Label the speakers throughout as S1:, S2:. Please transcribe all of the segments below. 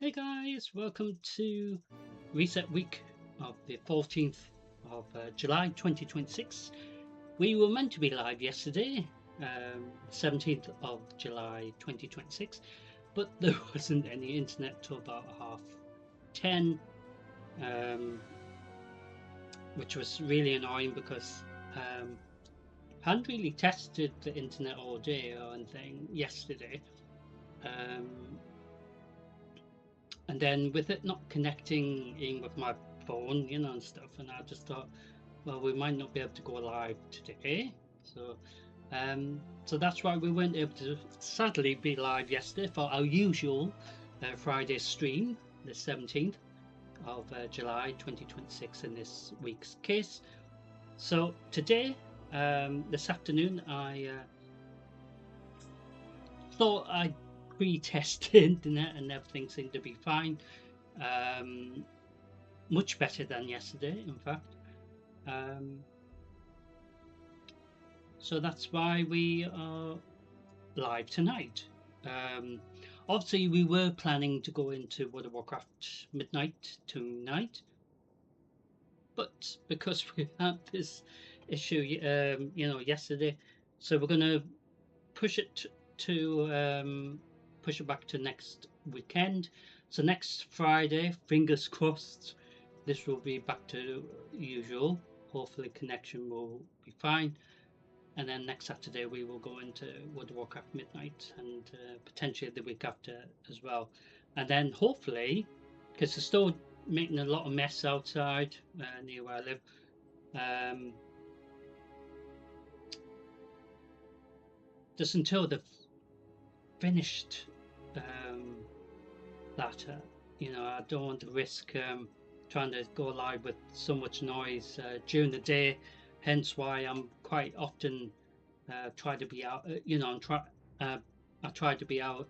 S1: Hey guys, welcome to Reset Week of the 14th of July 2026. We were meant to be live yesterday, 17th of July 2026, but there wasn't any internet till about 10:30, which was really annoying because I hadn't really tested the internet all day or anything yesterday. And then with it not connecting in with my phone, and stuff, and I just thought, well, we might not be able to go live today. So that's why we weren't able to sadly be live yesterday for our usual Friday stream, the 17th of July 2026 in this week's case. So today, this afternoon, I thought I'd pre-test the internet and everything seemed to be fine, much better than yesterday, in fact. So that's why we are live tonight. Obviously we were planning to go into World of Warcraft Midnight tonight, but because we had this issue yesterday, so we're going to push it back to next weekend. So next Friday, fingers crossed, this will be back to usual. Hopefully connection will be fine. And then next Saturday we will go into World of Warcraft Midnight, and potentially the week after as well. And then hopefully, because they're still making a lot of mess outside near where I live, just until they've finished that, I don't want to risk trying to go live with so much noise during the day. Hence why I'm quite often try to be out. I try to be out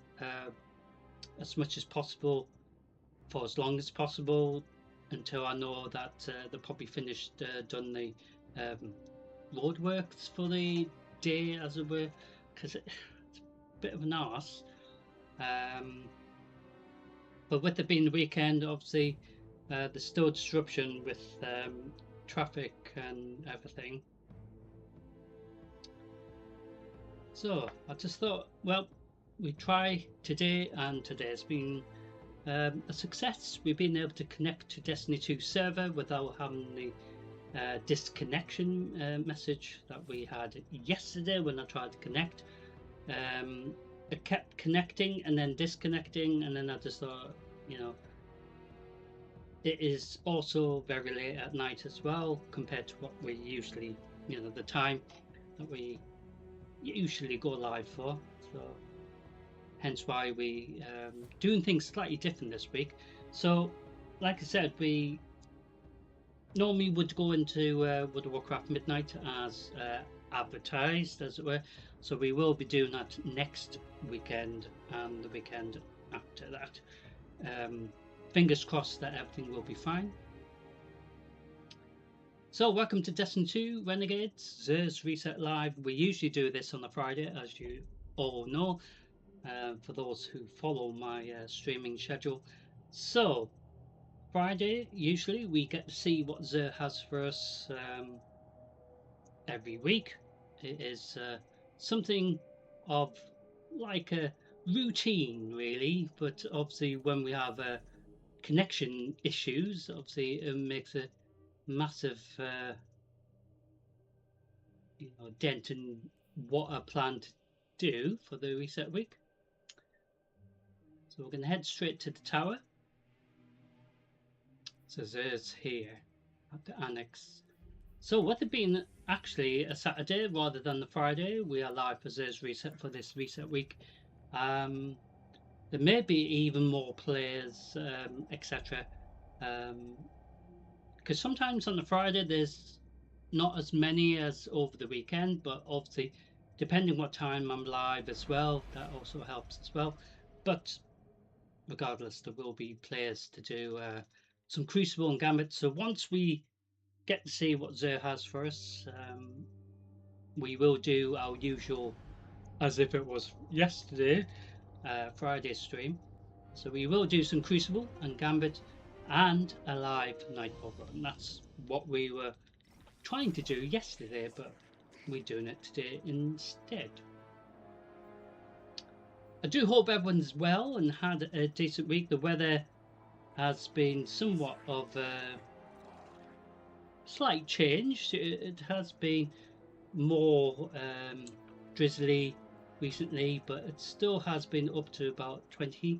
S1: as much as possible for as long as possible until I know that they're probably finished, done the roadworks for the day, as it were, because it's a bit of an arse. But with it being the weekend, obviously there's still disruption with traffic and everything. So I just thought, well, we try today, and today's been a success. We've been able to connect to Destiny 2 server without having the disconnection message that we had yesterday when I tried to connect. It kept connecting and then disconnecting, and then I just thought, it is also very late at night as well compared to what we usually, the time that we usually go live for. So hence why we doing things slightly different this week. So like I said, we normally would go into World of Warcraft Midnight as advertised, as it were. So we will be doing that next weekend and the weekend after that. Fingers crossed that everything will be fine. So welcome to Destiny 2 Renegades, Xur Reset Live. We usually do this on a Friday, as you all know, for those who follow my streaming schedule. So Friday, usually we get to see what Xur has for us every week. It is something of like a routine, really, but obviously when we have connection issues, obviously it makes a massive dent in what I plan to do for the reset week. So we're going to head straight to the tower. So Xur's here at the annex. So with it being actually a Saturday rather than the Friday, we are live for Xur's Reset for this reset week. There may be even more players, etc. Because sometimes on the Friday there's not as many as over the weekend, but obviously depending what time I'm live as well, that also helps as well. But regardless, there will be players to do some Crucible and Gambit. So once we get to see what Xur has for us, we will do our usual, as if it was yesterday, Friday stream. So we will do some Crucible and Gambit and a live Nightfall run. That's what we were trying to do yesterday, but we're doing it today instead. I do hope everyone's well and had a decent week. The weather has been somewhat of a slight change. It has been more drizzly recently, but it still has been up to about 20.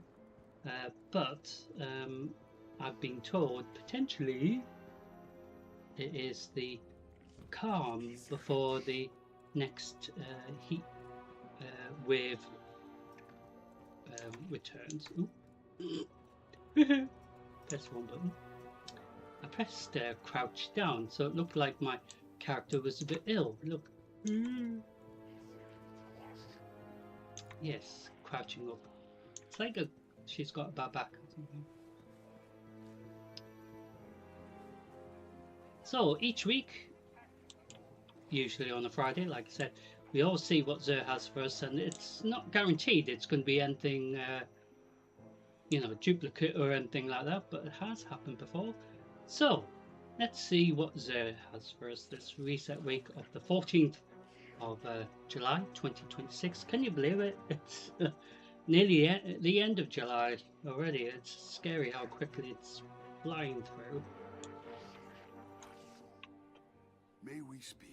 S1: But I've been told potentially it is the calm before the next heat wave returns. Press one button. I pressed crouch down, so it looked like my character was a bit ill. Look. Yes, crouching up. It's like she's got a bad back or something. So each week, usually on a Friday, like I said, we all see what Xur has for us, and it's not guaranteed it's going to be anything, duplicate or anything like that, but it has happened before. So let's see what Xur has for us this reset week of the 14th of July 2026. Can you believe it? It's nearly the end of July already. It's scary how quickly it's flying through.
S2: May we speak?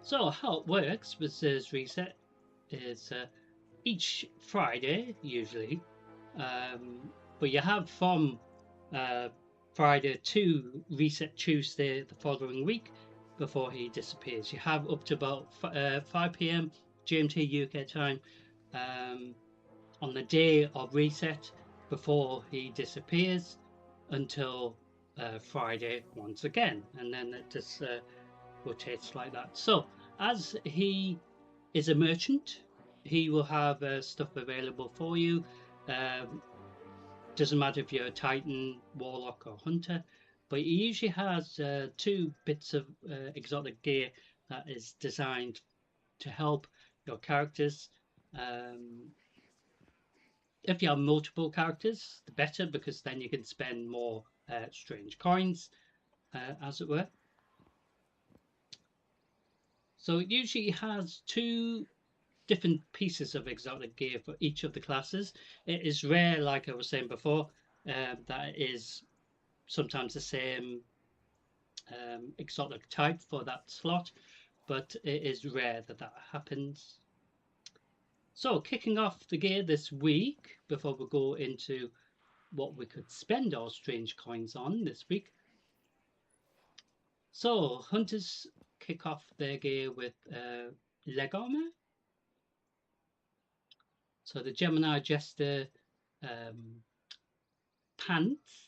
S1: So how it works with Xur's Reset is each Friday, usually, but you have from Friday to Reset Tuesday the following week before he disappears. You have up to about 5 p.m. GMT UK time on the day of Reset before he disappears until Friday once again, and then it just rotates like that. So as he is a merchant, he will have stuff available for you. Doesn't matter if you're a Titan, Warlock or Hunter, but he usually has 2 bits of exotic gear that is designed to help your characters. If you have multiple characters, the better, because then you can spend more strange coins, as it were. So it usually has 2 different pieces of exotic gear for each of the classes. It is rare, like I was saying before, that it is sometimes the same exotic type for that slot, but it is rare that that happens. So kicking off the gear this week, before we go into what we could spend our strange coins on this week. So hunters kick off their gear with leg armor. So the Gemini Jester pants.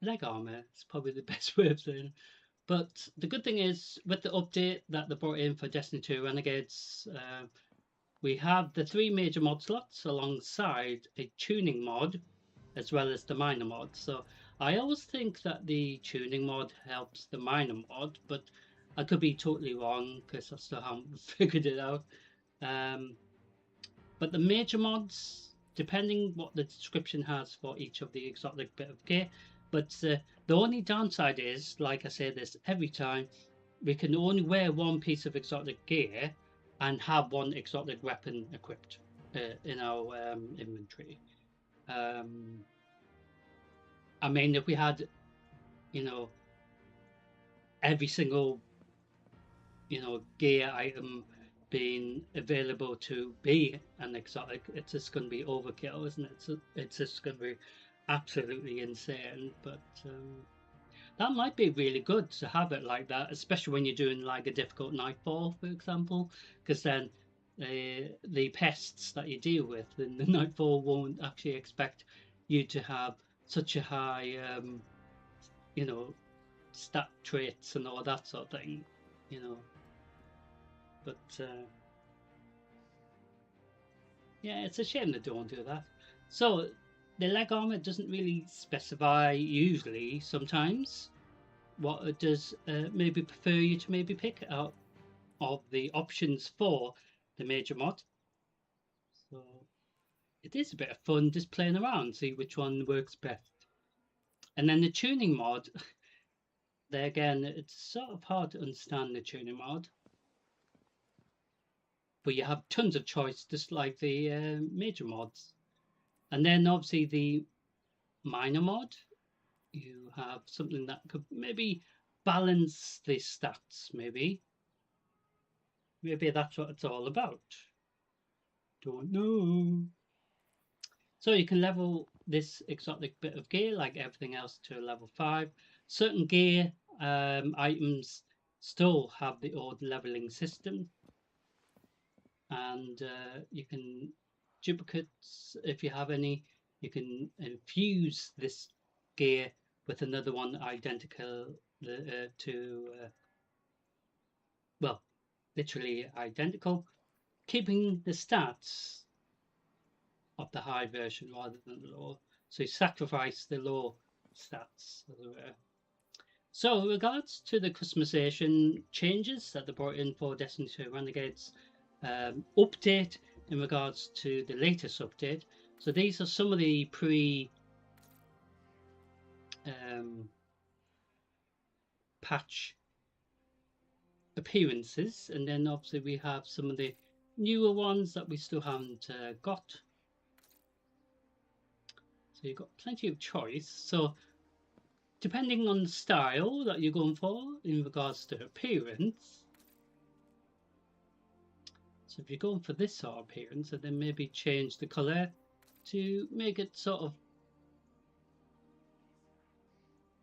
S1: Leg armor is probably the best way of saying it. But the good thing is, with the update that they brought in for Destiny 2 Renegades, we have the 3 major mod slots alongside a tuning mod, as well as the minor mod. So I always think that the tuning mod helps the minor mod, but I could be totally wrong because I still haven't figured it out. But the major mods, depending what the description has for each of the exotic bit of gear, but the only downside is, like I say this every time, we can only wear 1 piece of exotic gear and have 1 exotic weapon equipped in our inventory. I mean, if we had, every single, gear item being available to be an exotic, it's just going to be overkill, isn't it? It's just going to be absolutely insane. But that might be really good to have it like that, especially when you're doing like a difficult nightfall, for example, because then the pests that you deal with in the nightfall won't actually expect you to have such a high stat traits and all that sort of thing, but yeah, it's a shame they don't do that. So the leg armor doesn't really specify usually. Sometimes what it does maybe prefer you to maybe pick out of the options for the major mod. So it is a bit of fun just playing around, see which one works best. And then the tuning mod, there again, it's sort of hard to understand the tuning mod. But you have tons of choice, just like the major mods. And then obviously the minor mod, you have something that could maybe balance the stats, maybe. Maybe that's what it's all about. Don't know. So you can level this exotic bit of gear like everything else to level 5. Certain gear items still have the old leveling system, and you can duplicates if you have any. You can infuse this gear with another one identical to well, literally identical, keeping the stats of the high version rather than the low. So you sacrifice the low stats, as it were. So, in regards to the customization changes that they brought in for Destiny 2 Renegades update in regards to the latest update. So, these are some of the patch appearances, and then obviously we have some of the newer ones that we still haven't got. So you've got plenty of choice. So depending on the style that you're going for in regards to appearance, so if you're going for this sort of appearance, and then maybe change the color to make it sort of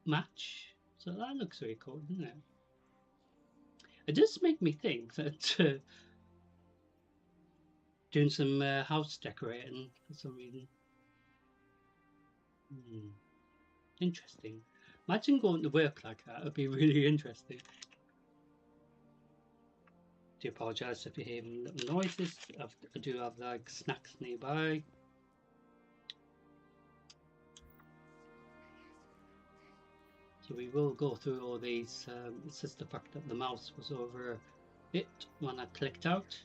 S1: match. So that looks very cool, doesn't it? It does make me think that doing some house decorating for some reason. Interesting. Imagine going to work like that. It'd be really interesting. Do apologise if you're hearing little noises. I do have like snacks nearby. So we will go through all these. It's just the fact that the mouse was over it when I clicked out.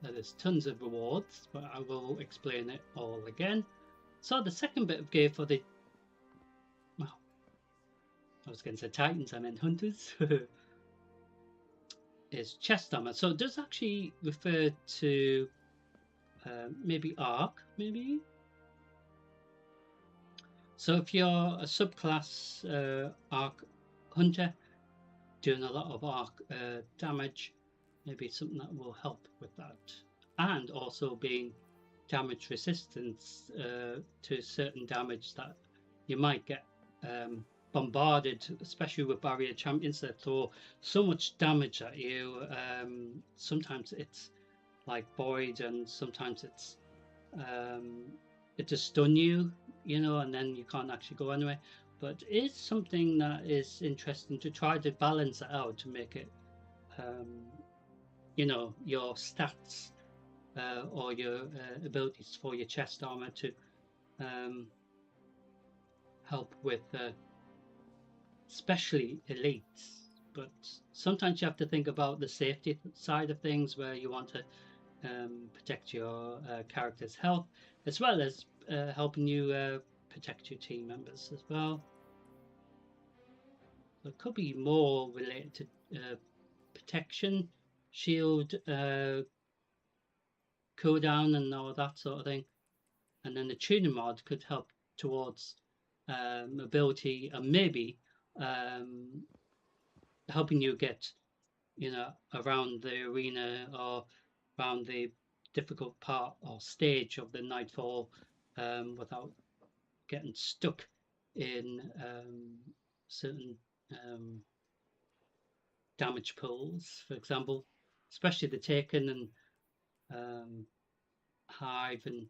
S1: There's tons of rewards, but I will explain it all again. So the second bit of gear for the, well, I was going to say Titans, I meant Hunters, is chest armor. So it does actually refer to maybe Arc, maybe? So if you're a subclass Arc Hunter, doing a lot of Arc damage, maybe something that will help with that. And also being damage resistance to certain damage that you might get bombarded, especially with barrier champions that throw so much damage at you. Sometimes it's like void, and sometimes it's it just stun you, you know, and then you can't actually go anywhere. But it's something that is interesting to try to balance it out to make it you know, your stats or your abilities for your chest armor to help with especially elites. But sometimes you have to think about the safety side of things, where you want to protect your character's health, as well as helping you protect your team members as well. So it could be more related to protection, shield cooldown and all that sort of thing. And then the tuning mod could help towards ability, and maybe helping you get, you know, around the arena or around the difficult part or stage of the Nightfall without getting stuck in certain damage pools, for example, especially the Taken and Hive. And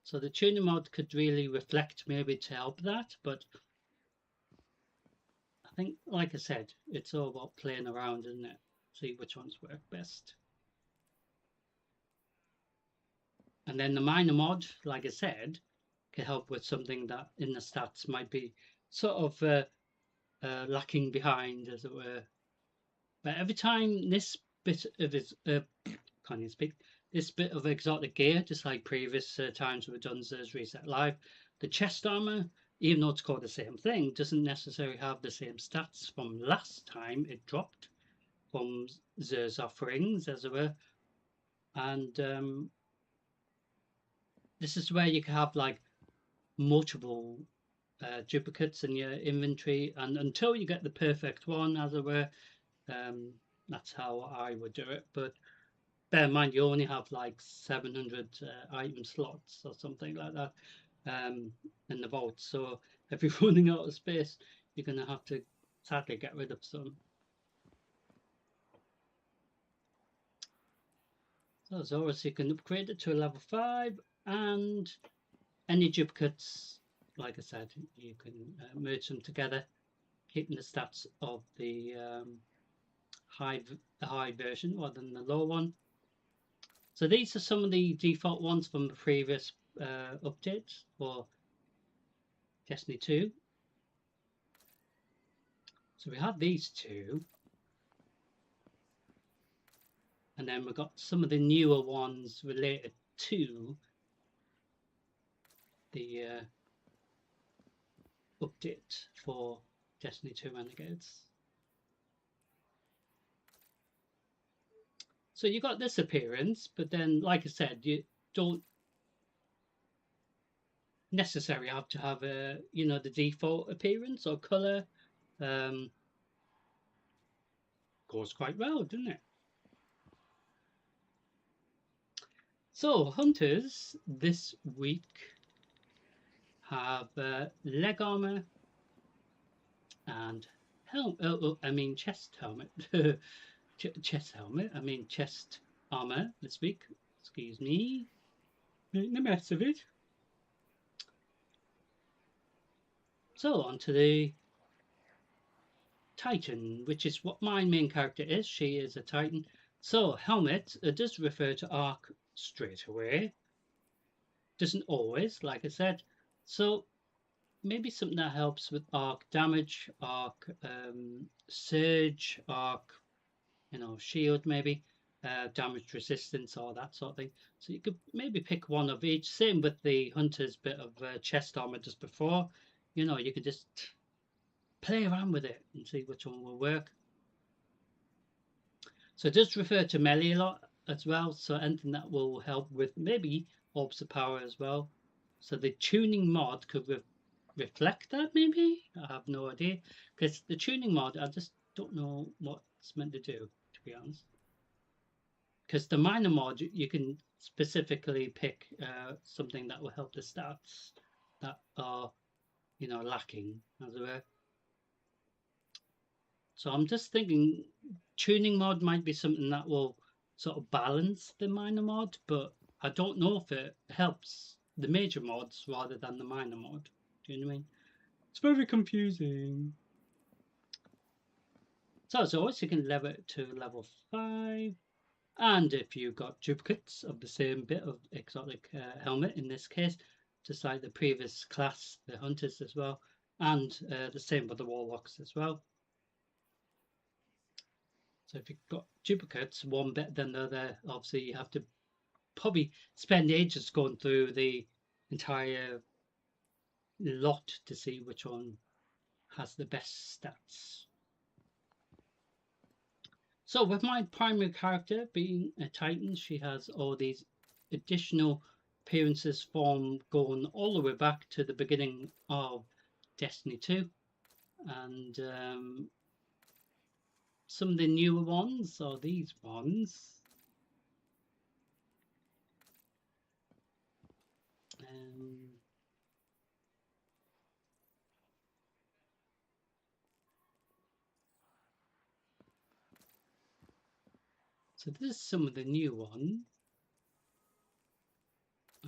S1: so the tuning mod could really reflect maybe to help that, but I think, like I said, it's all about playing around, isn't it? See which ones work best. And then the minor mod, like I said, can help with something that in the stats might be sort of lacking behind, as it were. But every time this bit of his can't even speak. This bit of exotic gear, just like previous times we've done Xur Reset Live, the chest armor, even though it's called the same thing, doesn't necessarily have the same stats from last time it dropped from Xur's offerings, as it were. And this is where you can have like multiple duplicates in your inventory, and until you get the perfect one, as it were, that's how I would do it. But bear in mind, you only have like 700 item slots or something like that in the vault. So if you're running out of space, you're going to have to sadly get rid of some. So as always, you can upgrade it to a level 5, and any duplicates, like I said, you can merge them together, keeping the stats of the high version rather than the low one. So these are some of the default ones from the previous updates for Destiny 2. So we have these two, and then we've got some of the newer ones related to the update for Destiny 2 Renegades. So you got this appearance, but then, like I said, you don't necessarily have to have a, you know, the default appearance or color. Goes quite well, doesn't it? So hunters this week have leg armor and chest helmet. Chest helmet. I mean chest armor this week. Excuse me. Make the mess of it. So on to the Titan, which is what my main character is. She is a Titan. So helmet does refer to arc straight away. Doesn't always, like I said. So maybe something that helps with arc damage, arc surge, arc, you know, shield, maybe damage resistance, or that sort of thing. So you could maybe pick one of each. Same with the hunter's bit of chest armor just before. You know, you could just play around with it and see which one will work. So it does refer to melee a lot as well. So anything that will help with maybe orbs of power as well. So the tuning mod could reflect that, maybe? I have no idea. Because the tuning mod, I just don't know what it's meant to do, to be honest. Because the minor mod, you can specifically pick something that will help the stats that are, you know, lacking, as it were. So I'm just thinking tuning mod might be something that will sort of balance the minor mod, but I don't know if it helps the major mods rather than the minor mod. Do you know what I mean? It's very confusing. So as always, you can level it to level 5. And if you've got duplicates of the same bit of exotic helmet, in this case, just like the previous class, the hunters as well, and the same with the warlocks as well. So if you've got duplicates, one better than the other, obviously you have to probably spend ages going through the entire lot to see which one has the best stats. So with my primary character being a Titan, she has all these additional appearances from going all the way back to the beginning of Destiny 2. And some of the newer ones are these ones. So this is some of the new one.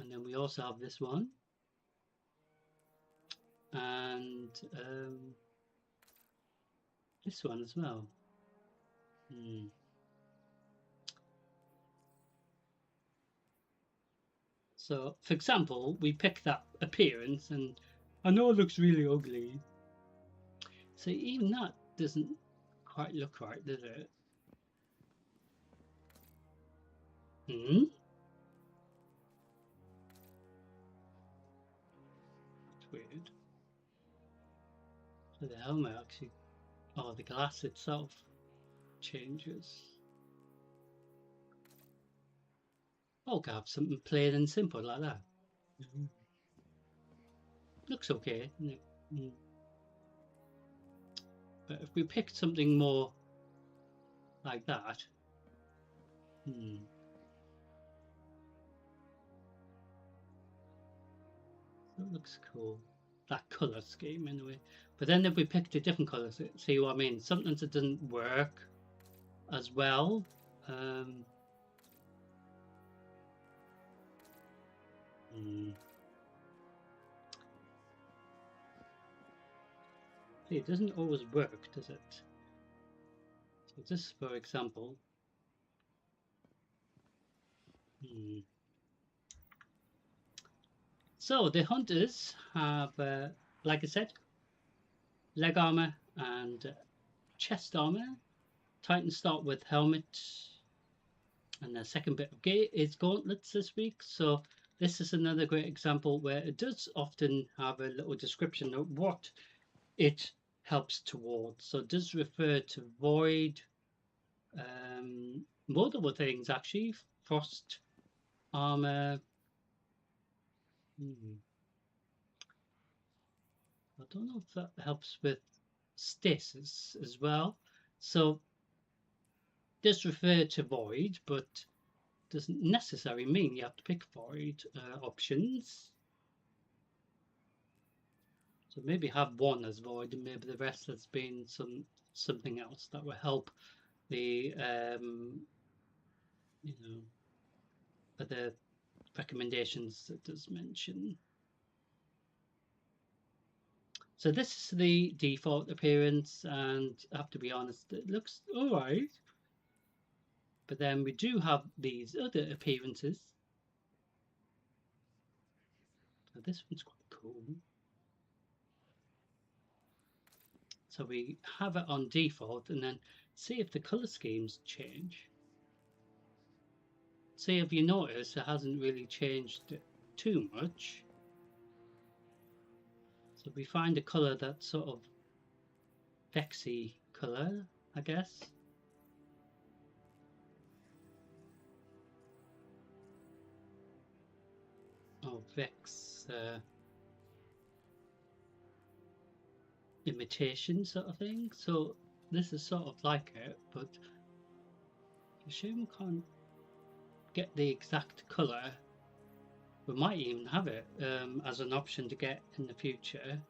S1: And then we also have this one. And this one as well. So, for example, we pick that appearance, and I know it looks really ugly. So even that doesn't quite look right, does it? Hmm? That's weird. So the helmet actually, oh, the glass itself changes. Oh, could have something plain and simple like that. Looks okay, isn't it? But if we picked something more like that, that looks cool. That color scheme anyway. But then if we picked a different color, see what I mean? Sometimes it doesn't work as well. See, it doesn't always work, does it? So this, for example. So the hunters have, like I said, leg armor and chest armor. Titans start with helmet, and the second bit of gear is gauntlets this week. So this is another great example where it does often have a little description of what it helps towards. So it does refer to void, multiple things actually, frost armor. I don't know if that helps with stasis as well. So does refer to void, but doesn't necessarily mean you have to pick void options. So maybe have one as void, and maybe the rest has been something else that will help the other recommendations that does mention. So this is the default appearance, and I have to be honest, it looks all right. But then we do have these other appearances. So this one's quite cool. So we have it on default and then see if the color schemes change. See if you notice it hasn't really changed too much. So we find a color that's sort of Vexy color, I guess. Oh, Vex imitation sort of thing. So this is sort of like it, but a shame we can't get the exact color. We might even have it as an option to get in the future.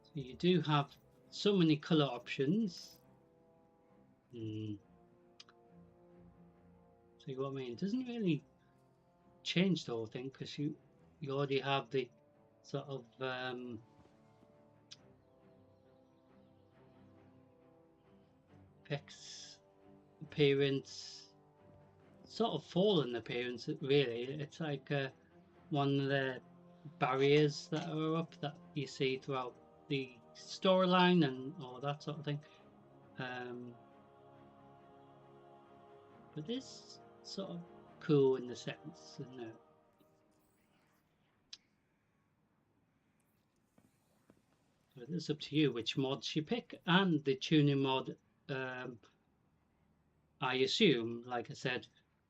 S1: So you do have so many color options. See what I mean? It doesn't really change the whole thing because you already have the sort of Vex appearance, sort of fallen appearance. Really, it's like one of the barriers that are up that you see throughout the storyline and all that sort of thing. But it's sort of cool in the sense, isn't it? So it's up to you which mods you pick, and the tuning mod, I assume, like I said,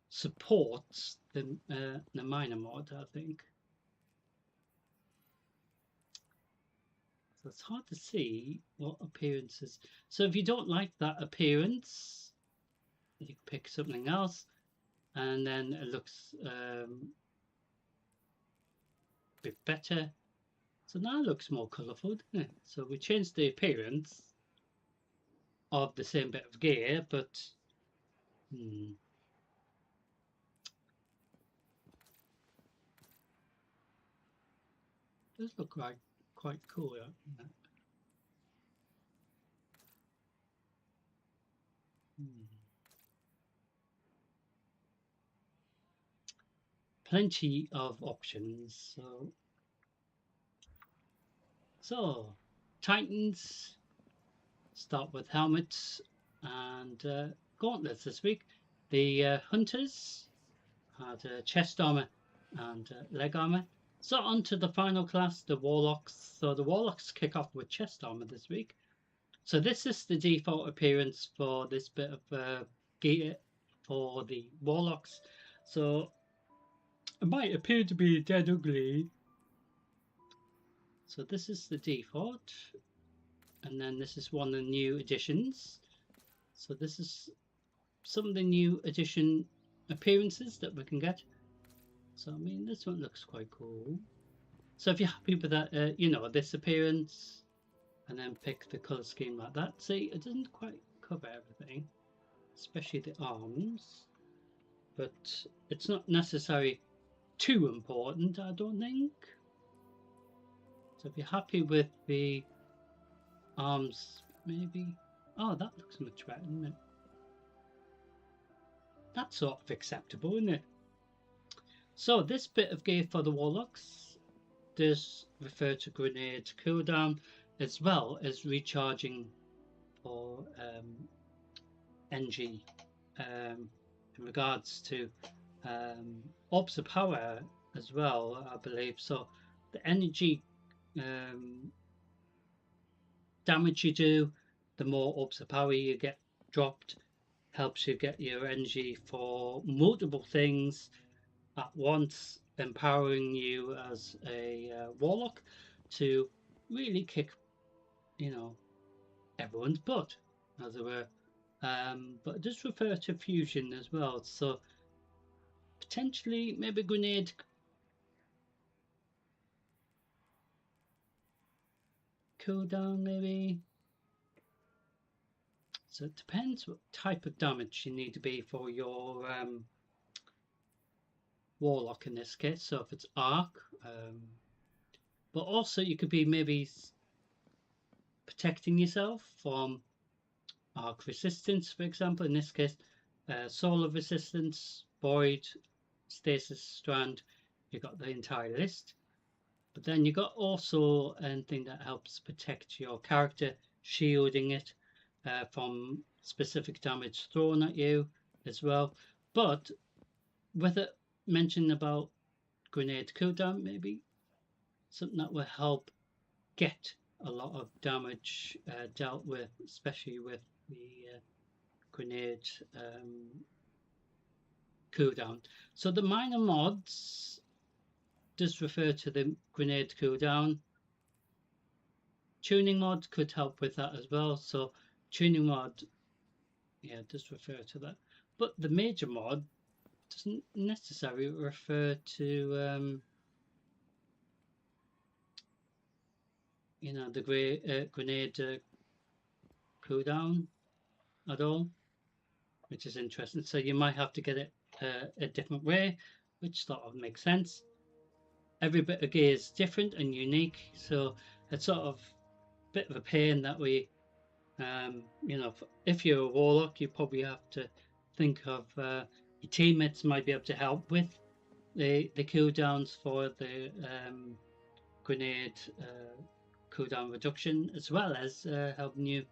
S1: supports the minor mod, I think. So it's hard to see what appearances. So if you don't like that appearance, you can pick something else, and then it looks a bit better. So now it looks more colourful, doesn't it? So we changed the appearance of the same bit of gear, but does look quite cool, doesn't it? plenty of options. So Titans start with helmets and gauntlets this week. The Hunters had chest armor and leg armor. So on to the final class, the Warlocks. So the Warlocks kick off with chest armor this week. So this is the default appearance for this bit of gear for the Warlocks. So it might appear to be dead ugly. So this is the default. And then this is one of the new additions. So this is some of the new addition appearances that we can get. So I mean, this one looks quite cool. So if you're happy with that, you know, this appearance, and then pick the color scheme like that. See, it doesn't quite cover everything, especially the arms, but it's not necessarily too important, I don't think. So if you're happy with the arms, maybe. Oh, that looks much better, doesn't it? That's sort of acceptable, isn't it? So this bit of gear for the Warlocks does refer to grenade cooldown as well as recharging for NG in regards to orbs of power as well, I believe. So the energy damage you do, the more orbs of power you get dropped, helps you get your energy for multiple things at once, empowering you as a Warlock to really kick, you know, everyone's butt, as it were. But it does refer to fusion as well, so potentially maybe grenade cooldown, maybe. So it depends what type of damage you need to be for your Warlock in this case. So if it's arc, but also you could be maybe protecting yourself from arc resistance, for example. In this case, solar resistance, void, stasis strand. You got the entire list. But then you got also anything that helps protect your character, shielding it from specific damage thrown at you as well. But with it mentioned about grenade cooldown, maybe something that will help get a lot of damage dealt with, especially with the grenade cooldown. So the minor mods does refer to the grenade cooldown. Tuning mod could help with that as well. So tuning mod, yeah, does refer to that. But the major mod doesn't necessarily refer to you know, the grenade cooldown at all, which is interesting. So you might have to get it a different way, which sort of makes sense. Every bit of gear is different and unique, so it's sort of a bit of a pain that we, you know, if you're a Warlock, you probably have to think of your teammates might be able to help with the cooldowns for the grenade cooldown reduction, as well as helping you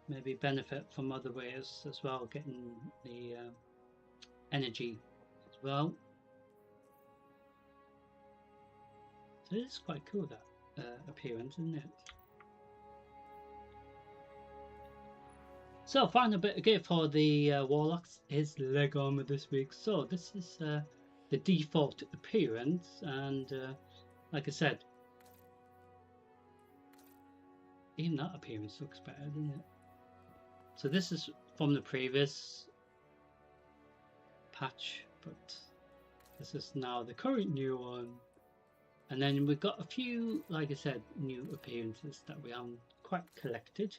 S1: maybe benefit from other ways as well, getting the energy as well. So it's quite cool, that appearance, isn't it? So final bit of gear for the Warlocks is leg armor this week. So this is the default appearance, and like I said, even that appearance looks better, doesn't it? So this is from the previous patch, but this is now the current new one. And then we've got a few, like I said, new appearances that we haven't quite collected.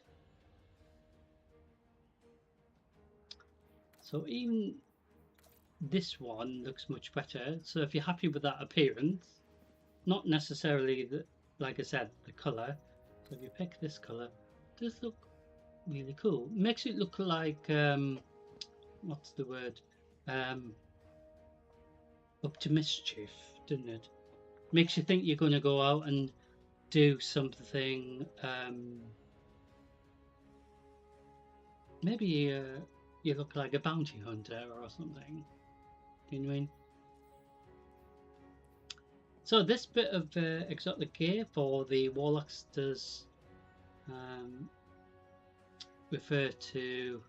S1: So even this one looks much better. So if you're happy with that appearance, not necessarily the, like I said, the color. So if you pick this color, it does look really cool. Makes it look like what's the word? A up to mischief, doesn't it? Makes you think you're going to go out and do something. Maybe you look like a bounty hunter or something. Do you know what I mean? So this bit of exotic gear for the warlocks does refer to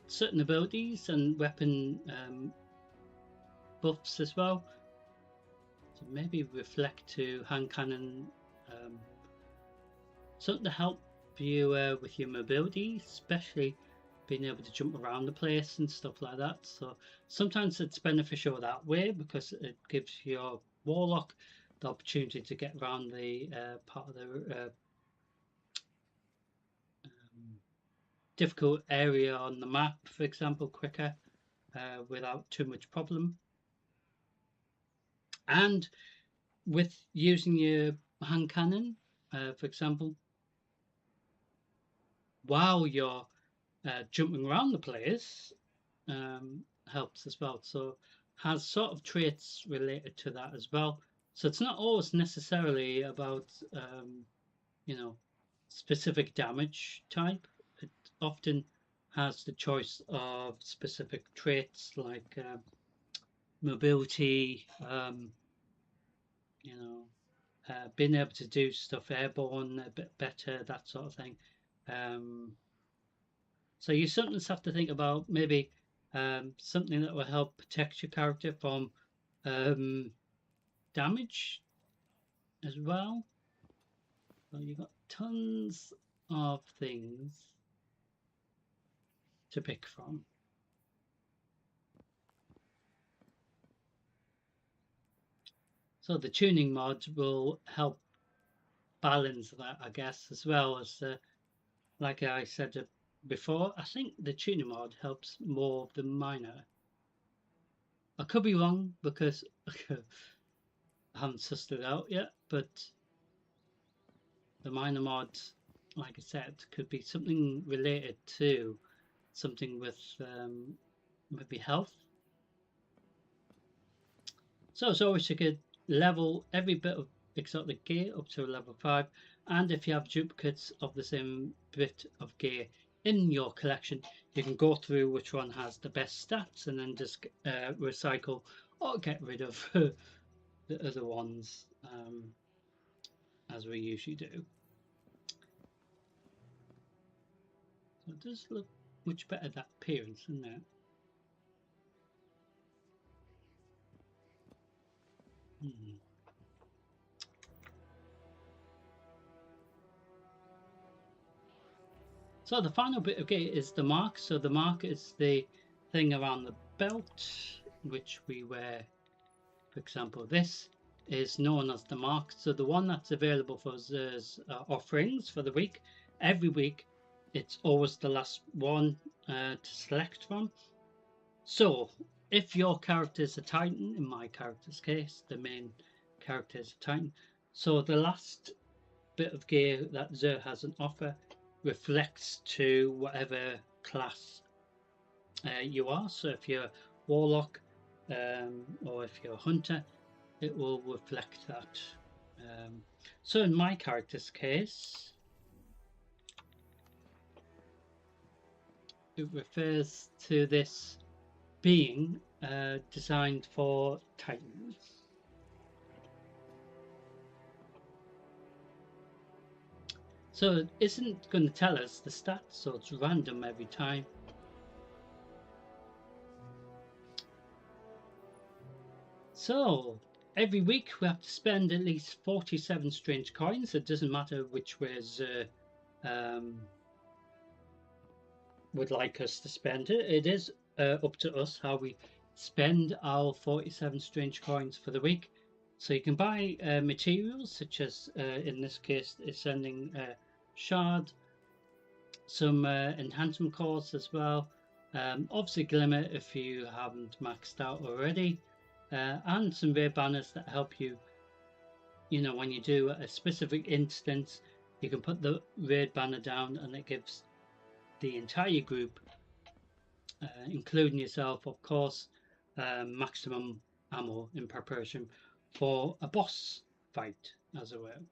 S1: certain abilities and weapon buffs as well. So maybe reflect to hand cannon, something to help you with your mobility, especially being able to jump around the place and stuff like that. So sometimes it's beneficial that way because it gives your warlock the opportunity to get around the part of the difficult area on the map, for example, quicker without too much problem. And with using your hand cannon, for example, while you're jumping around the place, helps as well. So has sort of traits related to that as well. So it's not always necessarily about you know, specific damage type. It often has the choice of specific traits like mobility, you know, being able to do stuff airborne a bit better, that sort of thing. So you sometimes have to think about maybe something that will help protect your character from damage as well. So you've got tons of things to pick from. So the tuning mod will help balance that, I guess, as well as, like I said before, I think the tuning mod helps more than minor. I could be wrong because I haven't sussed it out yet, but the minor mod, like I said, could be something related to something with maybe health. So it's always a good level every bit of exotic gear up to a level 5, and if you have duplicates of the same bit of gear in your collection, you can go through which one has the best stats and then just recycle or get rid of the other ones, as we usually do. So it does look much better, that appearance, doesn't it? So the final bit of gear is the mark. So the mark is the thing around the belt, which we wear. For example, this is known as the mark. So the one that's available for us as offerings for the week. Every week, it's always the last one to select from. So if your character is a Titan, in my character's case, the main character is a Titan. So the last bit of gear that Xur has an offer reflects to whatever class you are. So if you're warlock or if you're a hunter, it will reflect that. So in my character's case, it refers to this being designed for Titans. So it isn't going to tell us the stats, so it's random every time. So every week we have to spend at least 47 strange coins. It doesn't matter which ways would like us to spend it. It is up to us how we spend our 47 strange coins for the week. So you can buy materials such as in this case ascending shard, some enhancement cores as well, obviously glimmer if you haven't maxed out already, and some rare banners that help you, you know, when you do a specific instance, you can put the raid banner down and it gives the entire group, including yourself of course, maximum ammo in preparation for a boss fight, as it were.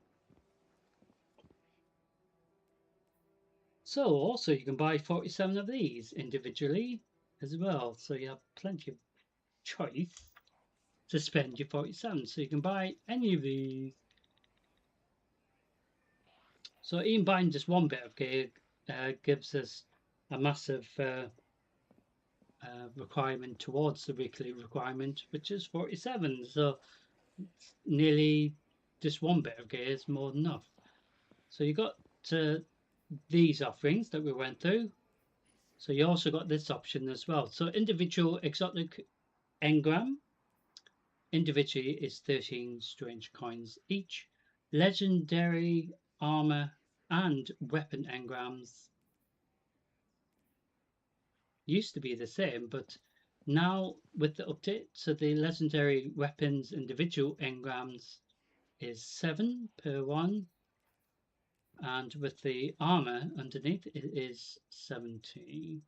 S1: So also you can buy 47 of these individually as well. So you have plenty of choice to spend your 47. So you can buy any of these. So even buying just one bit of gear gives us a massive requirement towards the weekly requirement, which is 47. So it's nearly just one bit of gear is more than enough. So you got these offerings that we went through. So you also got this option as well. So individual exotic engram individually is 13 strange coins each. Legendary armor and weapon engrams used to be the same, but now with the update, so the legendary weapons individual engrams is 7 per one, and with the armor underneath it is 17.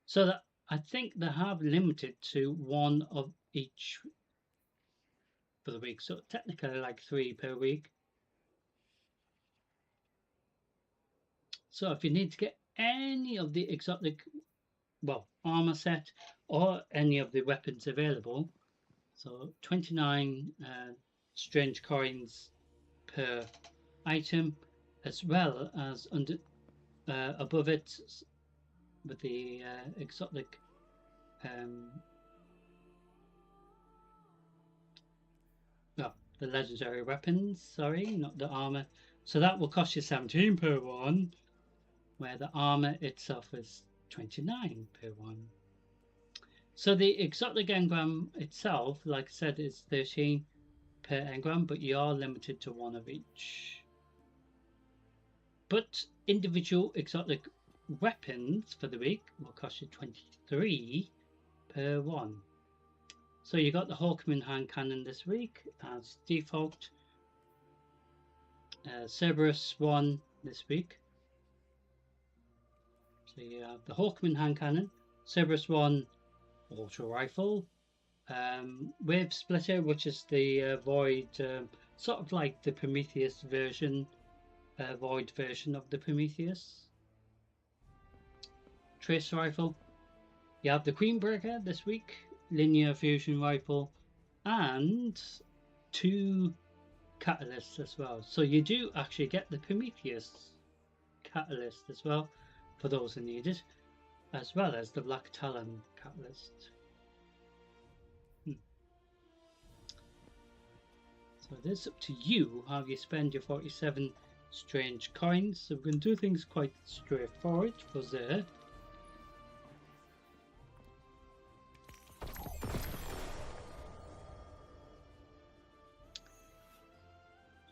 S1: So that I think they have limited to one of each for the week, so technically like 3 per week. So if you need to get any of the exotic, well, armor set or any of the weapons available, so 29 strange coins per item, as well as under above it with the exotic well, the legendary weapons, sorry, not the armor. So that will cost you 17 per one, where the armor itself is 29 per one. So the exotic engram itself, like I said, is 13 per engram, but you are limited to one of each. But individual exotic weapons for the week will cost you 23 per one. So you got the Hawkman hand cannon this week as default. Cerberus one this week. So you have the Hawkman hand cannon, Cerberus one auto rifle, Wave Splitter, which is the Void, sort of like the Prometheus version, Void version of the Prometheus. Trace rifle. You have the Queenbreaker this week, linear fusion rifle, and 2 catalysts as well. So you do actually get the Prometheus catalyst as well for those who need it, as well as the Black Talon catalyst. So it is up to you how you spend your 47 strange coins. So we're going to do things quite straightforward for there.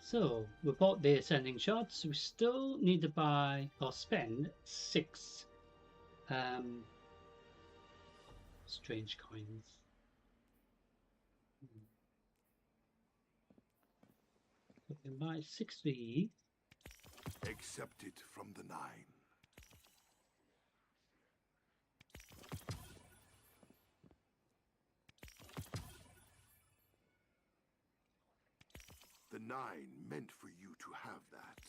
S1: So we bought the ascending shots. We still need to buy or spend 6 strange coins. We can buy 6 of these.
S2: Accept it from the 9. The 9 meant for you to have that.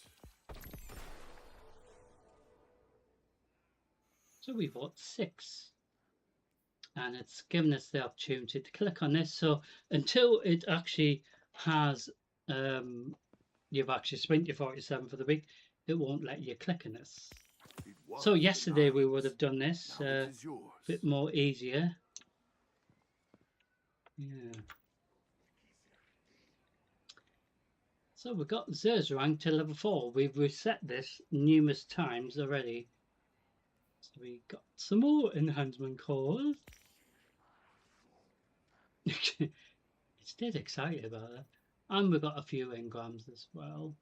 S1: So we bought 6. And it's given us the opportunity to click on this. So until it actually has, you've actually spent your 47 for the week, it won't let you click on this. So yesterday we would have done this a bit more easier. Yeah. So we've got Xur's rank to level 4. We've reset this numerous times already. So we got some more enhancement cores. It's dead excited about that. And we've got a few engrams as well.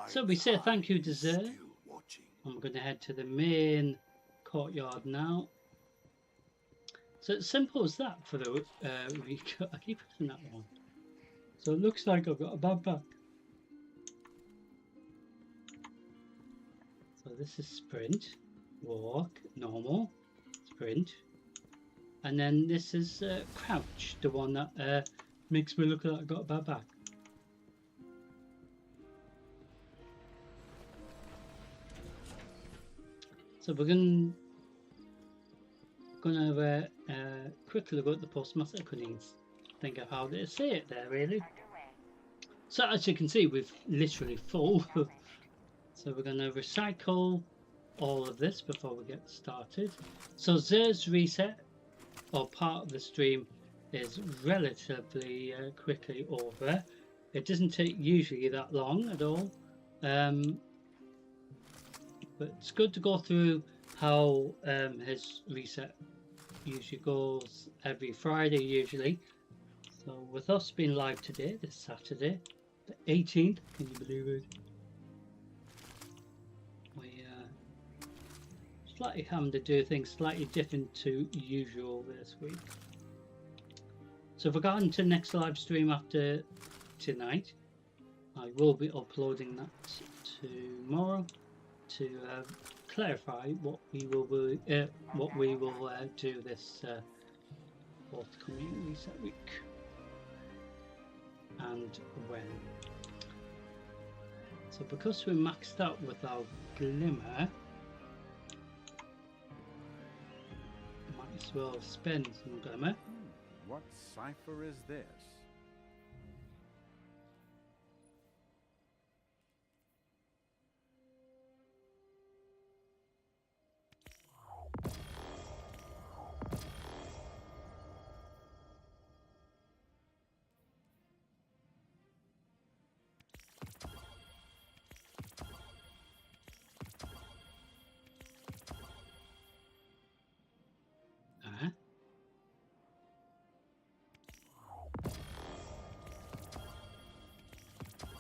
S1: So we say thank you to Xur. I'm going to head to the main courtyard now. So it's simple as that for the week. I keep hitting that one. So it looks like I've got a bad back. So this is sprint, walk, normal, sprint. And then this is crouch, the one that makes me look like I've got a bad back. So we're gonna have a quick look at the postmaster. I couldn't even think of how to say it there really. So as you can see, we've literally full. So we're gonna recycle all of this before we get started. So Xur Reset, or part of the stream, is relatively quickly over. It doesn't take usually that long at all. But it's good to go through how his reset usually goes every Friday usually. So with us being live today, this Saturday, the 18th, can you believe it? We slightly having to do things slightly different to usual this week. So if we go into next live stream after tonight, I will be uploading that tomorrow to clarify what we will do this forthcoming reset week and when. So because we're maxed out with our glimmer, might as well spend some glimmer.
S3: What cipher is this?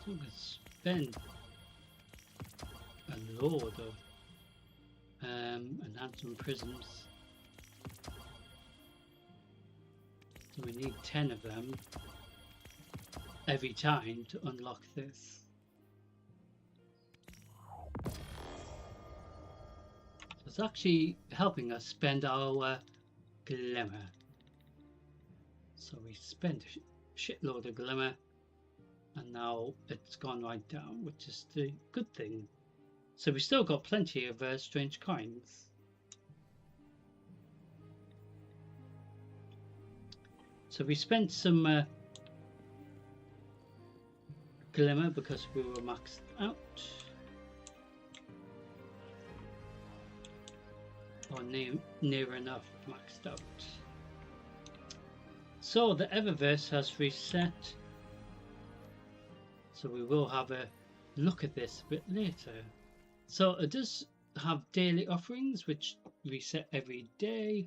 S1: So we spend a load of enhancement prisms. So we need 10 of them every time to unlock this. So it's actually helping us spend our glimmer. So we spend a shitload of glimmer, and now it's gone right down, which is the good thing. So we still got plenty of strange coins. So we spent some glimmer because we were maxed out, or near enough maxed out. So the Eververse has reset. So we will have a look at this a bit later. So it does have daily offerings which reset every day.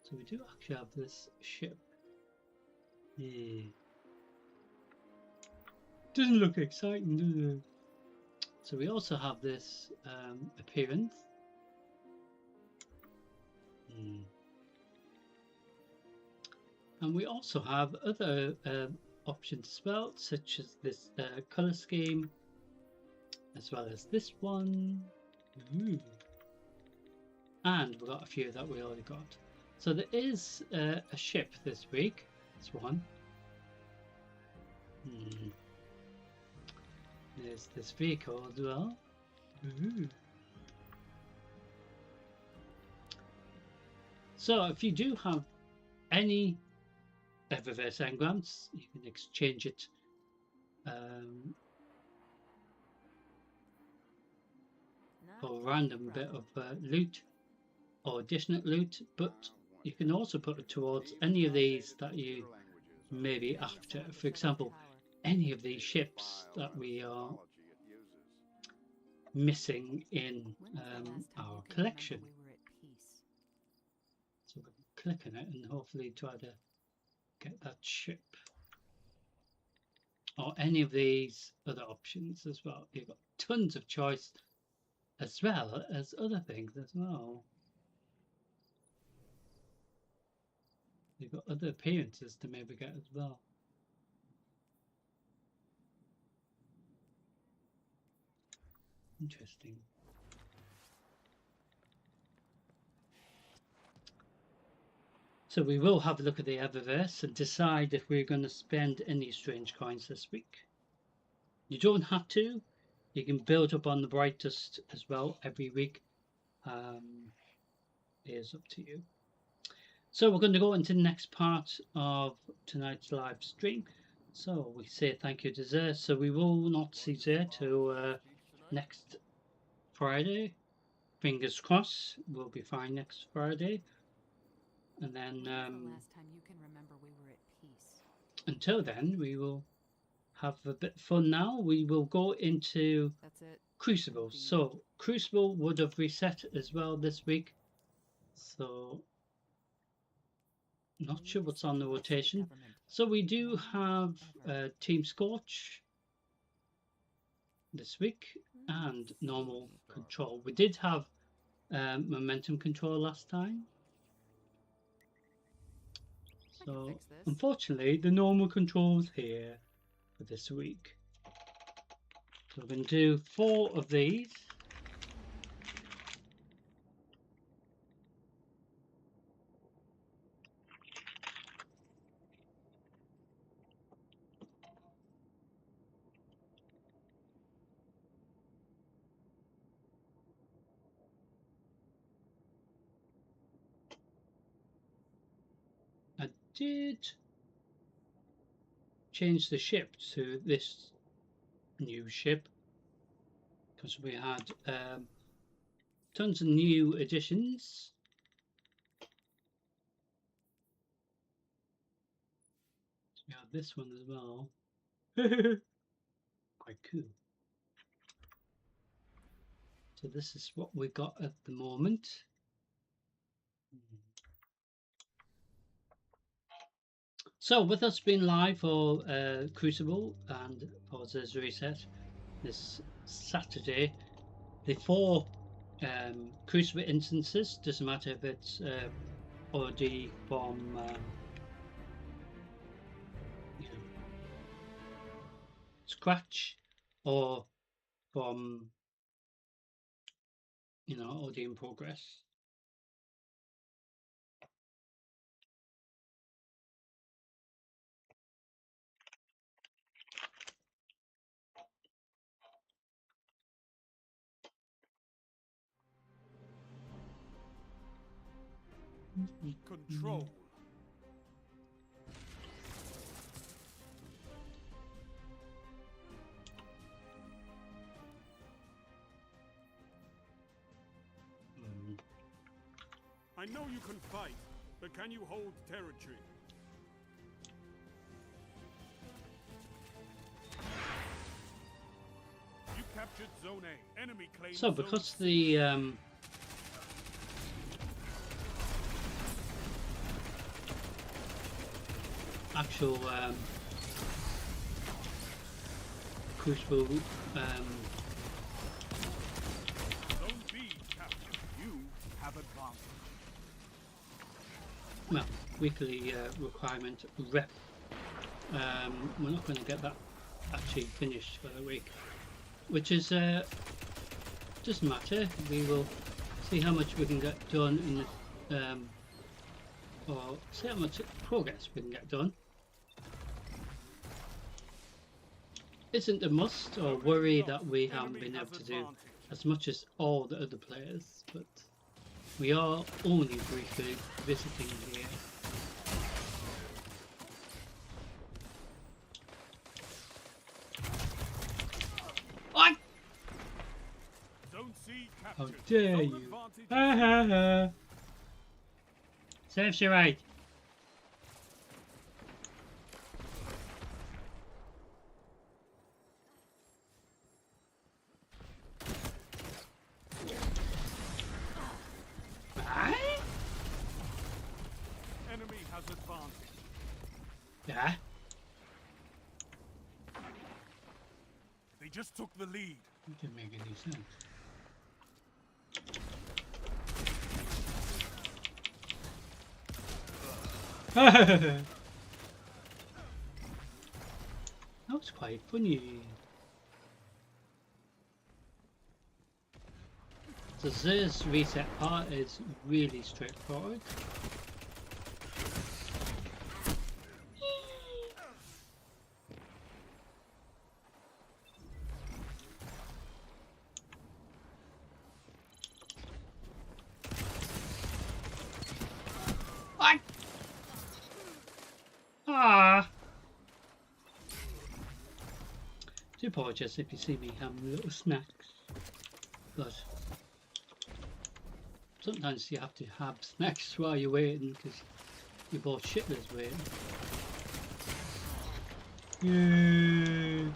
S1: So we do actually have this ship. Yeah. Doesn't look exciting, does it? So we also have this appearance. And we also have other options as well, such as this color scheme, as well as this one. Ooh. And we've got a few that we already got. So there is a ship this week. This one. There's this vehicle as well. Ooh. So if you do have any Eververse engrams, you can exchange it for a random bit of loot or additional loot, but you can also put it towards any of these that you may be after. For example, any of these ships that we are missing in our collection. So we can click on it and hopefully try to get that ship, or any of these other options as well. You've got tons of choice as well as other things as well. They've got other appearances to maybe get as well. Interesting. So we will have a look at the Eververse and decide if we're going to spend any strange coins this week. You don't have to. You can build up on the brightest as well every week. It is up to you. So we're going to go into the next part of tonight's live stream. So we say thank you to Xur. So we will not see Xur till next Friday. Fingers crossed, we'll be fine next Friday. And then
S4: the last time you can remember we were at peace?
S1: Until then, we will have a bit of fun now. We will go into Crucible. So Crucible would have reset as well this week. So not sure what's on the rotation. So we do have Team Scorch this week and normal control. We did have momentum control last time. So unfortunately the normal control's here for this week. So we're going to do 4 of these. I did change the ship to this new ship because we had tons of new additions. So we have this one as well. Quite cool. So this is what we got at the moment. So with us being live for Crucible and for Xur Reset this Saturday, the 4 Crucible instances, doesn't matter if it's already from you know, scratch or from already in progress.
S3: Control. I know you can fight, but can you hold territory? You captured Zone A. Enemy claims
S1: So because the actual Crucible
S3: Zone B captured. You have advanced.
S1: well, weekly requirement rep, we're not going to get that actually finished for the week, which is doesn't matter. We will see how much we can get done in the or see how much progress we can get done. Isn't a must or worry that we haven't been able to do as much as all the other players, but we are only briefly visiting here. What?
S3: Zone C
S1: How
S3: captured.
S1: dare
S3: Zone
S1: you?
S3: advantage.
S1: Ha ha ha. Serves you right.
S3: Enemy has advanced.
S1: Yeah.
S3: They just took the lead.
S1: It didn't make any sense. That was quite funny. So this reset part is really straightforward. What? Ah. Do apologise if you see me having little snacks, but sometimes you have to have snacks while you're waiting because you're both shitless waiting. Yay!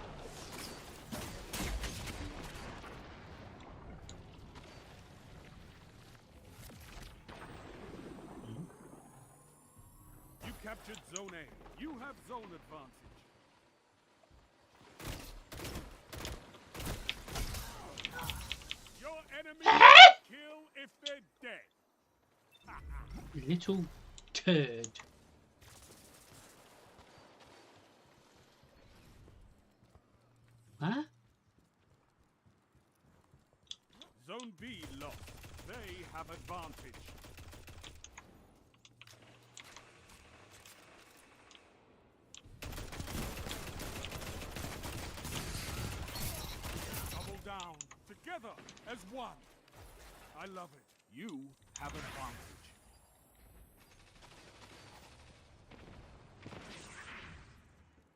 S3: You captured Zone A. You have zone advantage. Your enemy will kill if they're dead.
S1: Little turd. Huh?
S3: Zone B lost. They have advantage. Double down. Together as one. I love it. You have advantage.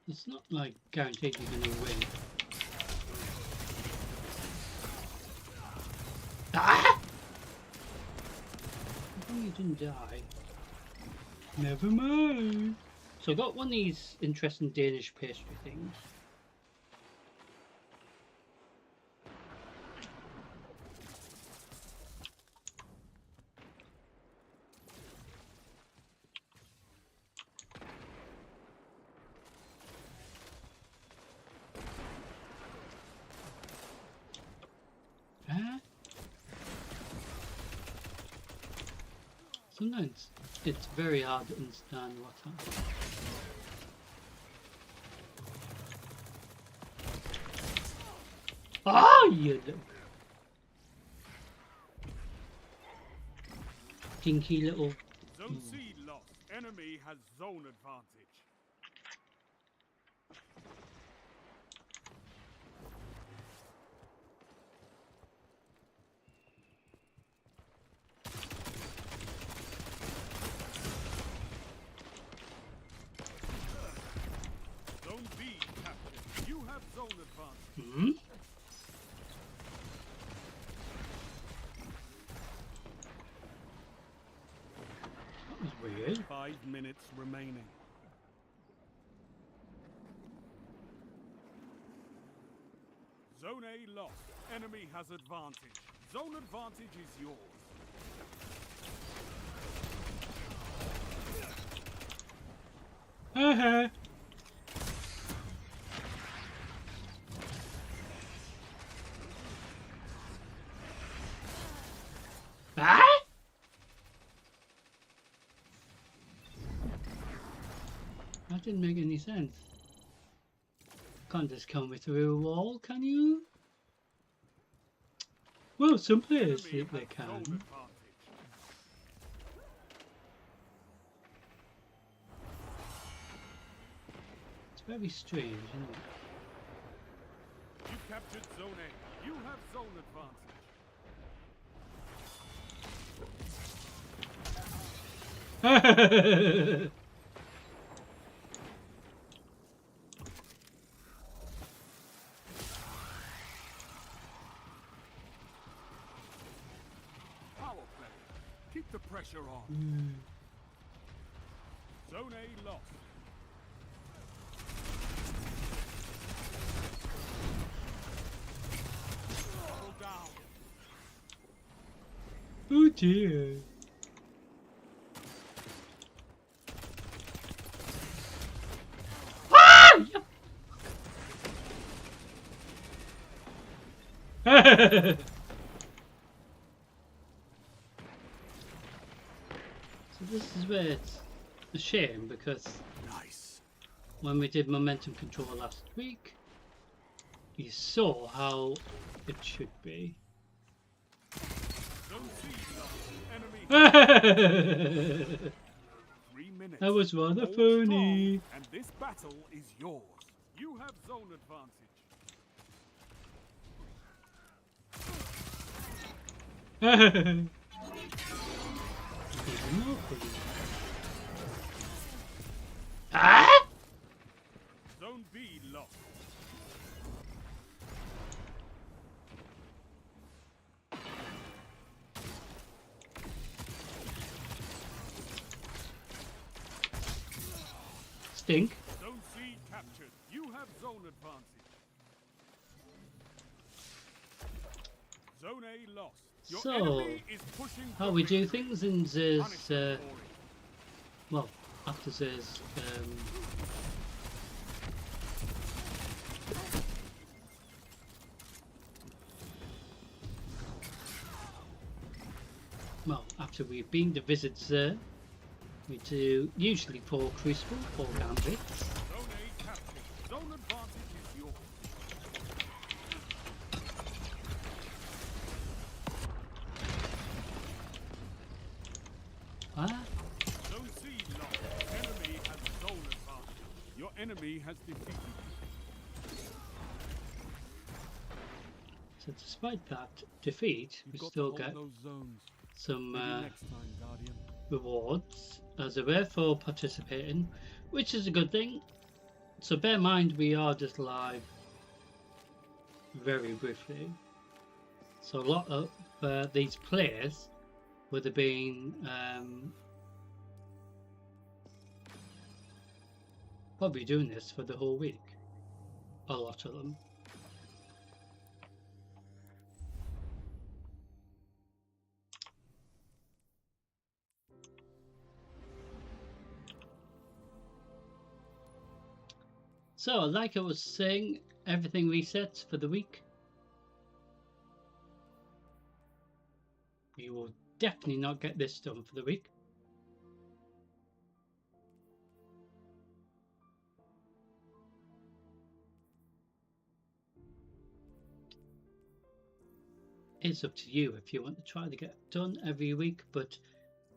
S1: It's not like guaranteed you're gonna win. Ah! Oh, you didn't die. Never mind. So I got one of these interesting Danish pastry things. Sometimes it's very hard to understand what's happening. Oh, you little pinky little.
S3: Zone C lost. Enemy has zone advantage. Zone B captured. You have zone advantage.
S1: Hmm? That was weird.
S3: 5 minutes remaining. Zone A lost. Enemy has advantage. Zone advantage is yours.
S1: Uh-huh. Ah? That didn't make any sense. Can't just come through a wall, can you? Well, some players think they
S3: Zone
S1: can.
S3: advantage.
S1: It's very strange, isn't it?
S3: You captured Zone A. You have zone advantage. Power play. Keep the pressure on. Zone A lost. Double down.
S1: Oh dear. So this is where it's a shame because
S2: Nice.
S1: when we did momentum control last week, you saw how it should be.
S3: Zone C lost. Enemy 3 minutes.
S1: That was rather
S3: Hold
S1: funny.
S3: strong, and this battle is yours. You have zone advantage.
S1: Even more funny. Ah!
S3: Zone B lost.
S1: Stink.
S3: Zone C captured. You have zone advantage. Zone A lost. Your
S1: So,
S3: enemy is pushing
S1: how
S3: for
S1: we do
S3: victory.
S1: things in
S3: Punish
S1: this,
S3: them for it.
S1: well, after this, well, after we've been to visit Xur, we do usually 4 Crucible, 4 Gambits.
S3: Zone A captured. Zone advantage is yours.
S1: Ah,
S3: Zone C lost. Enemy has zone advantage. Your enemy has defeated you.
S1: so despite that defeat, we
S3: You've got
S1: still
S3: to
S1: get
S3: hold those zones.
S1: some
S3: Maybe next time, Guardian.
S1: rewards as a way for participating, which is a good thing. So bear in mind we are just live very briefly, so a lot of these players would have been probably doing this for the whole week, a lot of them. So, like I was saying, everything resets for the week. We will definitely not get this done for the week. It's up to you if you want to try to get it done every week, but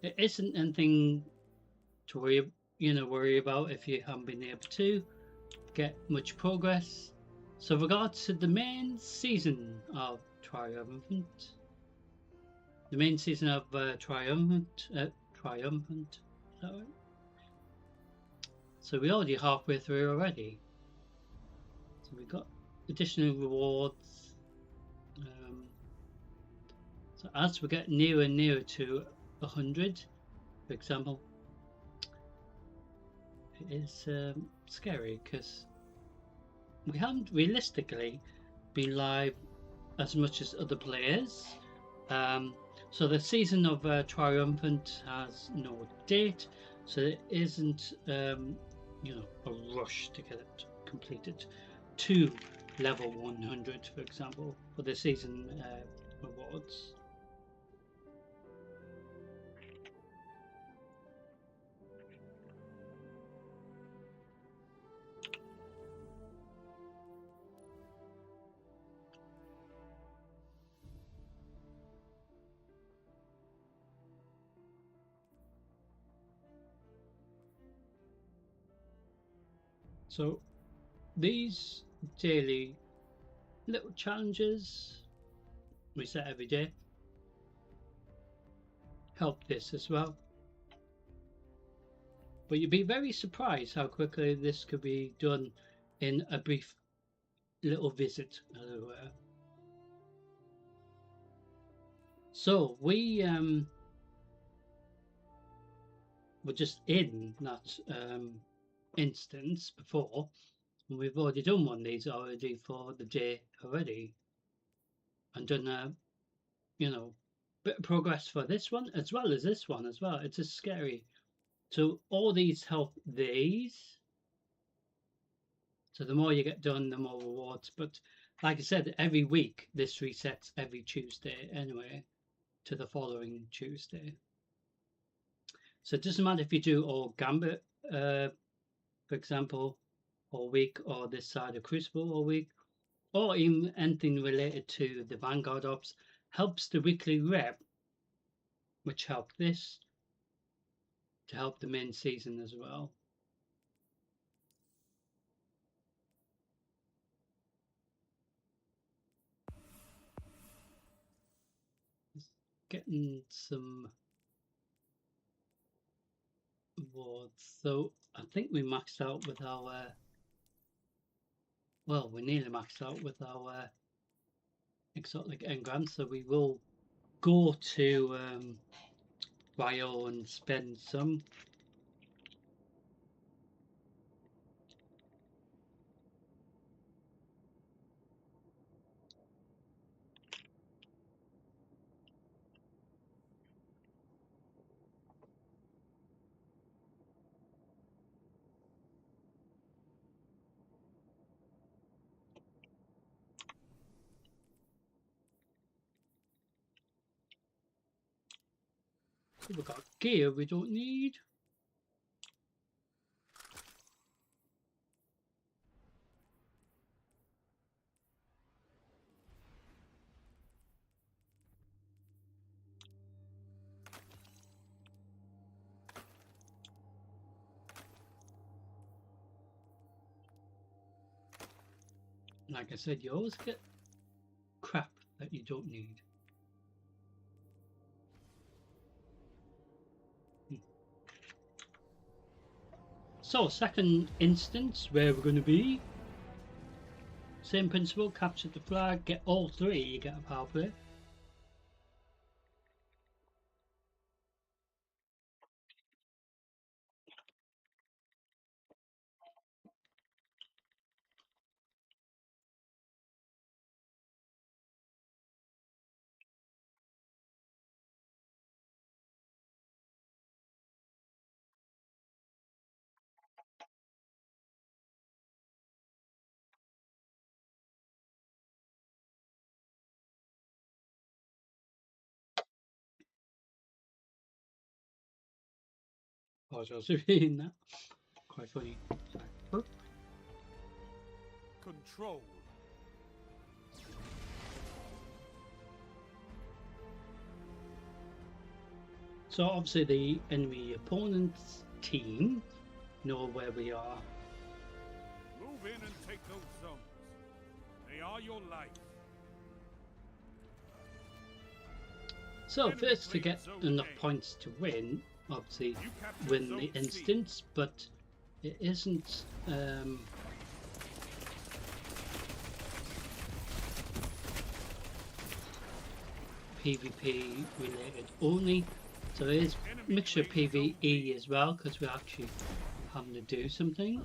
S1: it isn't anything to worry about if you haven't been able to get much progress. So with regards to the main season of Triumphant, the main season of Triumphant, is that right? So we're already halfway through already. So we got additional rewards. So as we get nearer and nearer to 100, for example, it is scary because we haven't realistically been live as much as other players. So the season of Triumphant has no date, so it isn't a rush to get it completed to level 100, for example, for the season rewards. So these daily little challenges we set every day help this as well. But you'd be very surprised how quickly this could be done in a brief little visit, as it were. So we were just in that instance before, and we've already done one of these already for the day already, and done a bit of progress for this one as well as this one as well. It's just scary. So all these help these. So the more you get done, the more rewards. But like I said, every week this resets every Tuesday anyway to the following Tuesday. So it doesn't matter if you do all Gambit, for example, all week, or this side of Crucible all week, or even anything related to the Vanguard ops, helps the weekly rep, which help this to help the main season as well. Just getting some awards. So I think we maxed out with our, well, we nearly maxed out with our exotic engrams, so we will go to Rio and spend some. We've got gear we don't need. Like I said, you always get crap that you don't need. So, second instance, where we're going to be. Same principle, capture the flag, get all three, you get a power play. Apologize for reading that. Quite funny. Sorry.
S3: Control.
S1: So obviously the enemy opponent's team know where we are.
S3: Move in and take those zones. They are your life.
S1: So first to get enough points to win, obviously win the instance, but it isn't PvP related only, so there is a mixture of PvE as well, because we're actually having to do something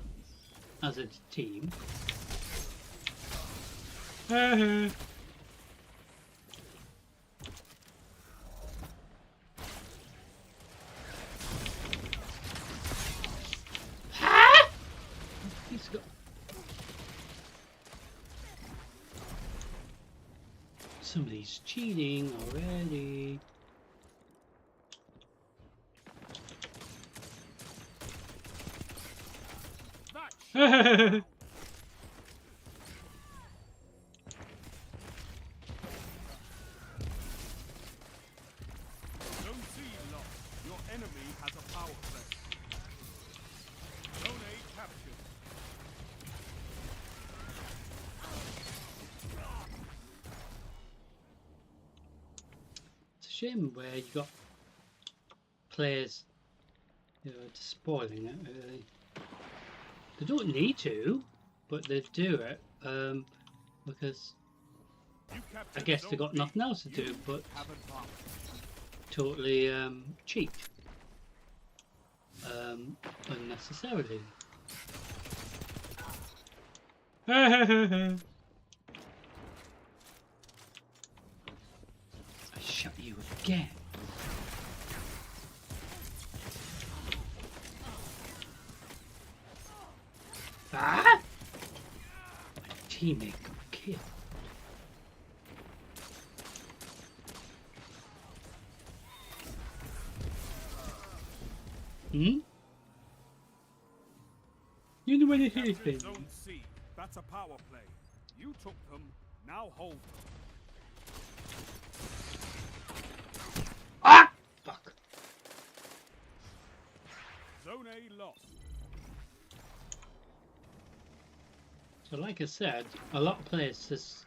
S1: as a team. He's got somebody's cheating already.
S3: Zone C lost. Your enemy has a power play. Zone A captured.
S1: It's a shame where you got players, just spoiling it really. They don't need to, but they do it because I guess they got nothing else to do but totally cheat unnecessarily. I shut you again. Ah! My teammate got killed. Hmm? You know
S3: You
S1: anything?
S3: captured Zone C. That's a power play. You took them. Now hold them.
S1: Ah! Fuck.
S3: Zone A lost.
S1: So like I said, a lot of players just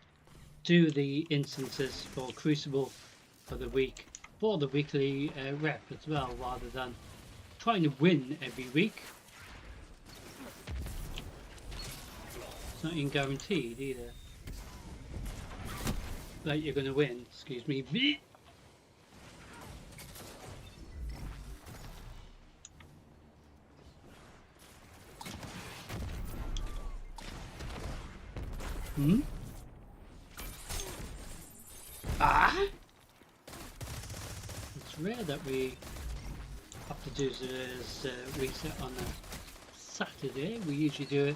S1: do the instances for Crucible for the week, for the weekly rep as well, rather than trying to win every week. It's not even guaranteed either. Like you're going to win, excuse me. Hmm? Ah! It's rare that we have to do this reset on a Saturday. We usually do it,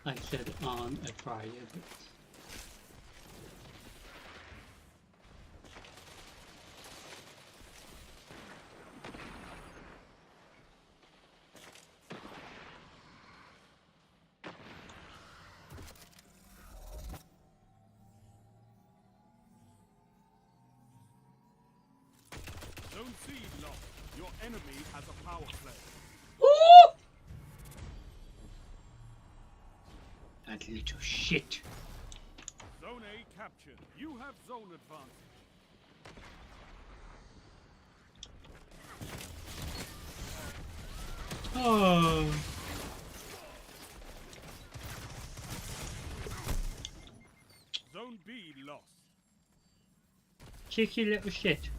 S1: like I said, on a Friday. But
S3: Zone C lost. Your enemy has a power play.
S1: ooh! That little shit.
S3: Zone A captured. You have zone advantage.
S1: Oh.
S3: Zone B lost.
S1: Cheeky little shit.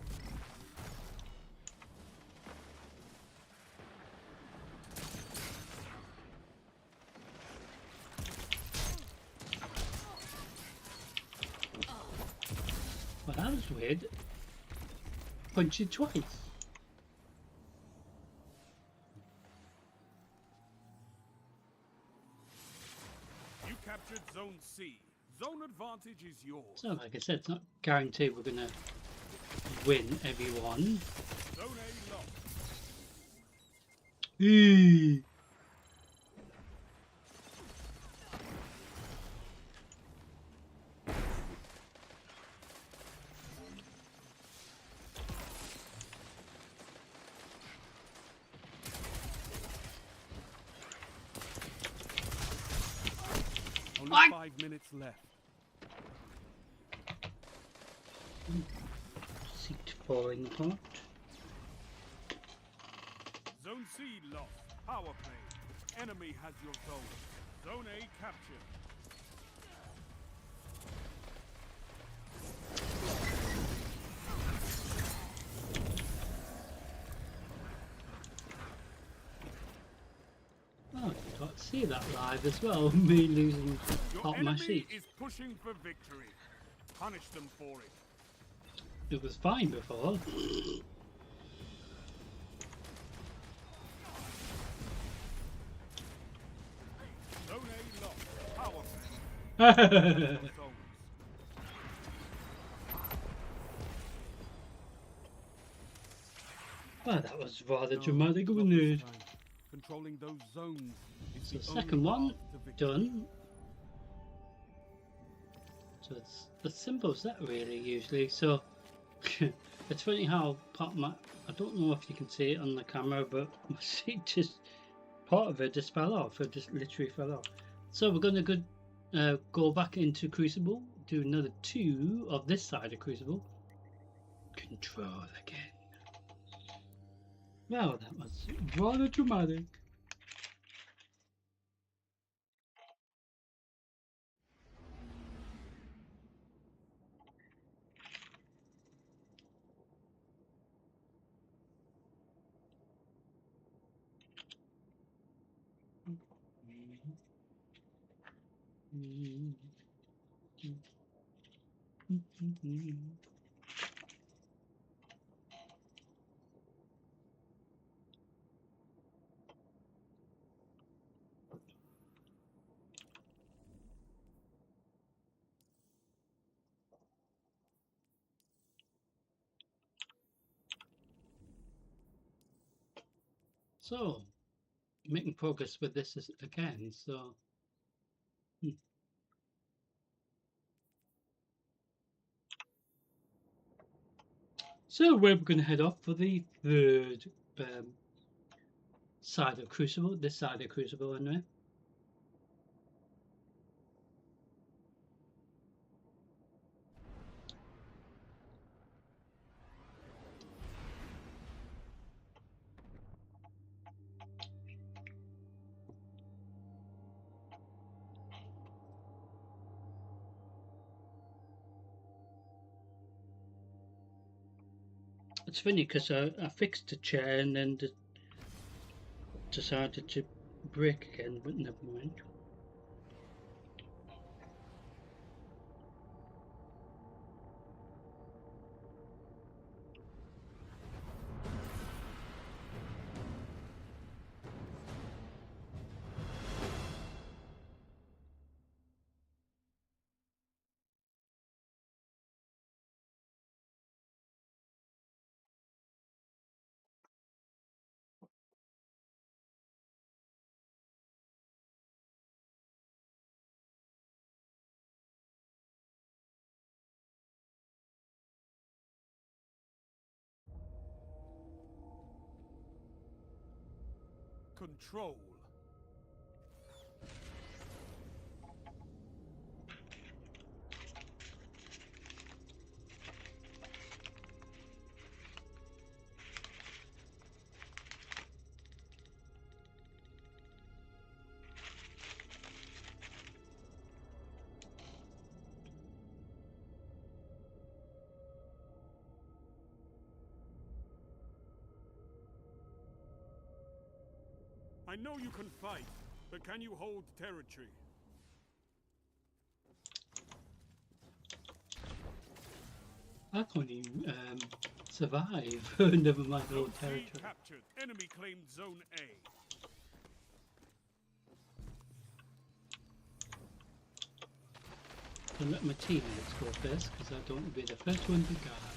S1: Well, that was weird. Punch it twice.
S3: You captured Zone C. Zone advantage is yours.
S1: So, like I said, it's not guaranteed we're gonna win everyone.
S3: Zone A lost.
S1: Eee.
S3: Only
S1: What?
S3: 5 minutes left.
S1: Seat falling apart.
S3: Zone C lost. Power play. Enemy has your zone. Zone A captured.
S1: Oh, you got to see that live as well. Me losing
S3: Your
S1: half my
S3: enemy
S1: seat.
S3: is pushing for victory. Punish them for it.
S1: It was fine before.
S3: Zone A lost. Power play. Your zones.
S1: Well, that was rather
S3: No,
S1: dramatic,
S3: not
S1: wasn't
S3: this
S1: it?
S3: time. Controlling those zones is
S1: So
S3: the
S1: second
S3: only
S1: one
S3: path to victory.
S1: done. So it's as simple as that really usually. So it's funny how I don't know if you can see it on the camera, but my seat just part of it just fell off. It just literally fell off. So we're gonna go back into Crucible, do another 2 of this side of Crucible. Control again. Well, that was rather dramatic. So, making progress with this again. So, so we're going to head off for the third side of Crucible. This side of Crucible, anyway. It's funny because I fixed the chair and then decided to break again, but never mind.
S3: Control. I know you can fight, but can you hold territory?
S1: I can't even survive. Never mind
S3: Zone
S1: hold
S3: C
S1: territory.
S3: captured. Enemy claimed Zone A.
S1: I'll let my teammates go first because I don't want to be the first one to die.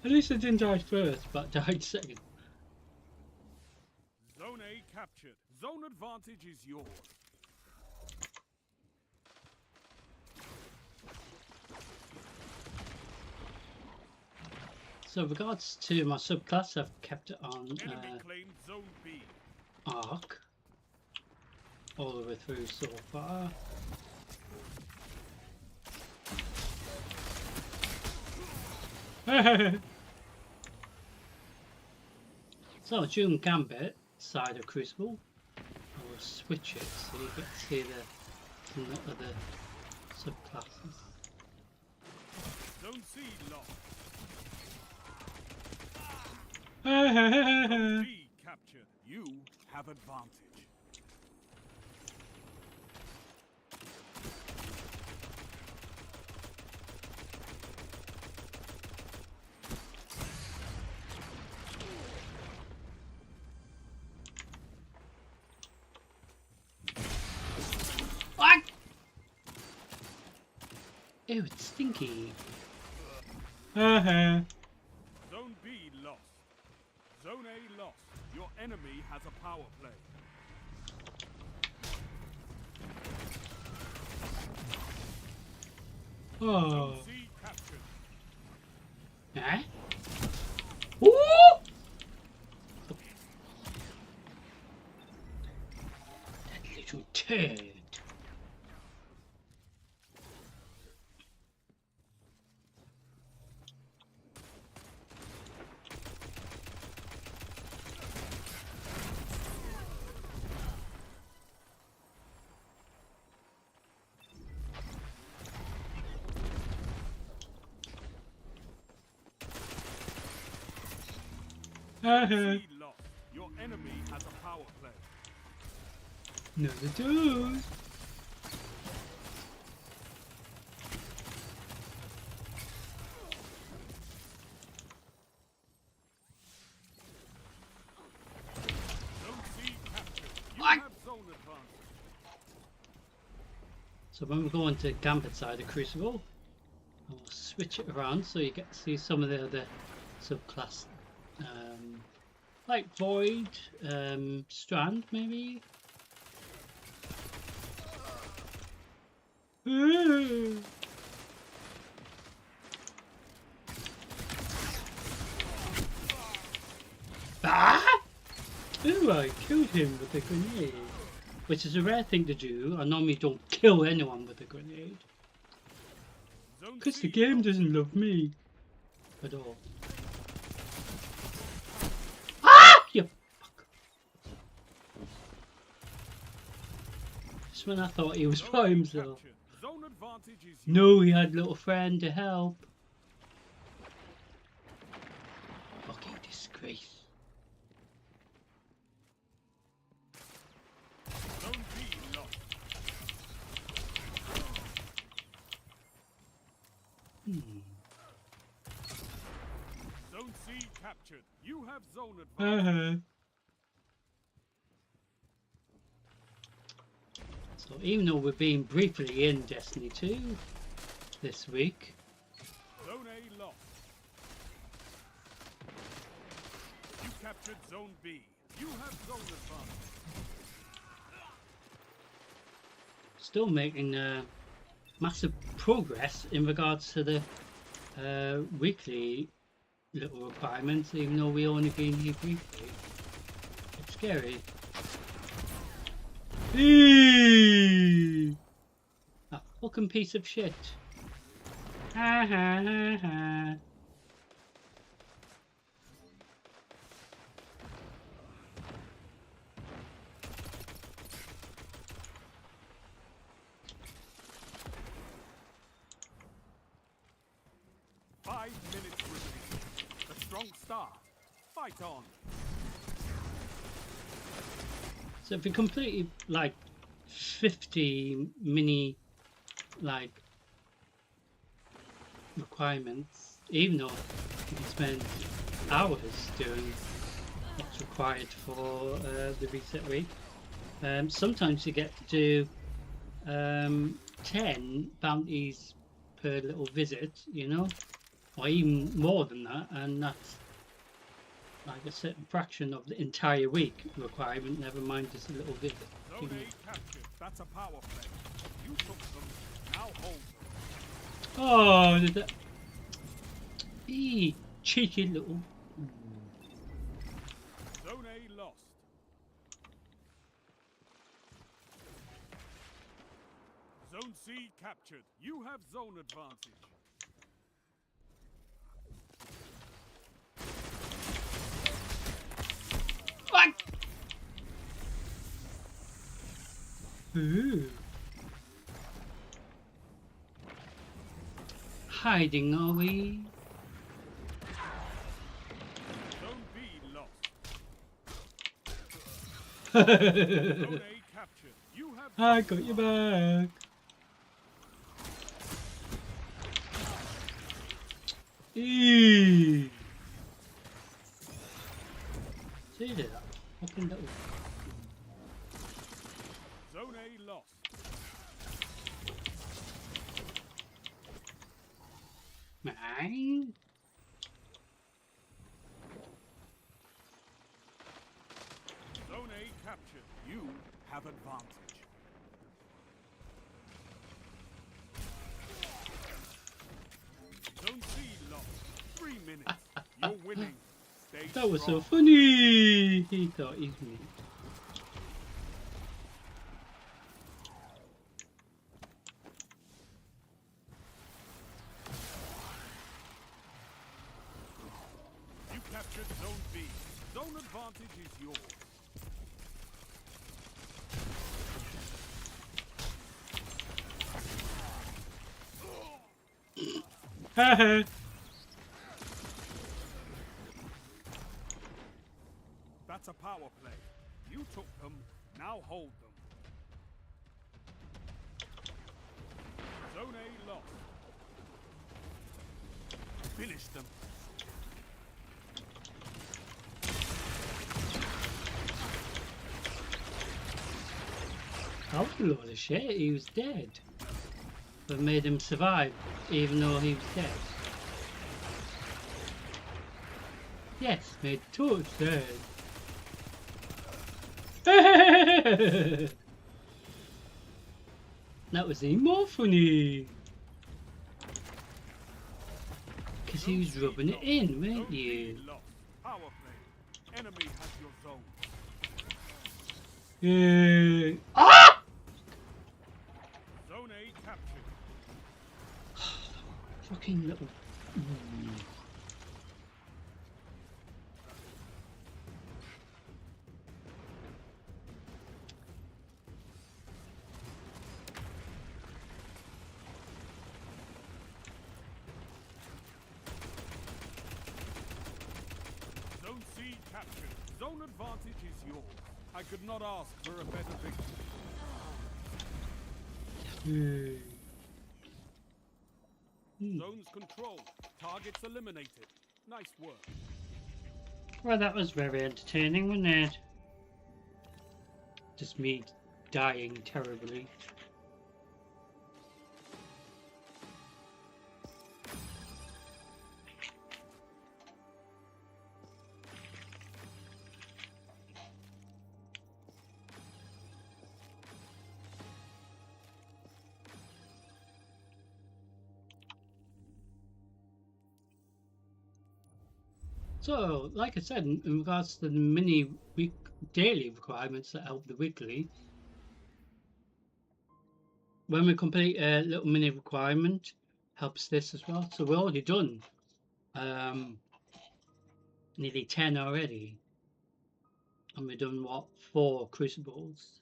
S1: At least I didn't die first, but died second.
S3: Zone A captured. Zone advantage is yours.
S1: So, regards to my subclass, I've kept it on
S3: Enemy claimed Zone B.
S1: Arc all the way through so far. So, during Gambit side of Crucible, I will switch it so you get to see the other subclasses.
S3: Zone C lost. B captured. You have advantage.
S1: What? Ew, it's stinky.
S3: Zone B lost. Zone A lost. Your enemy has a power play.
S1: Oh.
S3: Zone C captured.
S1: Eh? Ooh! That little turd.
S3: C lost. Your enemy has a power play.
S1: No, the dude.
S3: Zone C captured. You
S1: What?
S3: have zone advantage.
S1: So when we go into Gambit side of Crucible, I'll switch it around so you get to see some of the other subclass, like Void, Strand maybe. Ah! Ooh, I killed him with a grenade, which is a rare thing to do. I normally don't kill anyone with a grenade, because the game doesn't love me at all. Ah! You fuck. Just when I thought he was by himself. No, he had little friend to help. Fucking disgrace.
S3: Zone C captured. You have zone advantage.
S1: So even though we're being briefly in Destiny 2 this week,
S3: Zone A lost. You captured Zone B. You have zone advantage.
S1: still making massive progress in regards to the weekly little requirements, even though we only been here briefly. It's scary. A fucking piece of shit. Ha ha ha ha.
S3: Start. Fight on.
S1: So if we completed like 50 mini like requirements, even though you can spend hours doing what's required for the reset week, sometimes you get to do 10 bounties per little visit, you know, or even more than that, and that's like a certain fraction of the entire week requirement, never mind just a little visit.
S3: Zone A captured. That's a power play. You took them, now hold them.
S1: Oh, did that... Eee, cheeky little...
S3: Zone A lost. Zone C captured. You have zone advantage.
S1: Fuck! Ooh. Hiding, are we?
S3: Zone B lost. Zone A captured. You have
S1: I got your back. Eee. See that? Fucking little.
S3: Zone A lost.
S1: Mine?
S3: Zone A captured. You have advantage. Zone C lost. 3 minutes. You're winning. Stay
S1: That was so
S3: strong.
S1: funny. He thought he's me.
S3: You captured Zone B. Zone advantage is yours.
S1: Haha.
S3: That's a power play. You took them, now hold them. Zone A lost. Finish them.
S1: That was a load of shit. He was dead. have made him survive, even though he was dead. Yes, made total sense. That was even more funny. Because he was rubbing it in, weren't you?
S3: Power play. Enemy has your zone.
S1: Yeah. Ah!
S3: Zone A captured.
S1: Fucking little.
S3: Zone C captured. Zone advantage is yours. I could not ask for a better victory. Zones controlled. Targets eliminated. Nice work.
S1: Well, that was very entertaining, wasn't it? Just me dying terribly. So, like I said, in regards to the daily requirements that help the weekly, when we complete a little mini requirement, helps this as well. So we're already done nearly 10 already, and we've done what, 4 crucibles?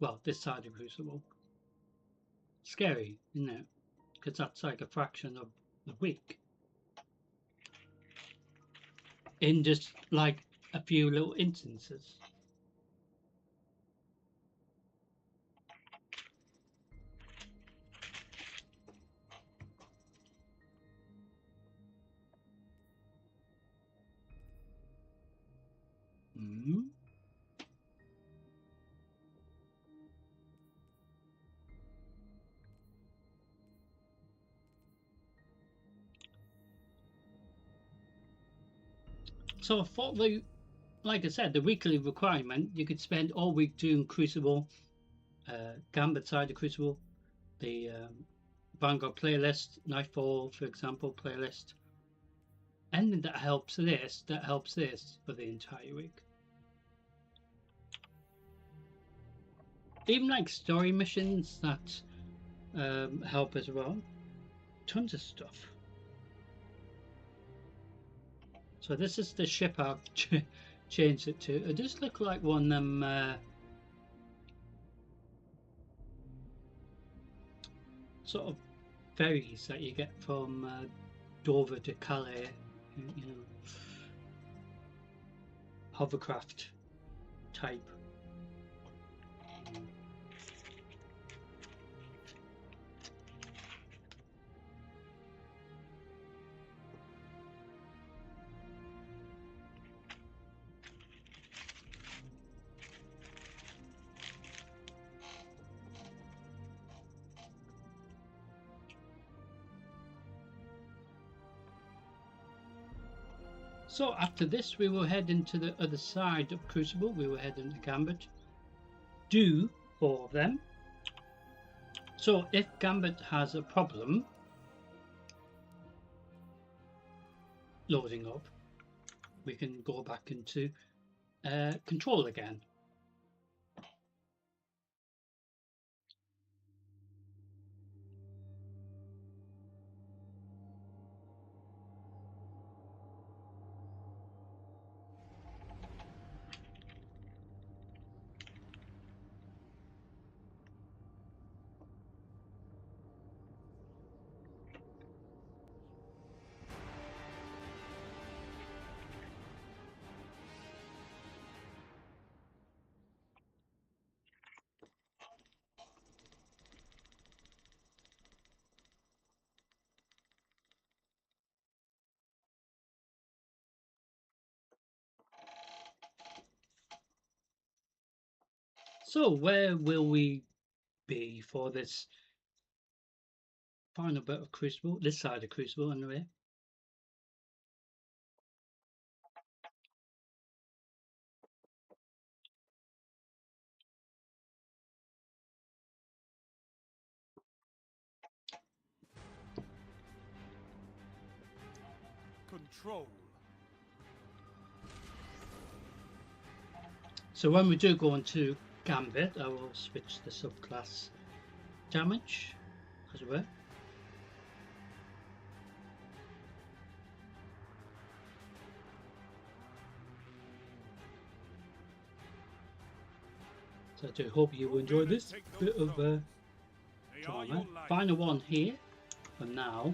S1: Well, this side of crucible. Scary, isn't it? Because that's like a fraction of the week. In just like a few little instances. So for the, like I said, the weekly requirement, you could spend all week doing Crucible, Gambit side of Crucible, the Vanguard playlist, Nightfall, for example, playlist. Anything that helps this for the entire week. Even like story missions that help as well. Tons of stuff. So this is the ship I've changed it to. It does look like one of them sort of ferries that you get from Dover to Calais, you know, hovercraft type. So after this, we will head into the other side of Crucible. We will head into Gambit. Do 4 of them. So if Gambit has a problem loading up, we can go back into control again. So where will we be for this final bit of Crucible, this side of Crucible anyway.
S3: Control.
S1: So when we do go into Gambit, I will switch the subclass damage as well. So I do hope you enjoy this bit of drama. Final one here for now.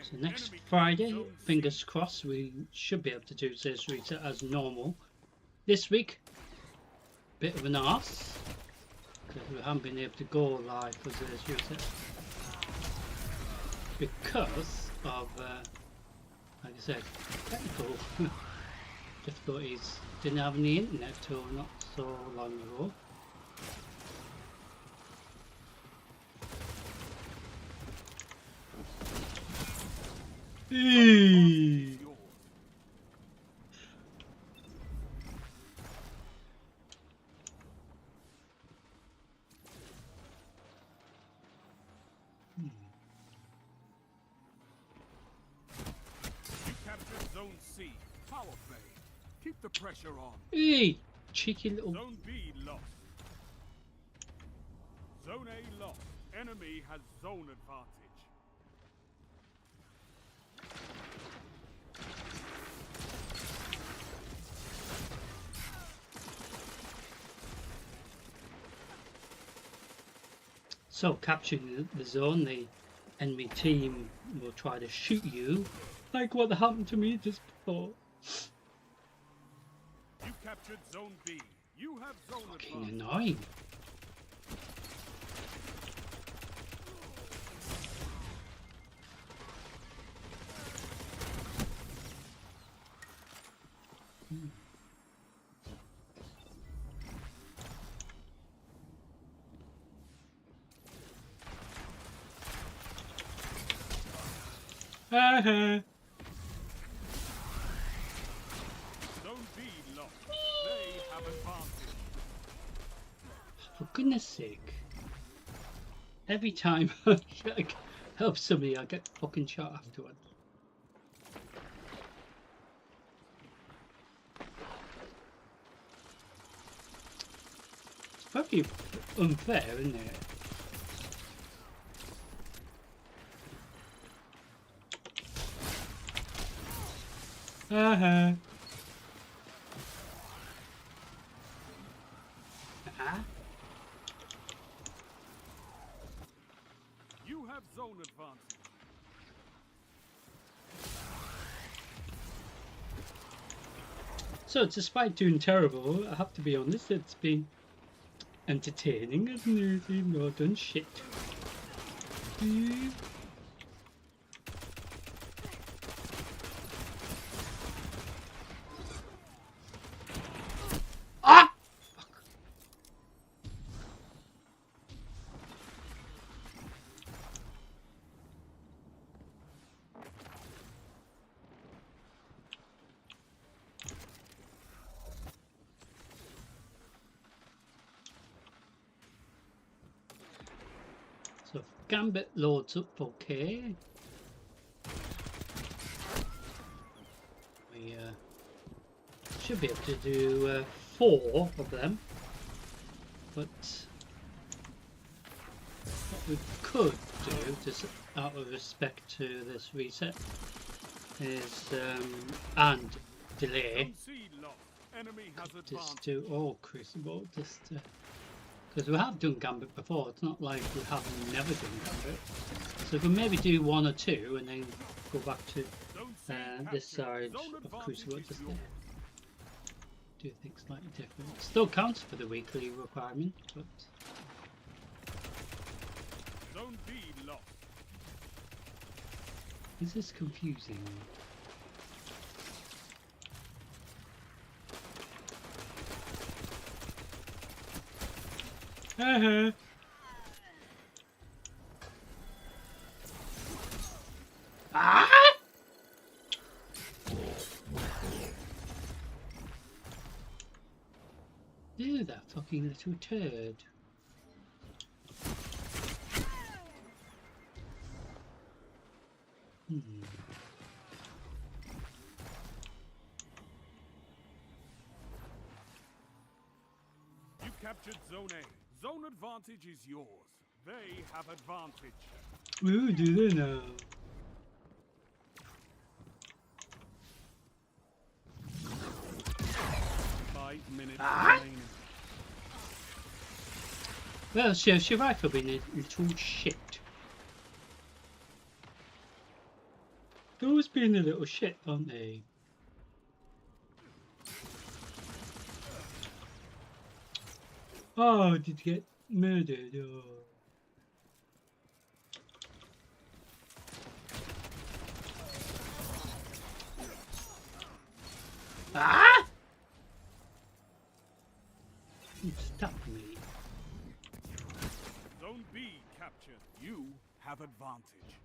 S1: So next Friday, fingers crossed, we should be able to do this reset as normal. This week, bit of an arse, because we haven't been able to go live for this reset because of, like I said, technical difficulties. Didn't have any internet till not so long ago. Hey.
S3: You captured Zone C. Power play. Keep the pressure on.
S1: Hey, cheeky little.
S3: Zone B lost. Zone A lost. Enemy has zone advantage.
S1: So capturing the zone, the enemy team will try to shoot you, like what happened to me just before.
S3: You captured Zone B. You have zone
S1: Fucking
S3: advantage.
S1: annoying.
S3: Zone B lost. They have advantage.
S1: For goodness sake. Every time I help somebody, I get fucking shot afterwards. It's very unfair, isn't it? Uh-huh.
S3: You have zone advantage.
S1: So despite doing terrible, I have to be honest, it's been entertaining, hasn't it? Even though I've done shit. Ah! So Gambit loads up okay. We should be able to do 4 of them, but what we could do, just out of respect to this reset, is and delay,
S3: Zone C lost. Enemy has
S1: just
S3: advantage.
S1: do all Crucible, just because we have done Gambit before. It's not like we have never done Gambit. So if we maybe do 1 or 2 and then go back to
S3: Zone C
S1: this
S3: captured.
S1: side
S3: Zone
S1: of
S3: advantage
S1: Crucible,
S3: is
S1: just
S3: yours.
S1: do things slightly different. Still counts for the weekly requirement, but
S3: Zone B lost.
S1: is this confusing? Uh-huh. Ah! Ew, that fucking little turd. Hmm.
S3: You captured Zone A. Zone advantage is yours. They have advantage.
S1: Ooh, do they now?
S3: 5 minutes
S1: Ah!
S3: remaining.
S1: Well, she rifle being a little shit. Those being a little shit, aren't they? Oh, did you get murdered? Oh. Ah! Stop me.
S3: Zone B captured. You have advantage.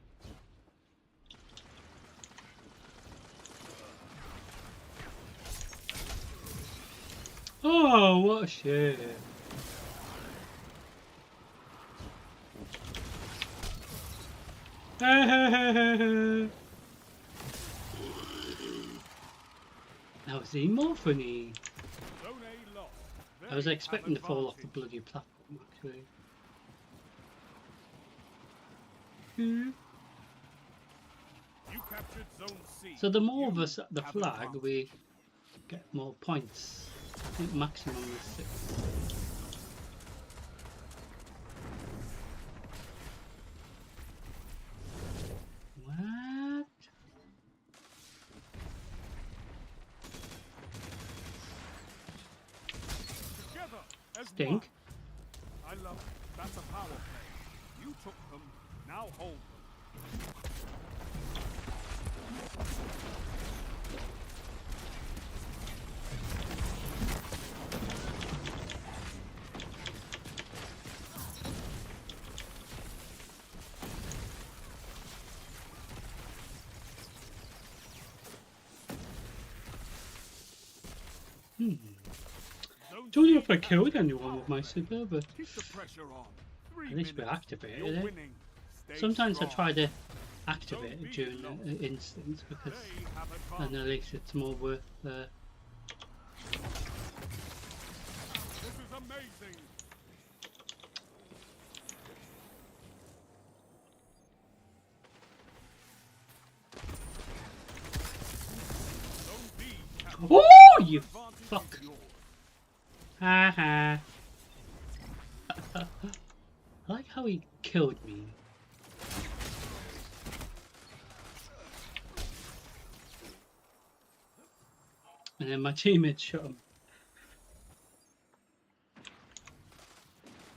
S1: Oh, what a shit. That was even more funny.
S3: Zone A lost.
S1: I was
S3: They
S1: expecting to
S3: have
S1: fall off the
S3: advantage.
S1: bloody platform, actually. Hmm.
S3: You captured Zone C.
S1: So the more of
S3: You
S1: us at the
S3: have
S1: flag,
S3: advantage.
S1: we get more points. I think maximum is 6. What?
S3: Together as
S1: Stink.
S3: one. I love it. That's a power play. You took them. Now hold them.
S1: Hmm.
S3: Zone
S1: Don't know
S3: C
S1: if I killed
S3: captured.
S1: anyone
S3: Power
S1: with my
S3: play.
S1: super, but
S3: Keep the pressure on. 3
S1: at least we
S3: minutes.
S1: activated
S3: You're
S1: it.
S3: winning. Stay
S1: Sometimes I
S3: strong.
S1: try to activate it during an instance because
S3: They have
S1: then
S3: advantage.
S1: at least it's more worth
S3: This is amazing. Zone B captured.
S1: Oh, you
S3: Advantage is
S1: fuck.
S3: yours.
S1: Haha. I like how he killed me. And then my teammates shot him.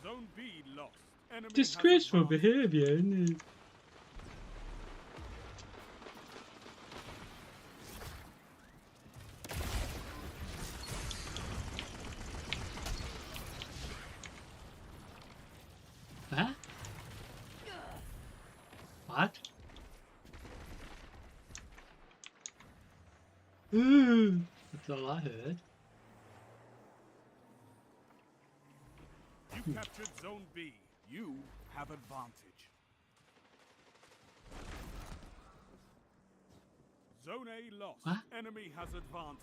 S3: Zone B lost. Enemy has
S1: Disgraceful
S3: advantage.
S1: behaviour, isn't it? Huh? What? Ooh, that's all I heard.
S3: You captured Zone B. You have advantage. Zone A lost.
S1: What?
S3: Enemy has advantage.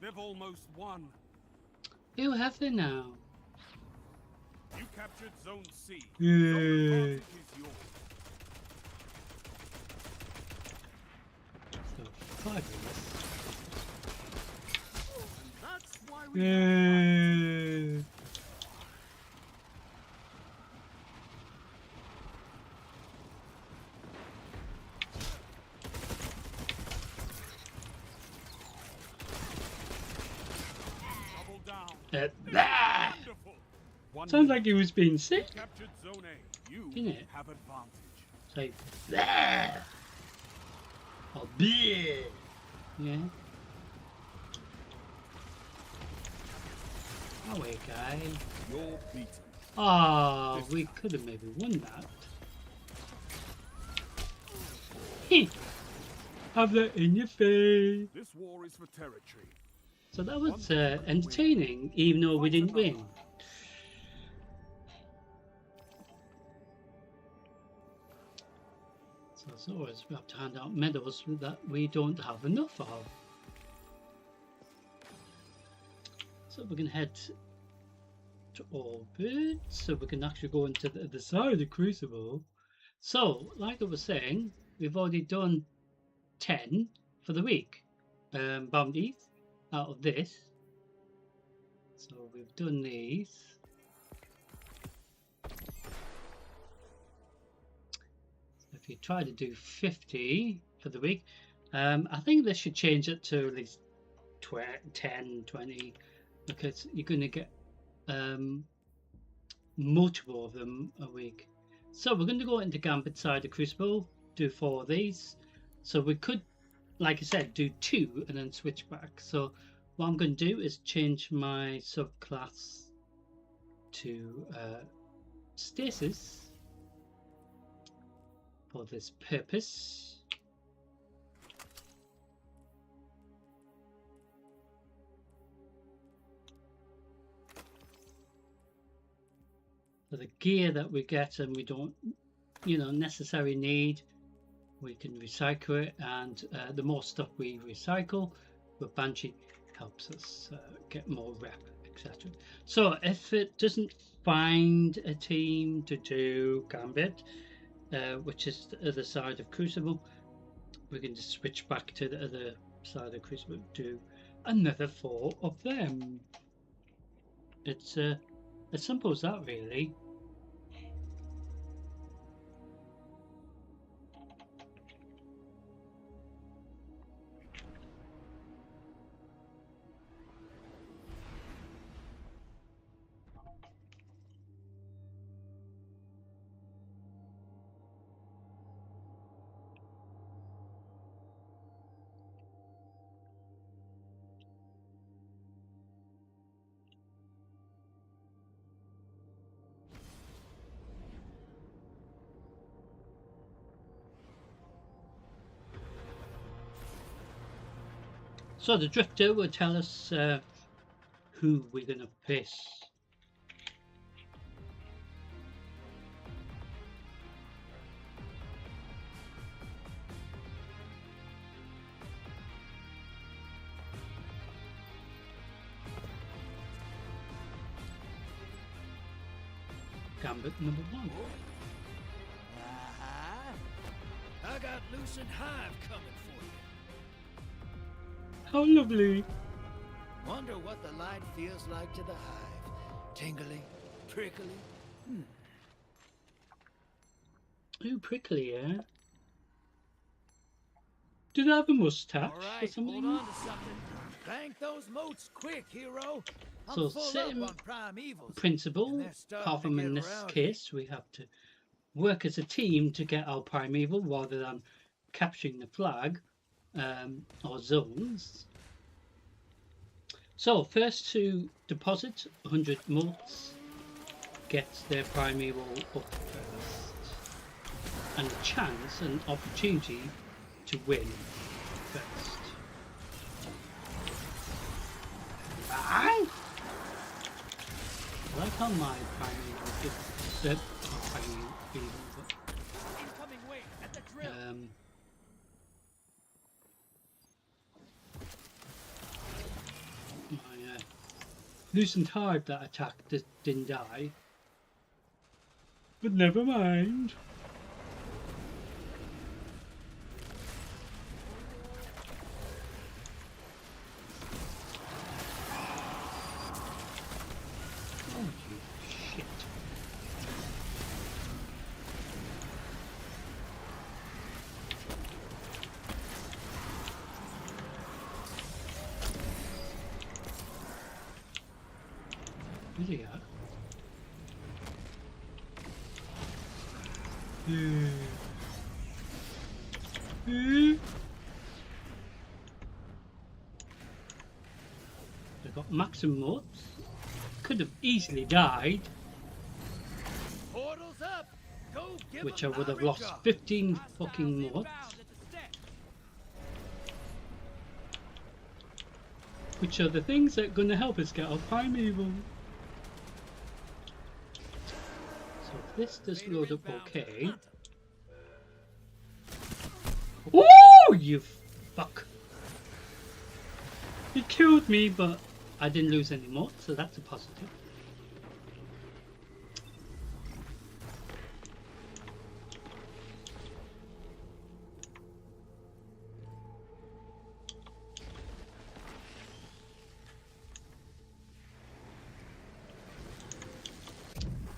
S3: They've almost won.
S1: Who have they now?
S3: You captured Zone C.
S1: Yeah.
S3: Zone advantage is yours.
S1: So, 5 of us.
S3: And that's why we have fun.
S1: Yeah.
S3: Double down.
S1: Blah.
S3: Wonderful. 1
S1: Sounds
S3: minute.
S1: like he was being sick.
S3: You captured Zone A. You
S1: Didn't it?
S3: have advantage.
S1: It's like, blah. Oh, bleh. Yeah. Away, guy.
S3: You're beaten.
S1: Ah, we could have maybe won that. Heh. Have that in your face.
S3: This war is for territory.
S1: So that was entertaining, even though we didn't win. So as always, we have to hand out medals that we don't have enough of. So we're going to head to orbit, so we can actually go into the other side of the Crucible. So, like I was saying, we've already done 10 for the week bounties out of this. So we've done these. If you try to do 50 for the week, I think they should change it to at least 10, 20, because you're going to get multiple of them a week. So we're going to go into Gambit side of Crucible, do 4 of these. So we could, like I said, do 2 and then switch back. So what I'm going to do is change my subclass to Stasis for this purpose. For the gear that we get and we don't, necessarily need, we can recycle it, and the more stuff we recycle, the Banshee helps us get more rep, etc. So if it doesn't find a team to do Gambit, which is the other side of Crucible, we can just switch back to the other side of Crucible, do another 4 of them. It's as simple as that, really. So the Drifter will tell us who we're going to face. Gambit number 1.
S5: I got Lucent Hive coming for you.
S1: How lovely.
S5: Wonder what the light feels like to the hive. Tingly, prickly.
S1: Ooh, prickly, yeah. Do they have a mustache
S5: All
S1: or
S5: right,
S1: something?
S5: hold on to something. Bank those motes quick, hero. I'm
S1: So
S5: full
S1: same
S5: up on primeval.
S1: principle,
S5: And they're starting
S1: apart
S5: to
S1: from
S5: get
S1: in this
S5: rowdy.
S1: case, we have to work as a team to get our primeval rather than capturing the flag or zones. So first to deposit 100 motes gets their primeval up first, and a chance and opportunity to win first. I like how my primeval did
S5: Incoming wait at the drill.
S1: my Lucent Hive that attacked didn't die, but never mind. Oh, you shit. Where's he at? They've got maximum motes. Could have easily died.
S5: give
S1: which I
S5: 'em
S1: would have
S5: my
S1: lost
S5: regard.
S1: 15 fucking mods. Which are the things that are going to help us get our primeval. So if this does load up okay. Oh, you fuck! You killed me, but I didn't lose any more, so that's a positive.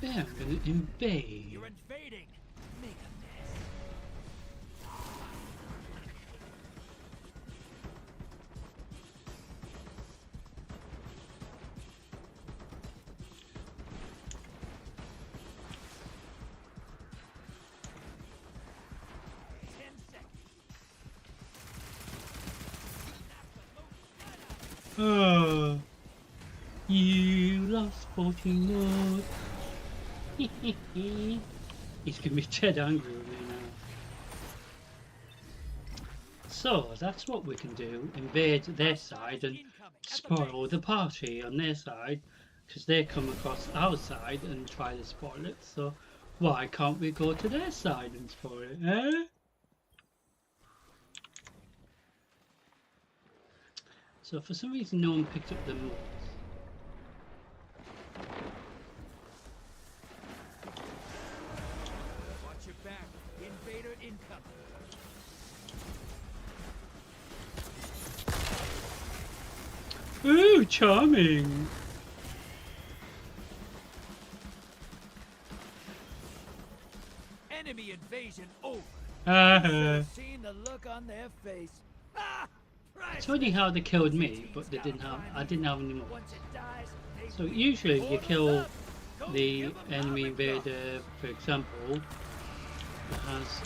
S1: Yeah, I'm gonna invade.
S5: You're invading. Make a mess.
S1: Oh, you lost 14 mods. He's gonna be dead angry with me now. So that's what we can do: invade their side and spoil the party on their side, because they come across our side and try to spoil it. So why can't we go to their side and spoil it, eh? So for some reason no one picked up the mods.
S5: Watch your back. Invader incoming.
S1: Ooh, charming!
S5: Enemy invasion over.
S1: Uh,
S5: Seen the look on their face. Ah!
S1: it's funny how they killed me, but they didn't have. I didn't have any more.
S5: Once it dies, they
S1: So usually you kill
S5: Go
S1: the
S5: give 'em
S1: enemy
S5: my regard.
S1: invader, for example, who has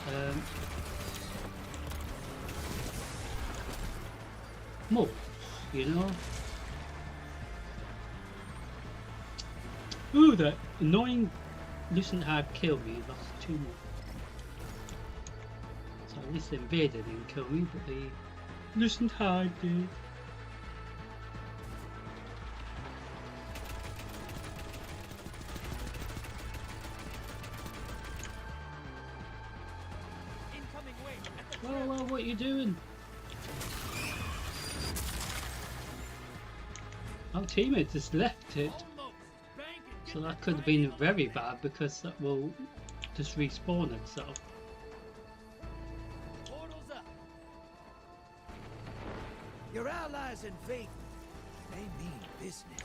S1: more, you know. Ooh, that annoying Lucent Hag killed me. Lost 2 more. So at least the invader didn't kill me, but the Lucent Hag did.
S5: Incoming wave at the
S1: Well, what you doing? Our teammate just left it.
S5: almost. Bank and
S1: So
S5: get
S1: that
S5: the
S1: could have been
S5: primeval.
S1: very bad, because that will just respawn itself.
S5: Portals up. Your allies invade. They mean business.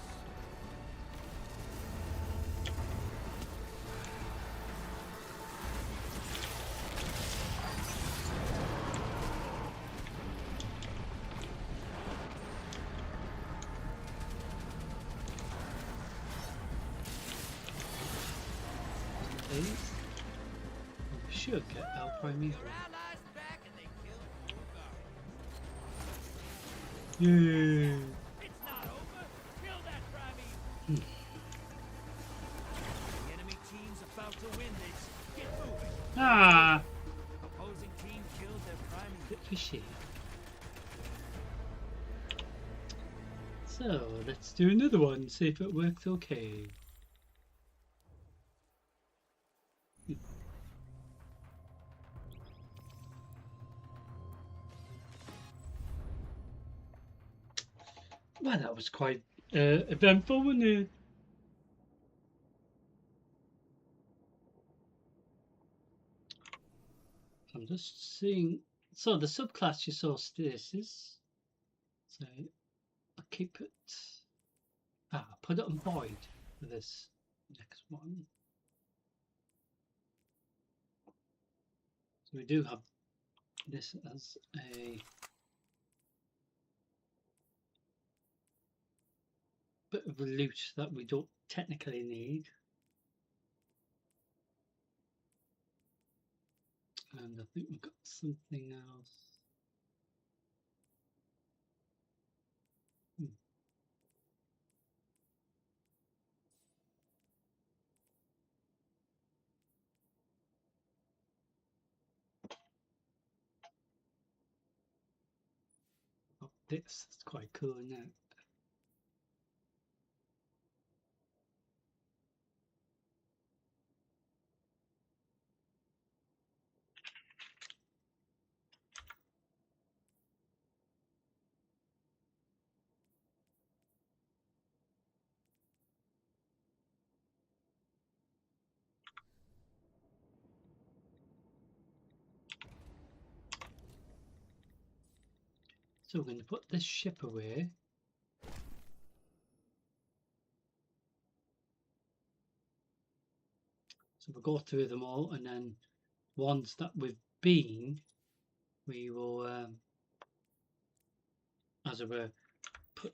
S1: Please. We should get our primeval.
S5: Your allies back and they kill Xur.
S1: Yeah.
S5: It's not over. Kill that primeval. The enemy team's about to win this. Get moving.
S1: Ah,
S5: Opposing team killed their primeval.
S1: bit fishy. So let's do another one. See if it works okay. Well, that was quite eventful, wasn't it? I'm just seeing. So the subclass you saw stasis. So I'll keep it. Put it on void for this next one. So we do have this as a bit of a loot that we don't technically need. And I think we've got something else. this. It's quite cool, isn't it? So we're going to put this ship away. So we'll go through them all, and then ones that we've been, we will, as it were, put.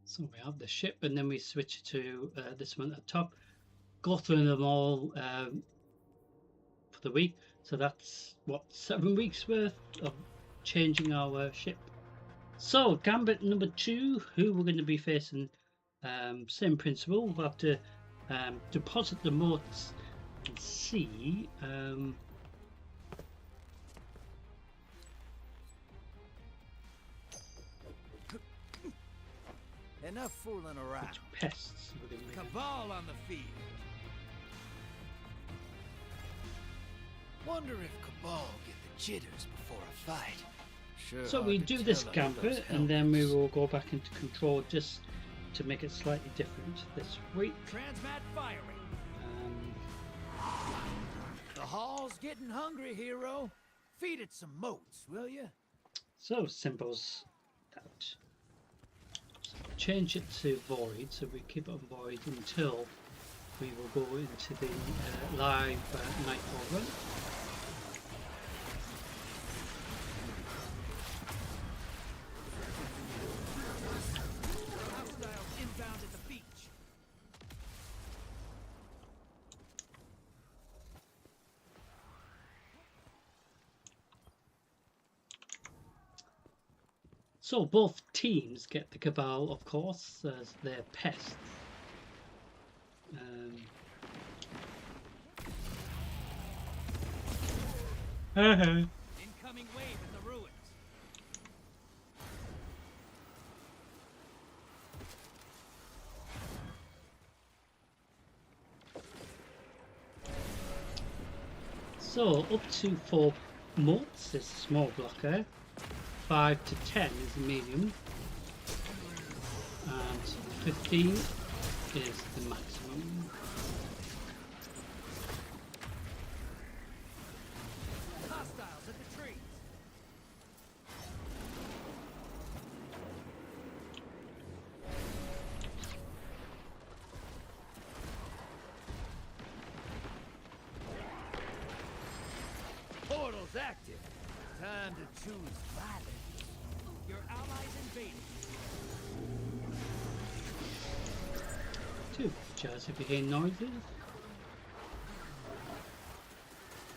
S1: So we have the ship, and then we switch to this one at the top. Go through them all for the week. So that's what, 7 weeks worth of changing our ship. So gambit number 2, who we're going to be facing, same principle. We'll have to deposit the motes and see.
S5: Enough fooling around.
S1: Which pests we're going to make.
S5: Cabal on the field. Wonder if Cabal get the jitters before a fight. Sure.
S1: So we do this gambit, and then we will go back into control just to make it slightly different this week.
S5: Transmat firing. The hall's getting hungry, hero. Feed it some motes, will you?
S1: So symbols that. So change it to void, so we keep it on void until we will go into the live nightfall run.
S5: Hostiles inbound at the beach.
S1: So both teams get the Cabal, of course, as their pests.
S5: Incoming wave at the ruins.
S1: So up to 4 motes is a small blocker, 5 to 10 is the medium, and 15 is the maximum.
S5: Hostiles at the trees. Portal's active. Time to choose violence. Your allies invading.
S1: 2 just if you hear noises.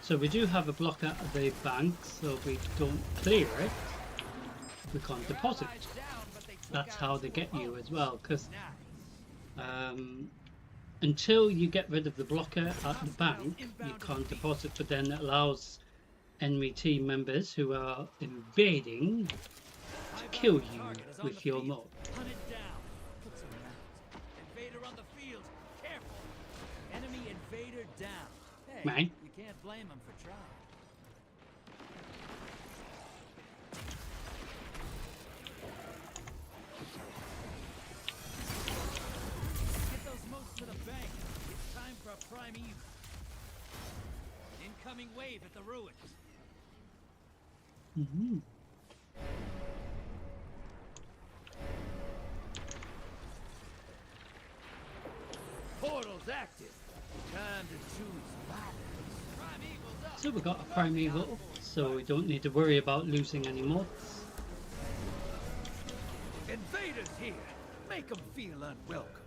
S1: So we do have a block at the bank, so if we don't clear it, we can't deposit. That's how they get you as well, because until you get rid of the blocker at the bank, you can't deposit, but then it allows enemy team members who are invading to kill you with your mote.
S5: Hunt it down. Put some rounds. Invader on the field. Careful. Enemy invader down. Hey,
S1: Man.
S5: you can't blame him for trying. Get those motes to the bank. It's time for a prime eve. Incoming wave at the ruins.
S1: Mm-hmm.
S5: Portal's active. Time to choose violence. Prime Eagle's up.
S1: So we got a primeval, so we don't need to worry about losing any motes.
S5: Invaders here. Make them feel unwelcome.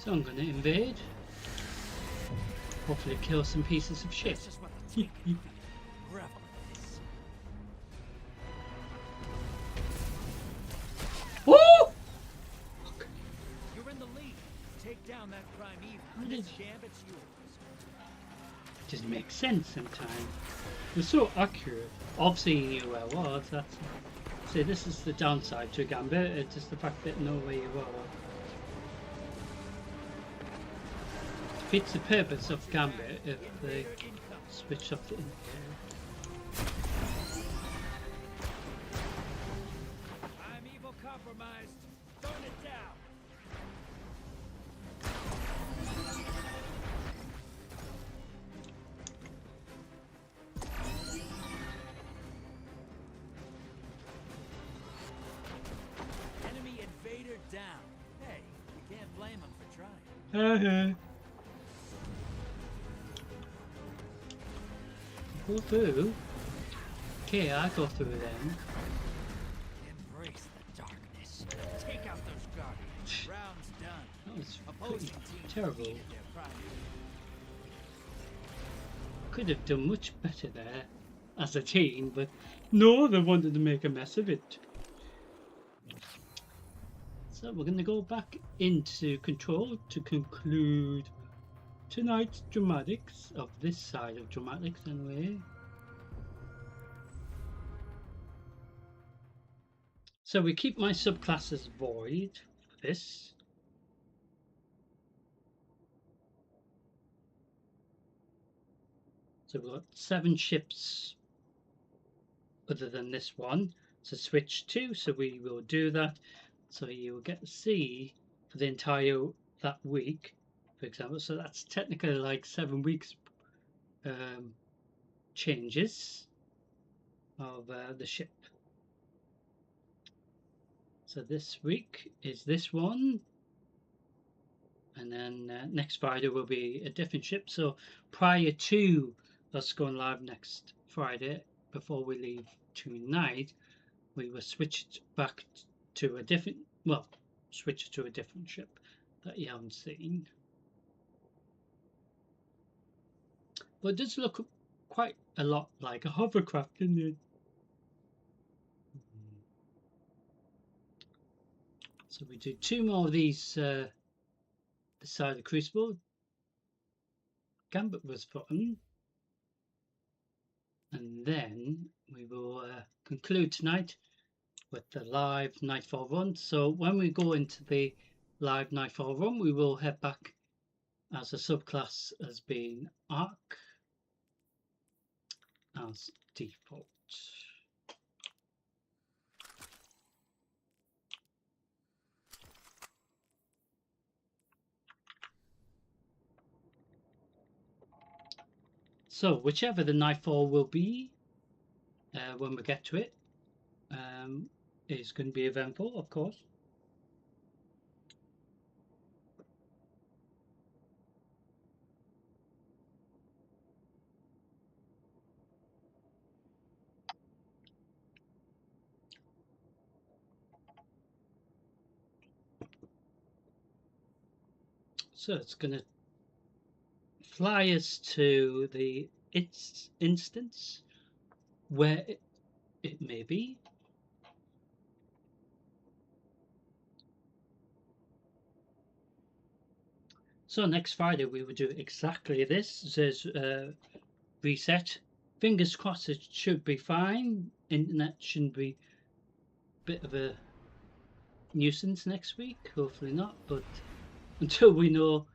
S1: So I'm going to invade. Hopefully kill some pieces of shit.
S5: That's just what the ticket feel. Revel in this.
S1: Woo!
S5: You're in the lead. Take down that primeval.
S1: How
S5: This
S1: did-
S5: gambit's yours.
S1: Doesn't make sense sometimes. It was so accurate. Obviously he knew where I was. That's see, this is the downside to a gambit. It's just the fact that know where you are. Defeats the purpose of gambit if they
S5: Invader incoming.
S1: switch off the.
S5: Primeval compromised. Burn it down. Enemy invader down. Hey, you can't blame him for trying.
S1: Go through. Okay, I go through then.
S5: Embrace the darkness. Take out those guardians. Round's done.
S1: That was
S5: Opposing
S1: pretty
S5: team
S1: terrible.
S5: defeated their primeval.
S1: Could have done much better there as a team, but no, they wanted to make a mess of it. So we're going to go back into control to conclude tonight's dramatics of this side of dramatics anyway. So we keep my subclasses void for this. So we've got 7 ships other than this one to switch to, so we will do that. So you will get to see for the entire that week, for example. So that's technically like 7 weeks changes of the ship. So this week is this one, and then next Friday will be a different ship. So prior to us going live next Friday, before we leave tonight, we were switched back to a different, well, switched to a different ship that you haven't seen. But it does look quite a lot like a hovercraft, doesn't it? So we do 2 more of these this side of the Crucible. Gambit was put on. And then we will conclude tonight with the live Nightfall run. So when we go into the live Nightfall run, we will head back as a subclass as being Arc as default. So whichever the Nightfall will be when we get to it, is going to be eventful, of course. So it's going to fly us to the instance where it may be. So next Friday we will do exactly this. It says reset. Fingers crossed it should be fine. Internet shouldn't be a bit of a nuisance next week. Hopefully not. But until we know,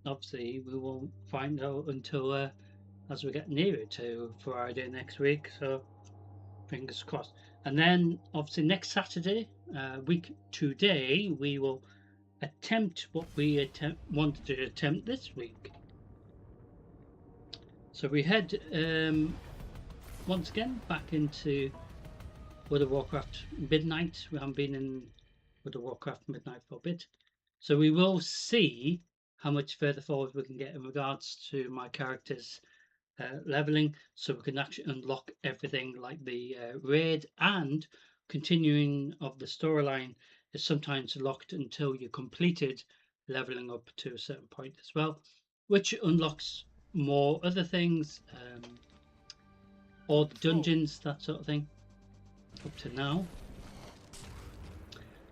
S1: obviously we won't find out until as we get nearer to Friday next week. So fingers crossed. And then obviously next Saturday, week today, we will attempt what we wanted to attempt this week. So we head once again back into World of Warcraft Midnight. We haven't been in World of Warcraft Midnight for a bit, so we will see how much further forward we can get in regards to my character's leveling, so we can actually unlock everything like the raid, and continuing of the storyline is sometimes locked until you completed leveling up to a certain point as well, which unlocks more other things, all the dungeons, that sort of thing, up to now.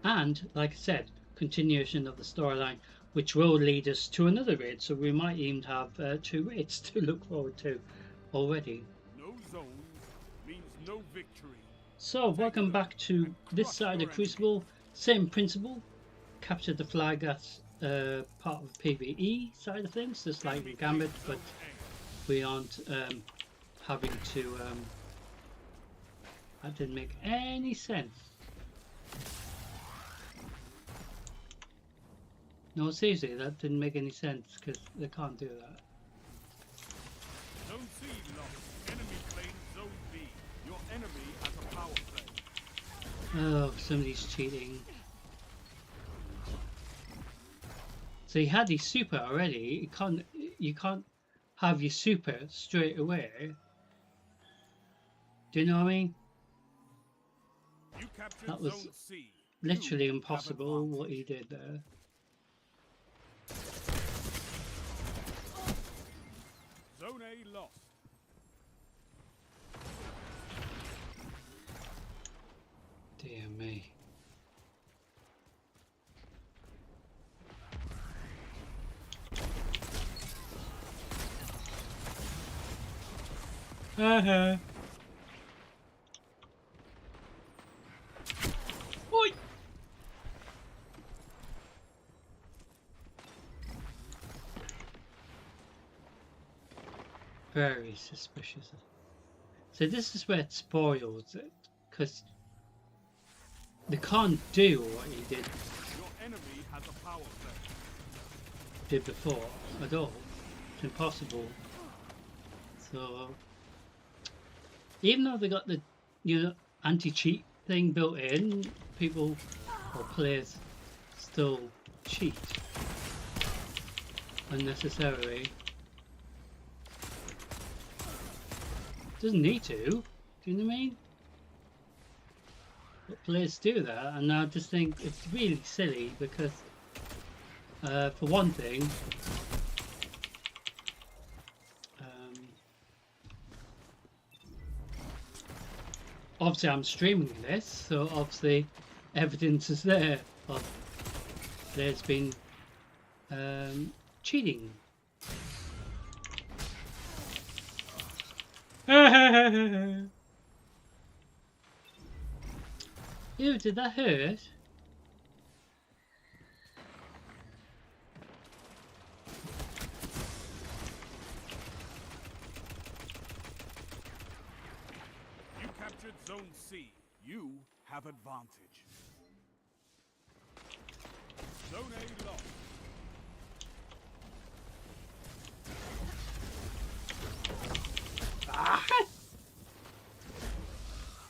S1: And like I said, continuation of the storyline, which will lead us to another raid, so we might even have 2 raids to look forward to already.
S3: No zones means no victory.
S1: So welcome back to this side of Crucible. Same principle, capture the flag as part of the PvE side of things, just like in Gambit, but we aren't having to that didn't make any sense. No, seriously, that didn't make any sense, because they can't do that.
S3: Zone C lost. Enemy claims Zone B. Your enemy has a power play.
S1: Oh, somebody's cheating. So he had his super already. You can't have your super straight away. Do you know what I mean?
S3: You captured
S1: That was
S3: Zone C.
S1: literally
S3: You have
S1: impossible
S3: advantage.
S1: what he did there.
S3: Zone A lost.
S1: Dear me. Uh-huh. Oi! Very suspicious. So this is where it spoils it, because they can't do what he
S3: Your enemy has a power play.
S1: did before at all. It's impossible. So even though they got the anti-cheat thing built in, people or players still cheat unnecessarily. Doesn't need to. Do you know what I mean? But players do that, and I just think it's really silly because, for one thing, obviously I'm streaming this, so obviously evidence is there of there's been cheating. Ew, did that hurt?
S3: You captured Zone C. You have advantage. Zone A lost.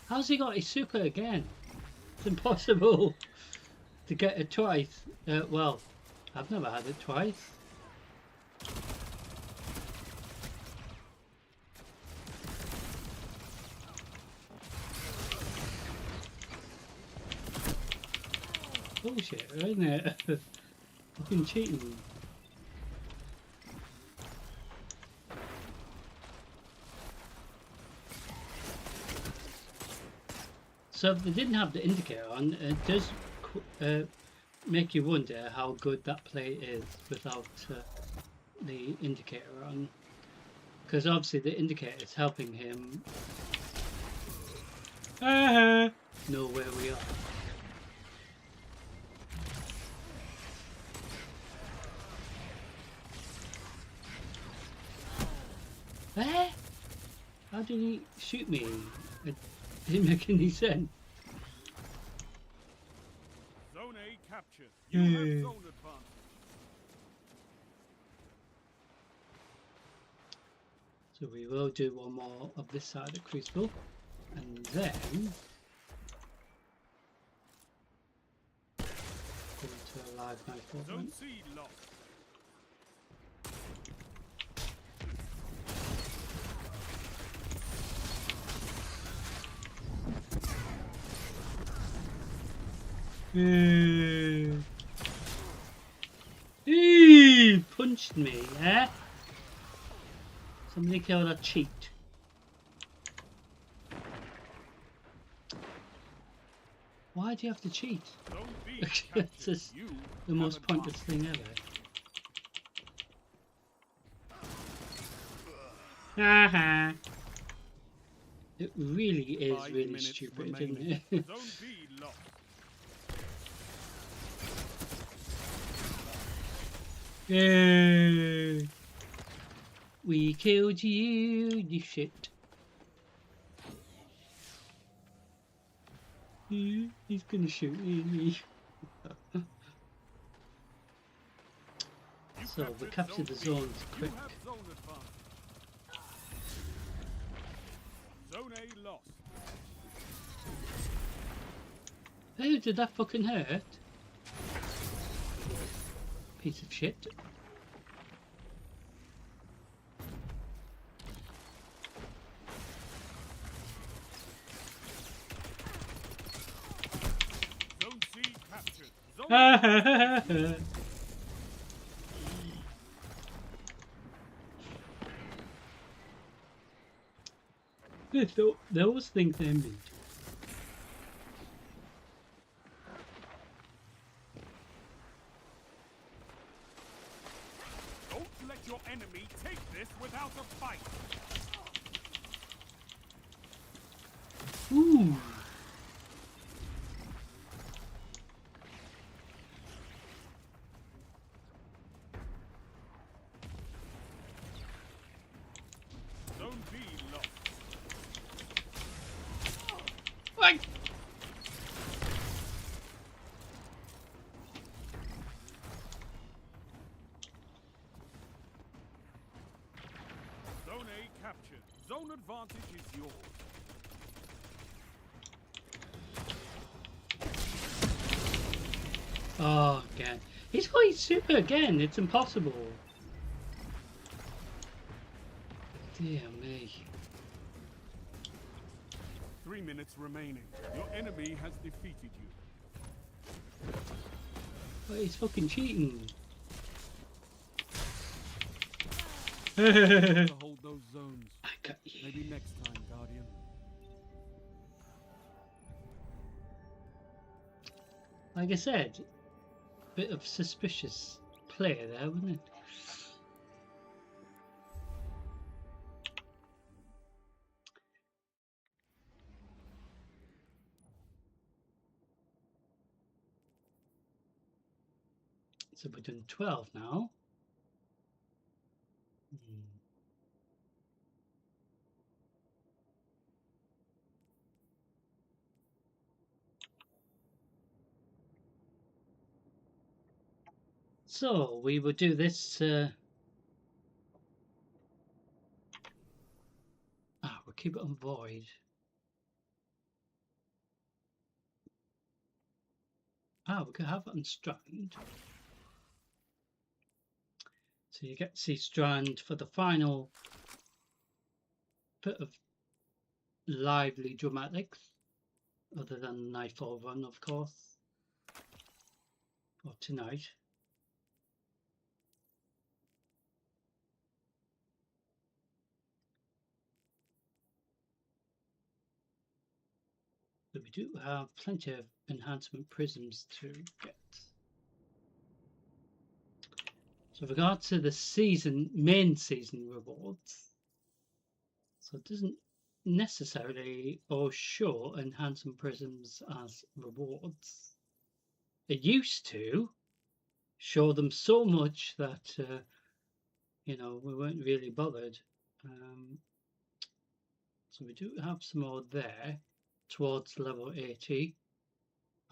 S1: How's he got his super again? It's impossible to get it twice. Well, I've never had it twice. Bullshit, isn't it? Fucking cheating. So if they didn't have the indicator on, it does make you wonder how good that play is without the indicator on. Because obviously the indicator is helping him know where we are. Eh? How did he shoot me? It didn't make any sense.
S3: Zone A captured. You have zone advantage.
S1: So we will do one more of this side of Crucible, and then go into a live night
S3: Zone
S1: tournament.
S3: C lost.
S1: watched me, eh? Somebody kill that cheat. Why do you have to cheat?
S3: Don't be
S1: It's
S3: captured.
S1: just
S3: You
S1: the
S3: have
S1: most pointless
S3: advantage.
S1: thing ever. Haha. It really is
S3: 5
S1: really
S3: minutes
S1: stupid,
S3: remaining.
S1: isn't it?
S3: Zone B lost.
S1: Yay! We killed you, you shit. He's gonna shoot me.
S3: You
S1: So we captured the
S3: B.
S1: zones quick.
S3: You have zone advantage. Zone A lost.
S1: Hey, did that fucking hurt? Piece of shit.
S3: Zone C captured. Zone
S1: Those things ended.
S3: Don't let your enemy take this without a fight.
S1: Ooh.
S3: Zone B lost.
S1: What?
S3: Zone A captured. Zone advantage is yours.
S1: Oh, again. He's got his super again. It's impossible. Dear me.
S3: 3 minutes remaining. Your enemy has defeated you.
S1: But he's fucking cheating.
S3: To hold those zones.
S1: I got you.
S3: Maybe next time, Guardian.
S1: Like I said, bit of suspicious play there, wasn't it? So we're doing 12 now. So we will do this. We'll keep it on void. We could have it on strand. So you get to see strand for the final bit of lively dramatics, other than Nightfall Run, of course, or tonight. But we do have plenty of enhancement prisms to get. So with regard to the main season rewards, so it doesn't necessarily or show enhancement prisms as rewards. It used to show them so much that you know, we weren't really bothered. So we do have some more there towards level 80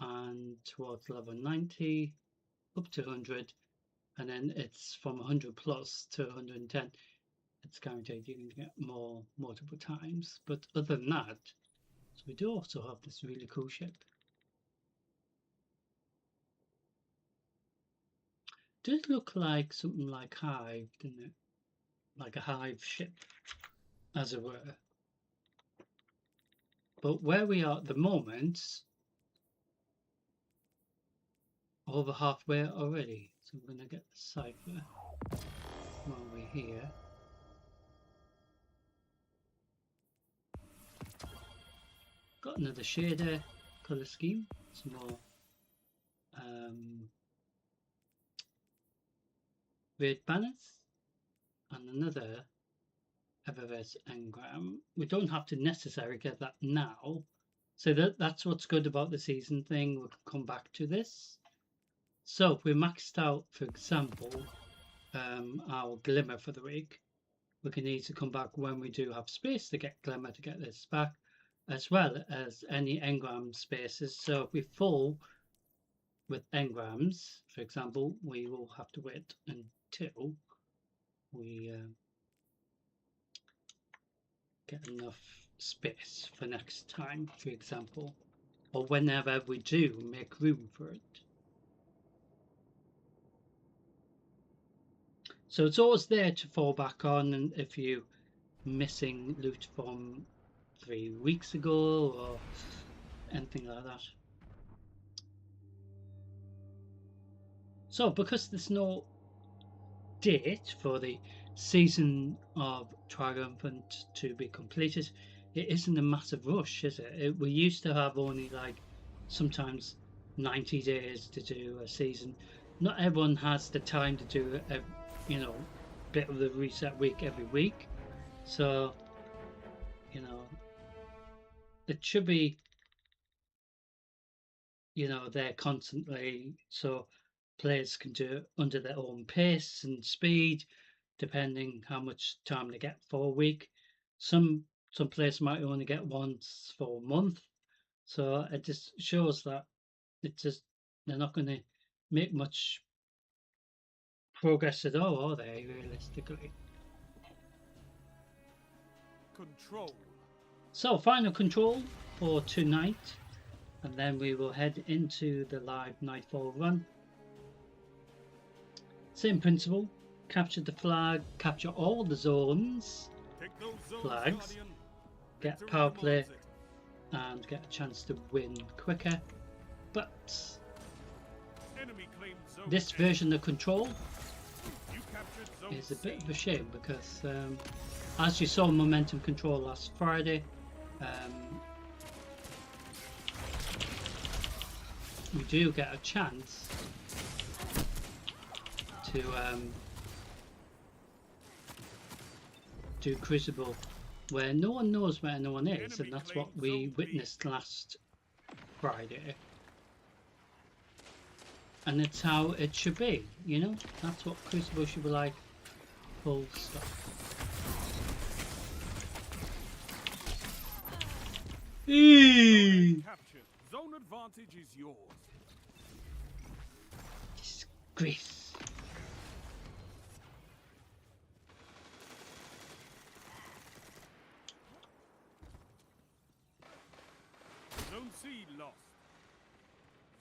S1: and towards level 90 up to 100, and then it's from 100 plus to 110. It's guaranteed you can get more multiple times. But other than that, so we do also have this really cool ship. Does look like something like Hive, doesn't it? Like a Hive ship, as it were. But where we are at the moment, over halfway already. So we're going to get the cipher. while we're here. Got another shader color scheme, some more red banners, and another Everest engram. We don't have to necessarily get that now, so that's what's good about the season thing. We'll come back to this. So if we're maxed out, for example, our glimmer for the week, we can easily come back when we do have space to get glimmer to get this back, as well as any engram spaces. So if we're full with engrams, for example, we will have to wait until we get enough space for next time, for example, or whenever we do make room for it. So it's always there to fall back on, and if you're missing loot from 3 weeks ago or anything like that. So because there's no date for the season of Triumphant to be completed, it isn't a massive rush, is it? We used to have only like sometimes 90 days to do a season. Not everyone has the time to do a bit of the reset week every week, so it should be there constantly, so players can do it under their own pace and speed, depending how much time they get for a week. Some players might only get once for a month, so it just shows that they're not going to make much progress at all, are they, realistically?
S3: Control.
S1: So final control for tonight, and then we will head into the live Nightfall run. Same principle: capture the flag, capture all the zones, flags, Guardian. Get power play, and get a chance to win quicker. But this version of control is a bit of a shame because, as you saw Momentum Control last Friday, we do get a chance to do Crucible where no one knows where anyone is, and that's what we witnessed last Friday. And it's how it should be, that's what Crucible should be like, full stop.
S3: Zone advantage is yours.
S1: Disgrace.
S3: Zone C lost.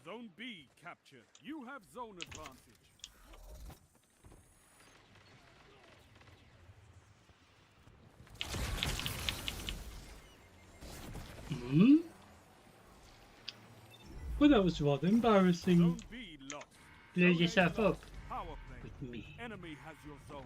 S3: Zone B captured. You have zone advantage.
S1: Well, that was rather embarrassing.
S3: Zone B lost.
S1: Blow yourself up
S3: Power play.
S1: with me.
S3: Enemy has your zone.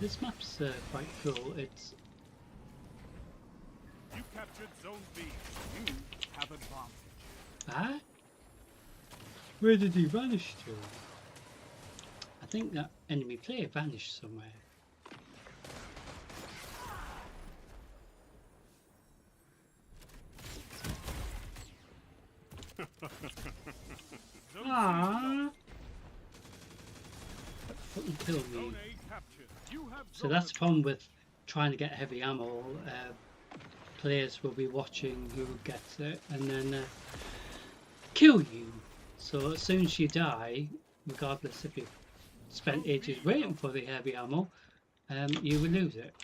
S1: This map's quite cool. It's
S3: You captured zone B. You have advantage.
S1: ah. Where did he vanish to? I think that enemy player vanished somewhere. Ah. Fucking kill me.
S3: Zone A captured. You have
S1: So
S3: zone
S1: that's the problem with trying to get heavy ammo. Players will be watching who gets it and then kill you. So as soon as you die, regardless if you've spent ages waiting for the heavy ammo, you will lose it.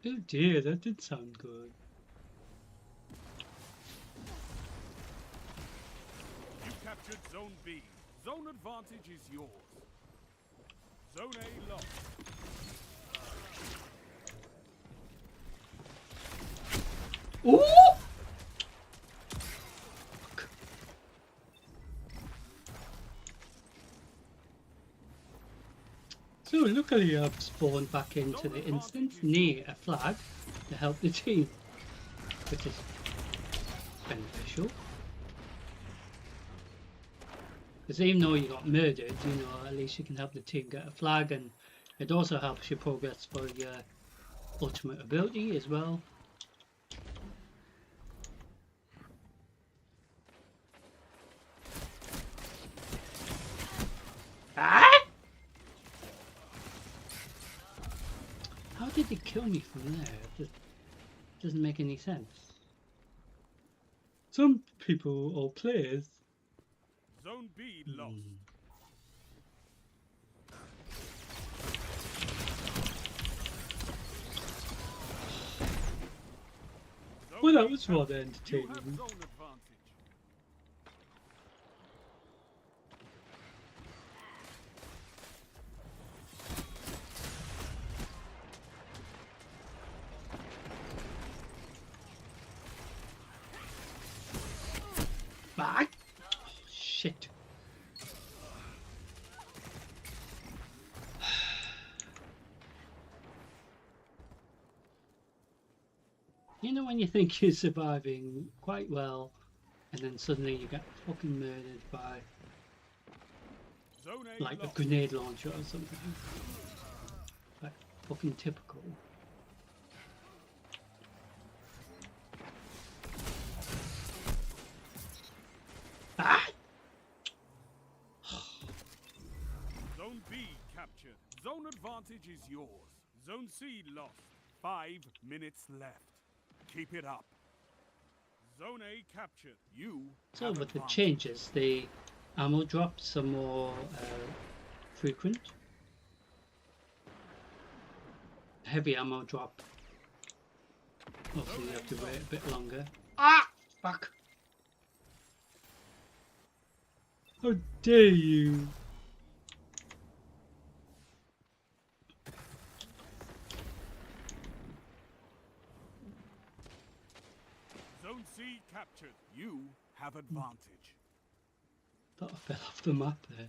S1: Oh dear, that did sound good.
S3: You captured Zone B. Zone advantage is yours. Zone A lost.
S1: Ooh! So luckily I've spawned back into the instance near a flag to help the team, which is beneficial. Because even though you got murdered, you know, at least you can help the team get a flag, and it also helps you progress for your ultimate ability as well. Ah! How did they kill me from there? It doesn't make any sense. Some people or players.
S3: Zone B lost.
S1: Well, that
S3: B
S1: was
S3: captured.
S1: rather
S3: You
S1: entertaining.
S3: have zone advantage.
S1: Back! Oh, shit. You know when you think you're surviving quite well, and then suddenly you get fucking murdered by
S3: Zone A
S1: like a
S3: lost.
S1: grenade launcher or something. Like fucking typical. Ah!
S3: Zone B captured. Zone advantage is yours. Zone C lost. 5 minutes left. Keep it up. Zone A captured. You
S1: So
S3: have
S1: with the
S3: advantage.
S1: changes, the ammo drops are more frequent. Heavy ammo drop. Also, you have to wait a bit longer. Ah! Fuck! How dare you!
S3: Zone C captured. You have advantage.
S1: Thought I fell off the map there.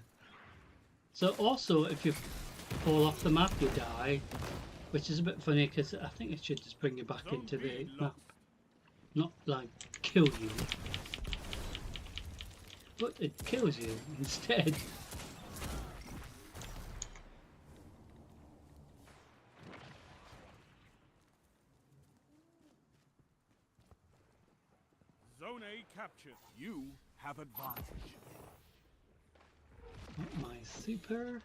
S1: So also, if you fall off the map, you die, which is a bit funny because I think it should just bring you back
S3: Zone
S1: into
S3: B
S1: the map,
S3: lost.
S1: not like kill you. But it kills you instead.
S3: Zone A captured. You have advantage.
S1: Not my super.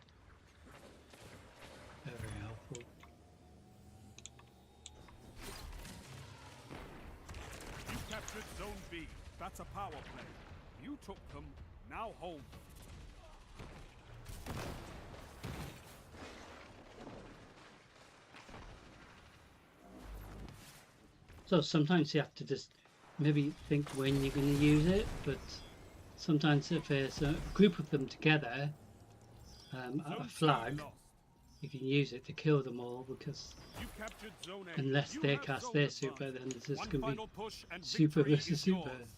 S1: Very helpful.
S3: You captured Zone B. That's a power play. You took them. Now hold them.
S1: So sometimes you have to just maybe think when you're going to use it, but sometimes if there's a group of them together at a
S3: Zone C
S1: flag,
S3: lost.
S1: you can use it to kill them all, because
S3: You captured Zone A.
S1: unless
S3: You
S1: they
S3: have
S1: cast
S3: zone
S1: their
S3: advantage.
S1: super, then it's just
S3: One
S1: going to be
S3: final push and
S1: super
S3: victory
S1: versus
S3: is
S1: super.
S3: yours.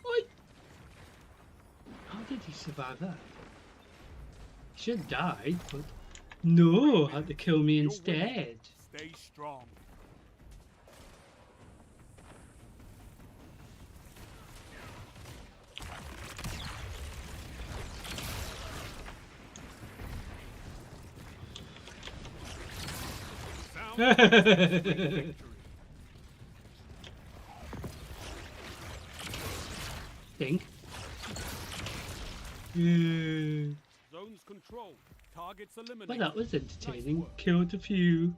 S1: Oi! How did he survive that? He should have died, but no, had to kill me
S3: You're
S1: instead.
S3: winning. Stay strong. Victory.
S1: Think. Yeah.
S3: Zones controlled. Targets eliminated.
S1: Well, that was entertaining.
S3: Nice work.
S1: Killed a few.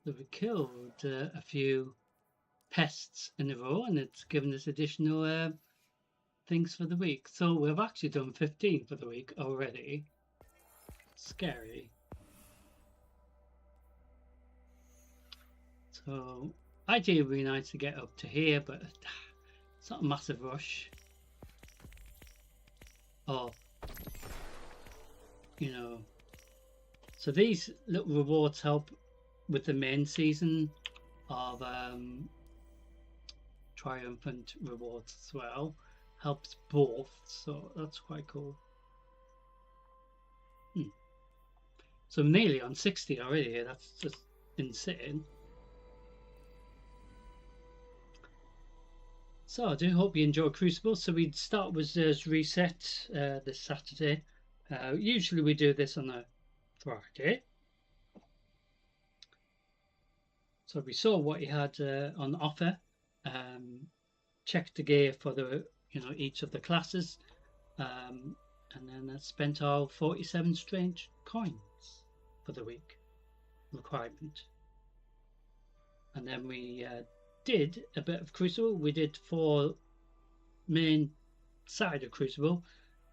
S1: So we killed a few pests in a row, and it's given us additional things for the week. So we've actually done 15 for the week already. Scary. So ideally it would be nice to get up to here, but it's not a massive rush. Or, you know, so these little rewards help with the main season of triumphant rewards as well. Helps both, so that's quite cool. So I'm nearly on 60 already. That's just insane. So I do hope you enjoy Crucible. So we'd start with Xur Reset this Saturday. Usually we do this on a Friday. So we saw what he had on offer. Checked the gear for the each of the classes, and then I spent our 47 strange coins for the week requirement. And then we did a bit of Crucible. We did 4 main side of Crucible,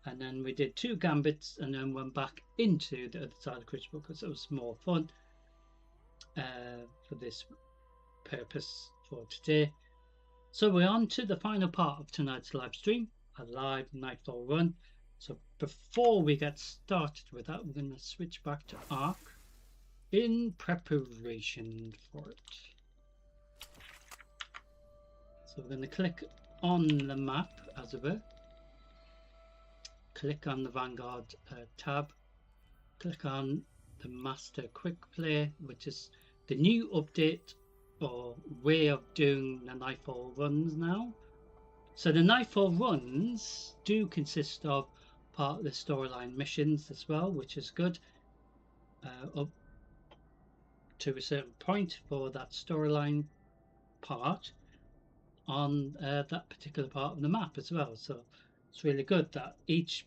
S1: and then we did 2 gambits, and then went back into the other side of Crucible because it was more fun for this purpose for today. So we're on to the final part of tonight's live stream, a live Nightfall run. So before we get started with that, we're going to switch back to Ark in preparation for it. So we're going to click on the map, as it were. Click on the Vanguard tab. Click on the Master Quick Play, which is the new update or way of doing the Nightfall runs now. So the Nightfall runs do consist of part of the storyline missions as well, which is good. Up to a certain point for that storyline part on that particular part of the map as well. So it's really good that each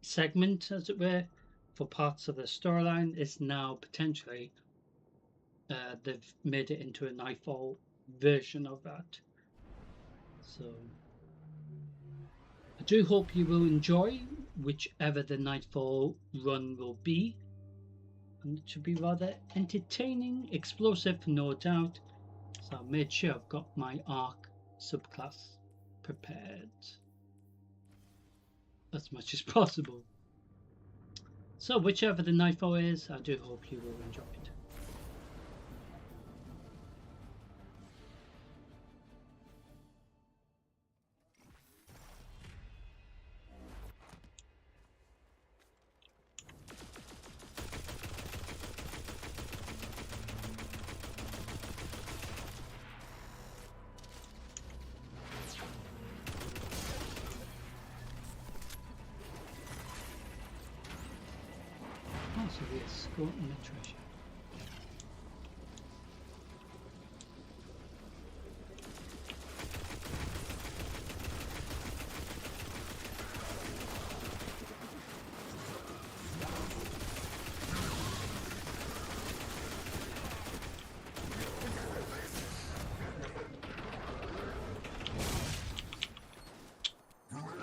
S1: segment, as it were, for parts of the storyline is now potentially they've made it into a Nightfall version of that. So I do hope you will enjoy whichever the Nightfall run will be, and it should be rather entertaining, explosive, no doubt. So I made sure I've got my Ark subclass prepared as much as possible. So whichever the Nightfall is, I do hope you will enjoy it. So we escort and the treasure.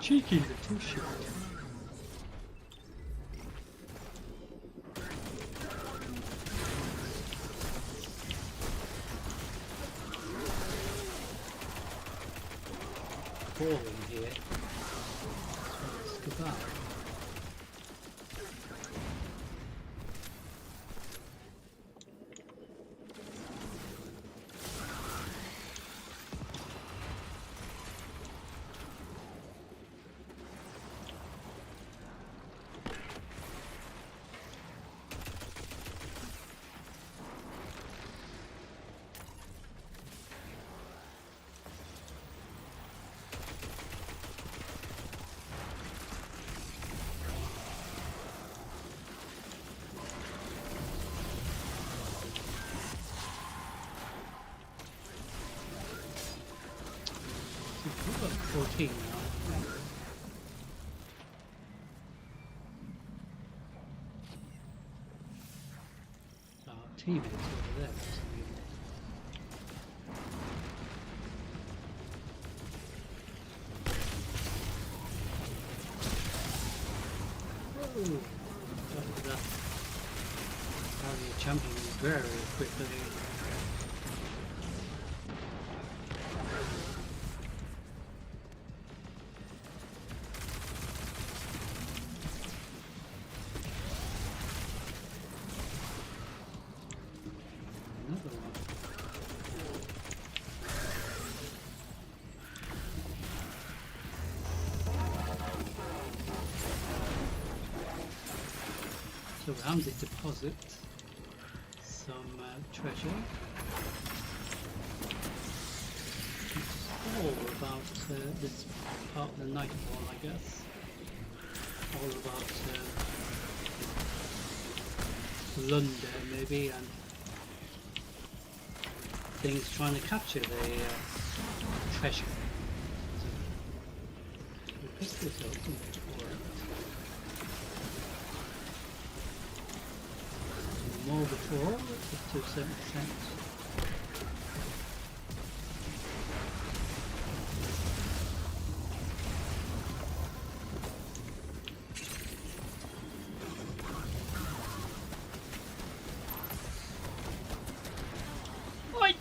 S1: Cheeky little shit. Falling here. So let's go back. We've got 14 now. So teammates over there. Whoa! That barrier jumping very quickly. Another one. So we have to deposit some treasure. It's all about this part of the nightfall, I guess. All about plunder, maybe, and things trying to capture the treasure. So we pick this up and explore it. More before, up to a certain extent. Oi!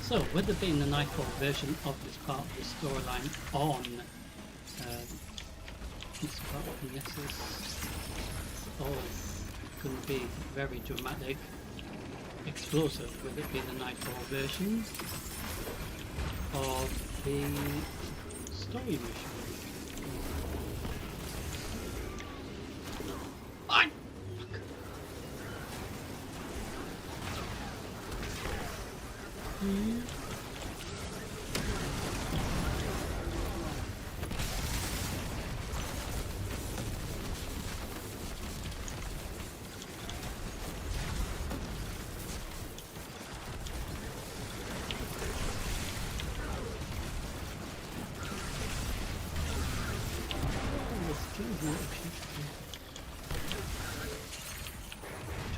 S1: So, with it being the Nightfall version of this part of the storyline on this part of the Nexus, it's always going to be very dramatic, explosive, with it being the Nightfall version of the story mission. I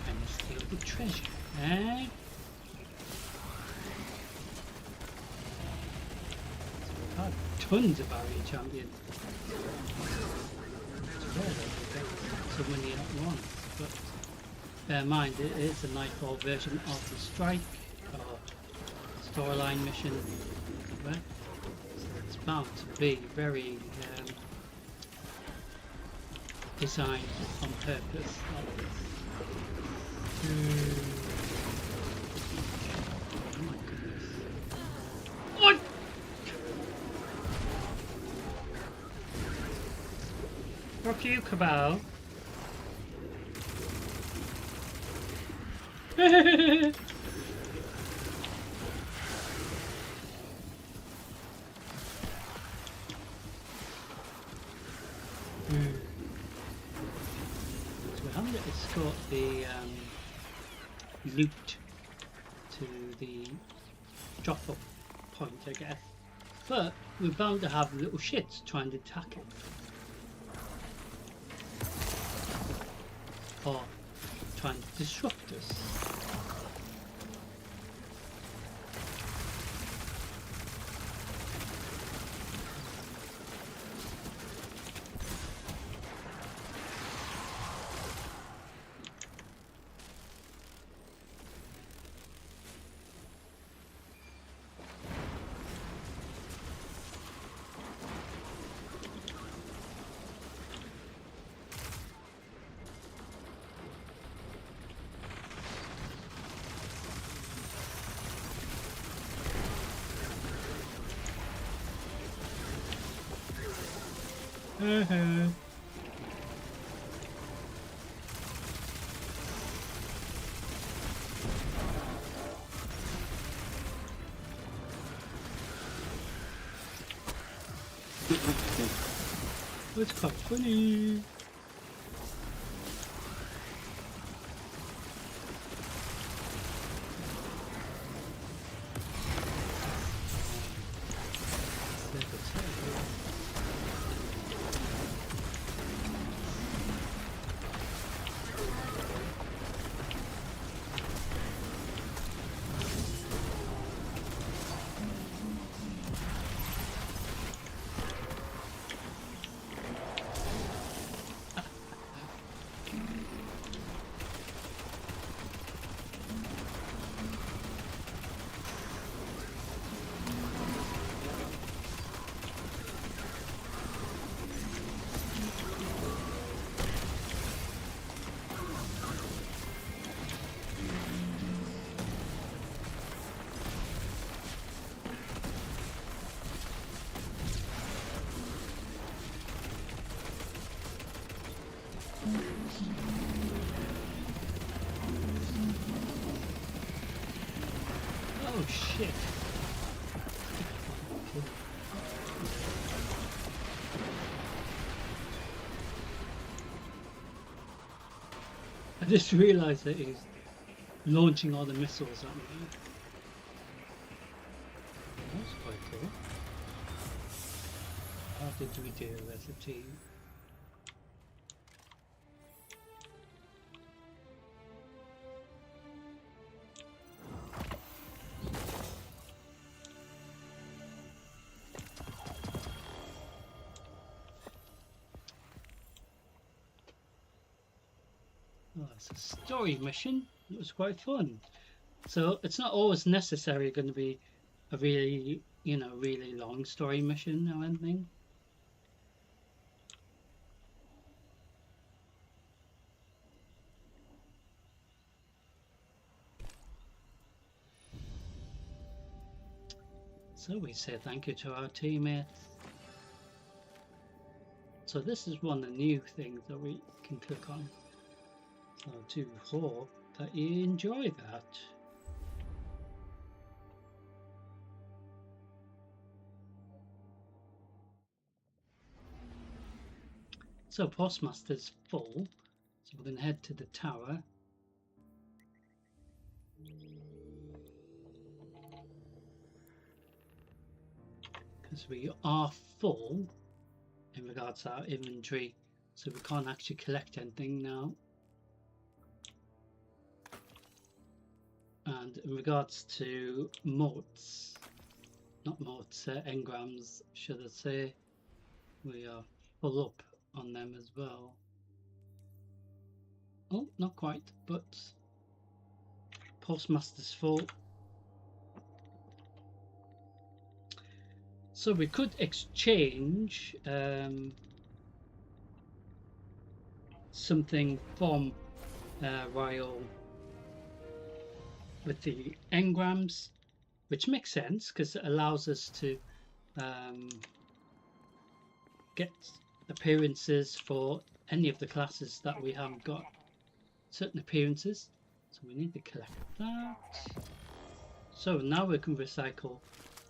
S1: trying to steal the treasure, eh? Tons of barrier champions. It's rare that we get so many at once, but bear in mind it is a Nightfall version of the Strike or storyline mission, right? So it's bound to be very designed on purpose like this. Oh my goodness. What? Fuck you, Cabal. So we have to escort the loot to the drop-off point, I guess. But we're bound to have little shits trying to attack it. Or trying to disrupt us. It's quite funny. shit. I just realised that he's launching all the missiles at me. That's quite cool. How did we do as a team? Oh, it's a story mission. It was quite fun. So it's not always necessarily going to be a really, really long story mission or anything. So we say thank you to our teammates. So this is one of the new things that we can click on. So I do hope that you enjoy that. So Postmaster's full, so we're going to head to the tower. Because we are full in regards to our inventory, so we can't actually collect anything now. And in regards to motes, not motes, engrams, should I say, we are full up on them as well. Oh, not quite, but Postmaster's full. So we could exchange something from Royal with the engrams, which makes sense because it allows us to get appearances for any of the classes that we haven't got certain appearances. So we need to collect that. So now we can recycle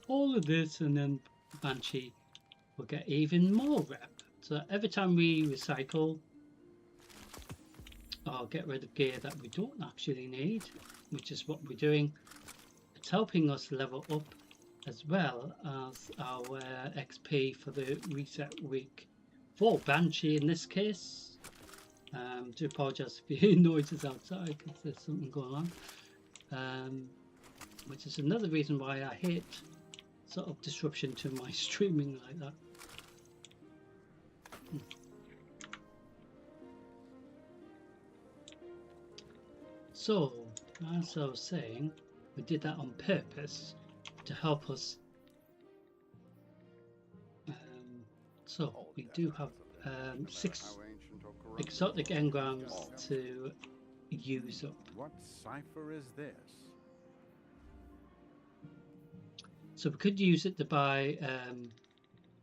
S1: all of this, and then Banshee will get even more rep. So every time we recycle or get rid of gear that we don't actually need, which is what we're doing, it's helping us level up as well as our XP for the reset week for Banshee in this case. Do apologise if you hear noises outside because there's something going on, which is another reason why I hate sort of disruption to my streaming like that. So, as I was saying, we did that on purpose to help us. So we do have 6 exotic engrams to use up.
S6: What cipher is this?
S1: So we could use it to buy,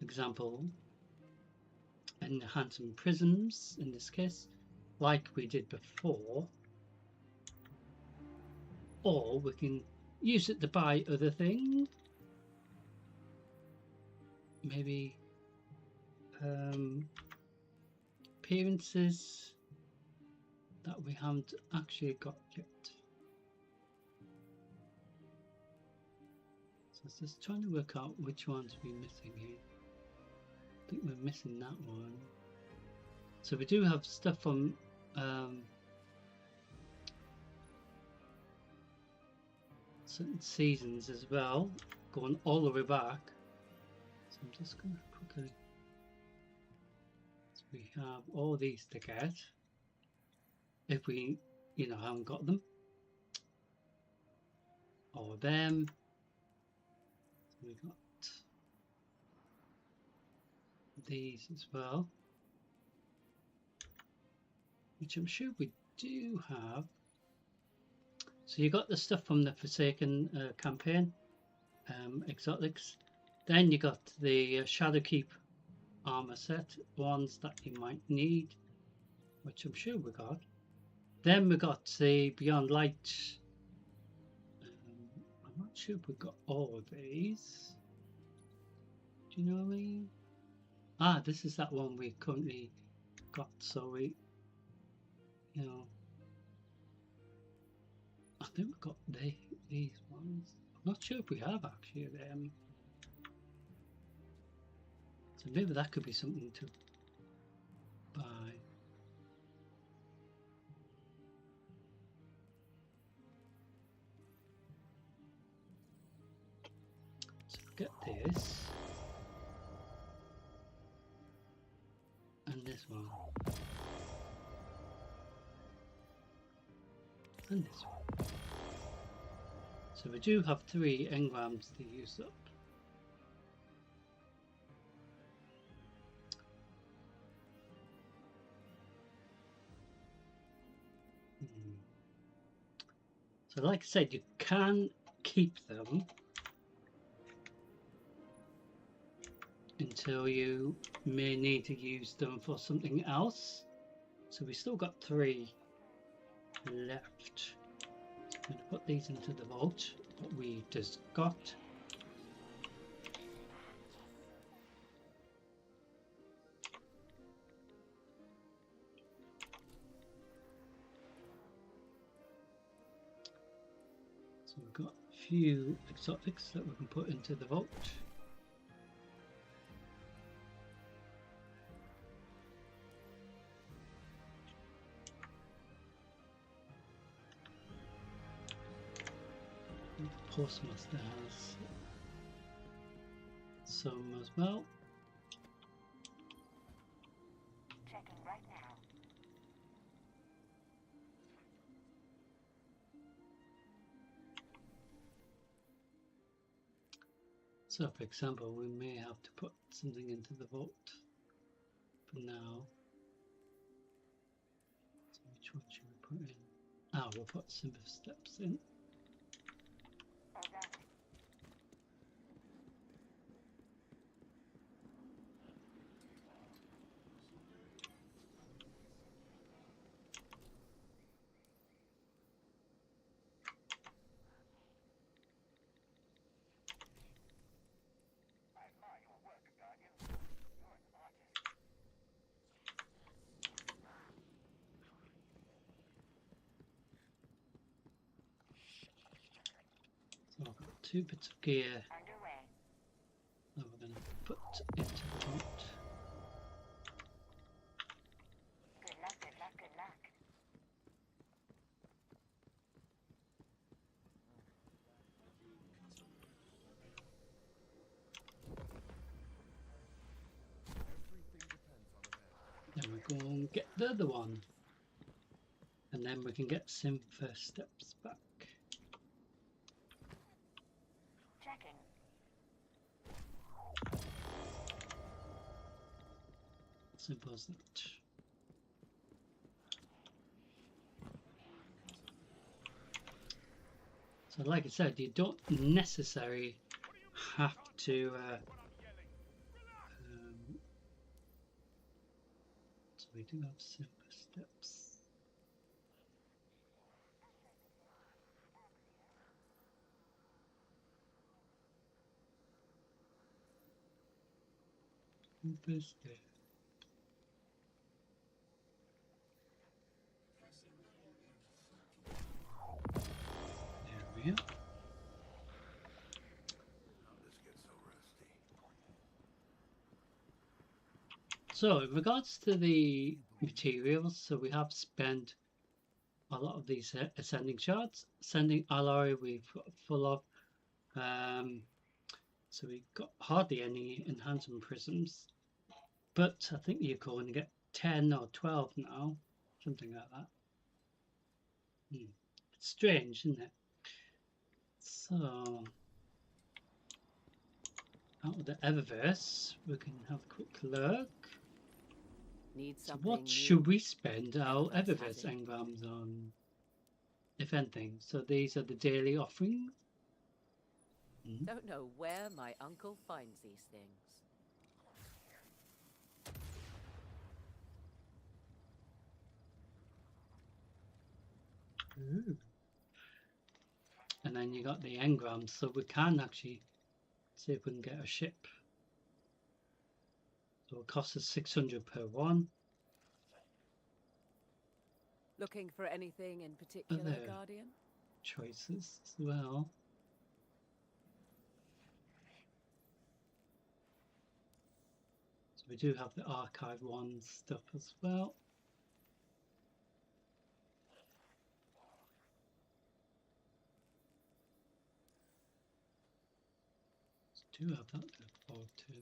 S1: example, enhancing prisms in this case, like we did before, or we can use it to buy other things. Maybe appearances that we haven't actually got yet. So it's just trying to work out which ones we're missing here. I think we're missing that one. So we do have stuff from certain seasons as well, going all the way back. So I'm just going to quickly. So we have all these to get if we, haven't got them, or them. So we got these as well, which I'm sure we do have. So you got the stuff from the Forsaken campaign, exotics. Then you got the Shadowkeep armor set, ones that you might need, which I'm sure we got. Then we got the Beyond Light. I'm not not sure if we've got all of these. Do you know what I mean? Ah, this is that one we currently got, so we, you know, I think we've got these ones. I'm not sure if we have actually them. So maybe that could be something to buy. So get this. And this one. And this one. So we do have 3 engrams to use up. So like I said, you can keep them until you may need to use them for something else. So we still got 3 left. I'm going to put these into the vault, what we just got. So we've got a few exotics that we can put into the vault. The postmaster has some as well.
S7: Checking right now.
S1: So for example, we may have to put something into the vault for now. So which one should we put in? Ah, we'll put simple steps in. So I've got 2 bits of gear
S7: Underway.
S1: that we're going to put into the vault.
S7: Good luck, good luck, good luck.
S1: Then we go and get the other one. And then we can get some first steps back.
S7: Checking.
S1: Simple as that. So like I said, you don't necessarily have to so we do have simple steps. Simple steps. There we are.
S2: This gets so rusty.
S1: So in regards to the materials, so we have spent a lot of these ascending shards. Ascending alloy we've got full of. So we've got hardly any enhancement prisms. But I think you can only get 10 or 12 now. Something like that. It's strange, isn't it? So out of the Eververse, we can have a quick look.
S8: Need
S1: So
S8: something
S1: what
S8: new.
S1: should we spend our
S8: Eververse has
S1: Eververse
S8: it.
S1: engrams on? If anything. So these are the daily offerings.
S8: Don't know where my uncle finds these things.
S1: Ooh. and then you got the engrams, so we can actually see if we can get a ship. So it costs us 600 per one.
S8: Looking for anything in particular,
S1: there.
S8: Guardian?
S1: Choices as well. So we do have the archive one stuff as well. So do have that before too.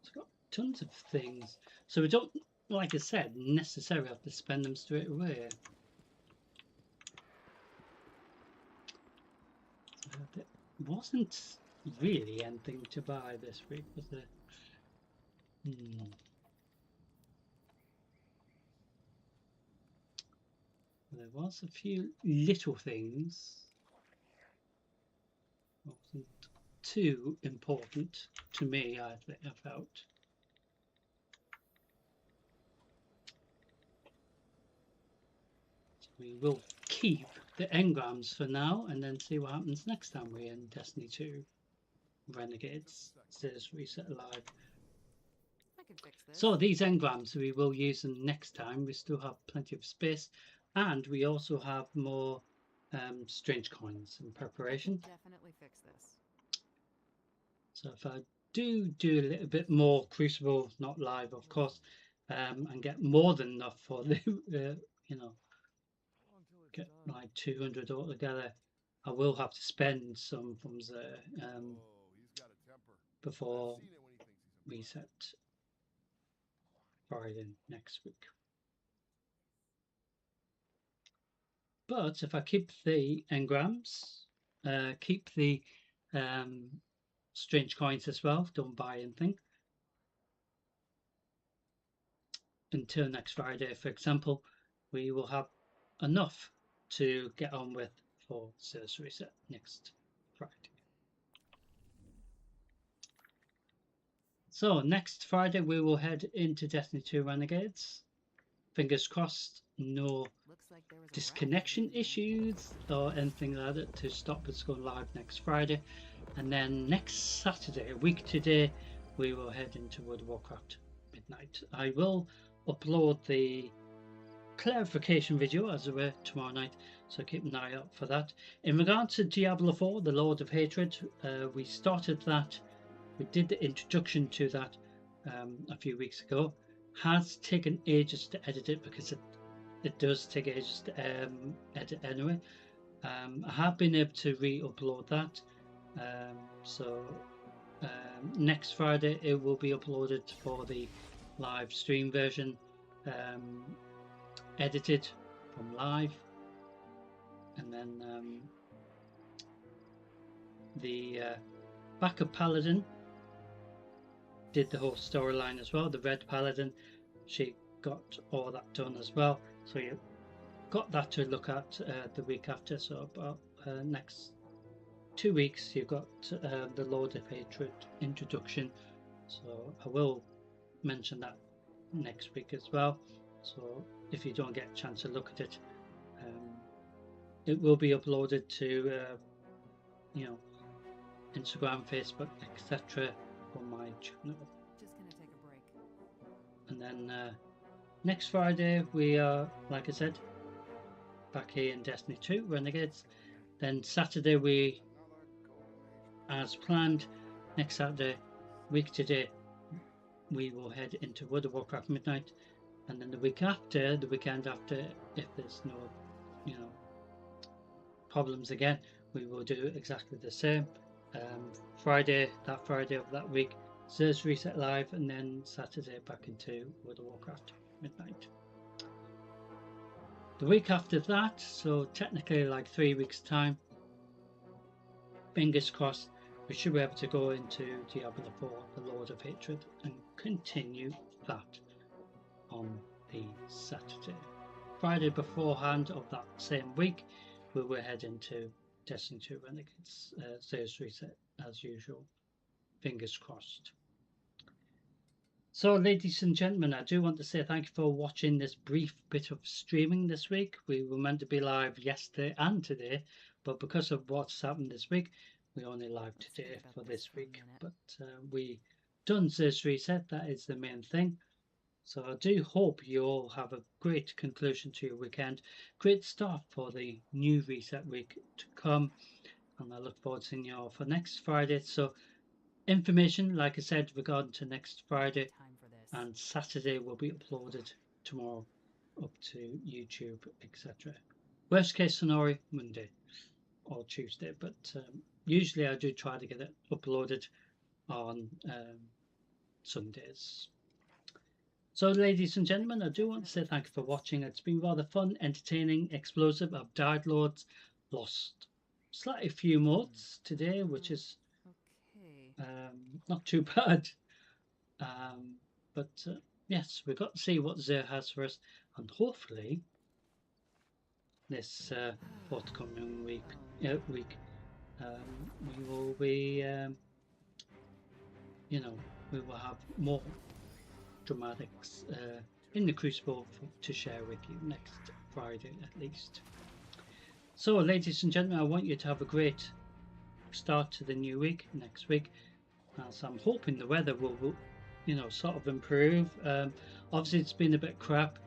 S1: It's got tons of things. So we don't, like I said, necessarily have to spend them straight away. There wasn't really anything to buy this week, was there? There was a few little things. Wasn't too important to me, I felt. So we will keep the engrams for now and then see what happens next time we're in Destiny 2 Renegades. Xur Reset Live.
S4: I can fix this.
S1: So these engrams, we will use them next time. We still have plenty of space, and we also have more strange coins in preparation.
S4: Definitely fix this.
S1: So if I do a little bit more Crucible, not live of course, and get more than enough for the you know, get like 200 altogether, I will have to spend some from the before reset Friday next week. But if I keep the engrams, keep the strange coins as well, don't buy anything until next Friday, for example, we will have enough to get on with for Xur Reset next Friday. So next Friday we will head into Destiny 2 Renegades. Fingers crossed, no
S4: Looks like there was a
S1: disconnection issues or anything like that to stop us going live next Friday. And then next Saturday, a week today, we will head into World of Warcraft Midnight. I will upload the clarification video as it were tomorrow night, so keep an eye out for that. In regards to Diablo 4, the Lord of Hatred, we started that. We did the introduction to that a few weeks ago. Has taken ages to edit it because it does take ages to edit anyway. I have been able to re-upload that, so next Friday it will be uploaded for the live stream version, edited from live, and then the backup paladin did the whole storyline as well. The red paladin, she got all that done as well, so you got that to look at the week after. So about next 2 weeks you've got the Lord of Hatred introduction, so I will mention that next week as well. So if you don't get a chance to look at it, it will be uploaded to you know, Instagram, Facebook, etc. on my channel.
S4: Just gonna take a break.
S1: And then next Friday we are, like I said, back here in Destiny 2 Renegades. Then Saturday we, as planned, next Saturday, week today, we will head into World of Warcraft Midnight. And then the week after, the weekend after, if there's no, you know, problems again, we will do exactly the same. Friday, that Friday of that week, Xur Reset Live, and then Saturday back into World of Warcraft Midnight. The week after that, so technically like 3 weeks time, fingers crossed, we should be able to go into Diablo 4, the Lord of Hatred, and continue that on the Saturday. Friday beforehand of that same week, we will head into Destiny 2 Renegades, Xur Reset as usual. Fingers crossed. So, ladies and gentlemen, I do want to say thank you for watching this brief bit of streaming this week. We were meant to be live yesterday and today, but because of what's happened this week, we're only live
S4: Let's
S1: today
S4: think about
S1: for
S4: this
S1: this
S4: for a
S1: week.
S4: minute.
S1: But we done Xur Reset, that is the main thing. So I do hope you all have a great conclusion to your weekend, great start for the new reset week to come, and I look forward to seeing you all for next Friday. So information, like I said, regarding to next Friday
S4: Time for this.
S1: and Saturday will be uploaded tomorrow up to YouTube, etc. Worst case scenario, Monday or Tuesday, but usually I do try to get it uploaded on Sundays. So, ladies and gentlemen, I do want to say thank you for watching. It's been rather fun, entertaining, explosive. I've died loads, lost slightly few mods today, which is
S4: Okay.
S1: not too bad. But yes, we've got to see what Xur has for us, and hopefully this forthcoming week we will be, we will have more dramatics in the Crucible to share with you next Friday at least. So, ladies and gentlemen, I want you to have a great start to the new week next week, as I'm hoping the weather will sort of improve. Obviously it's been a bit crap,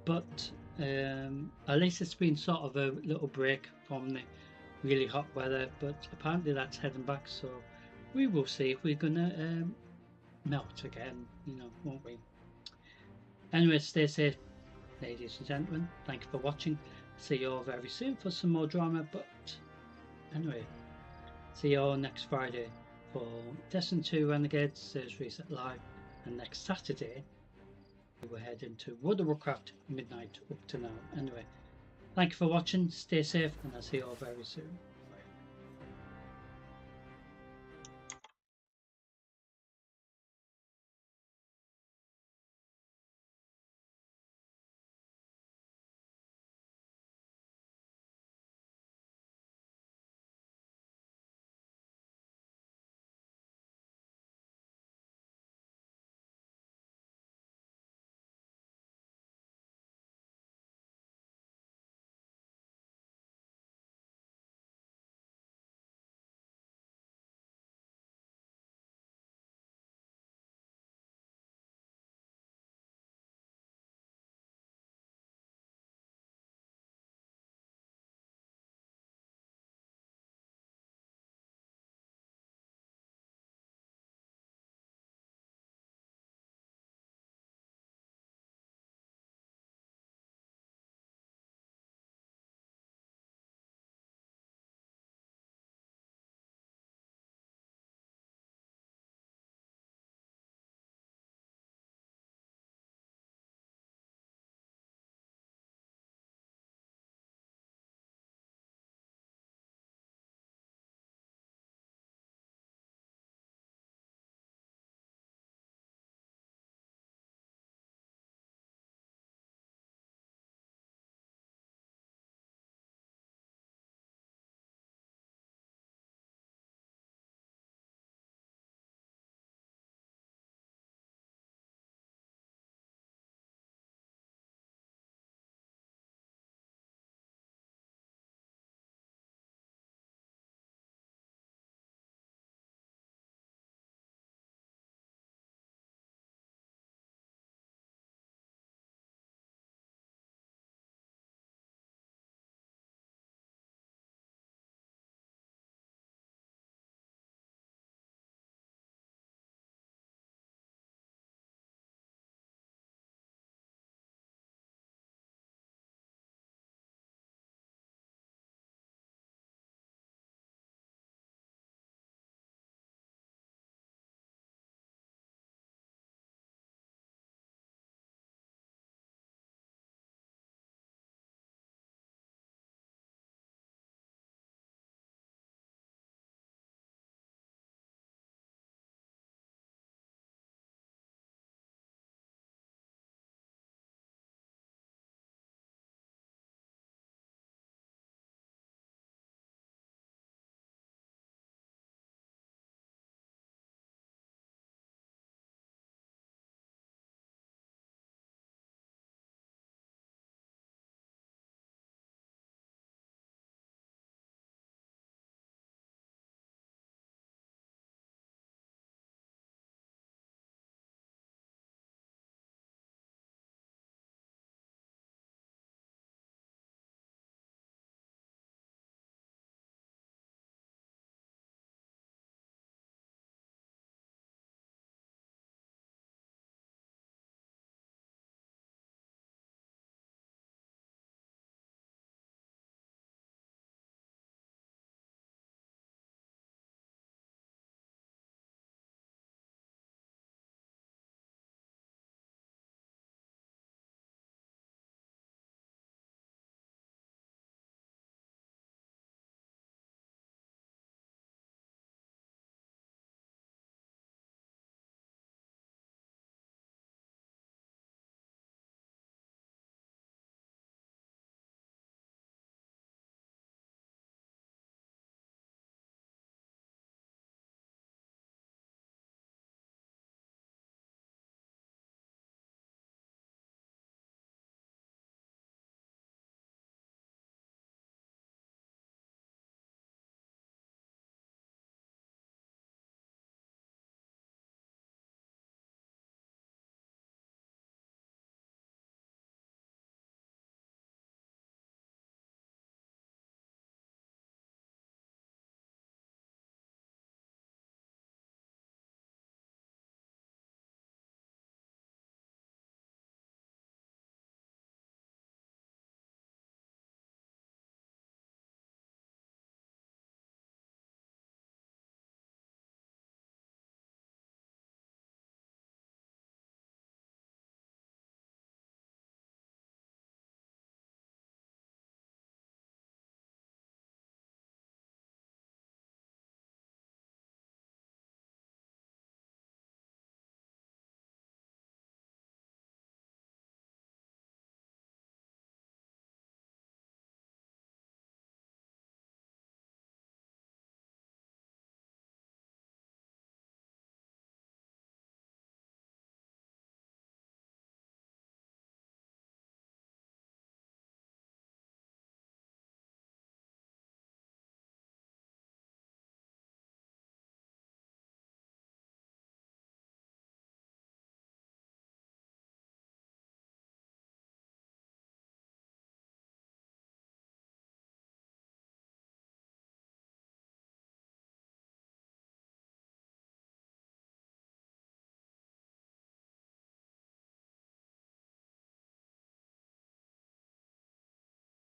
S1: but at least it's been sort of a little break from the really hot weather, but apparently that's heading back, so we will see if we're gonna melt again, won't we? Anyway, stay safe, ladies and gentlemen. Thank you for watching. See you all very soon for some more drama, but anyway, see you all next Friday for Destiny 2 Renegades Xur Reset Live, and next Saturday we will head into World of Warcraft Midnight up to now. Anyway, thank you for watching, stay safe, and I'll see you all very soon.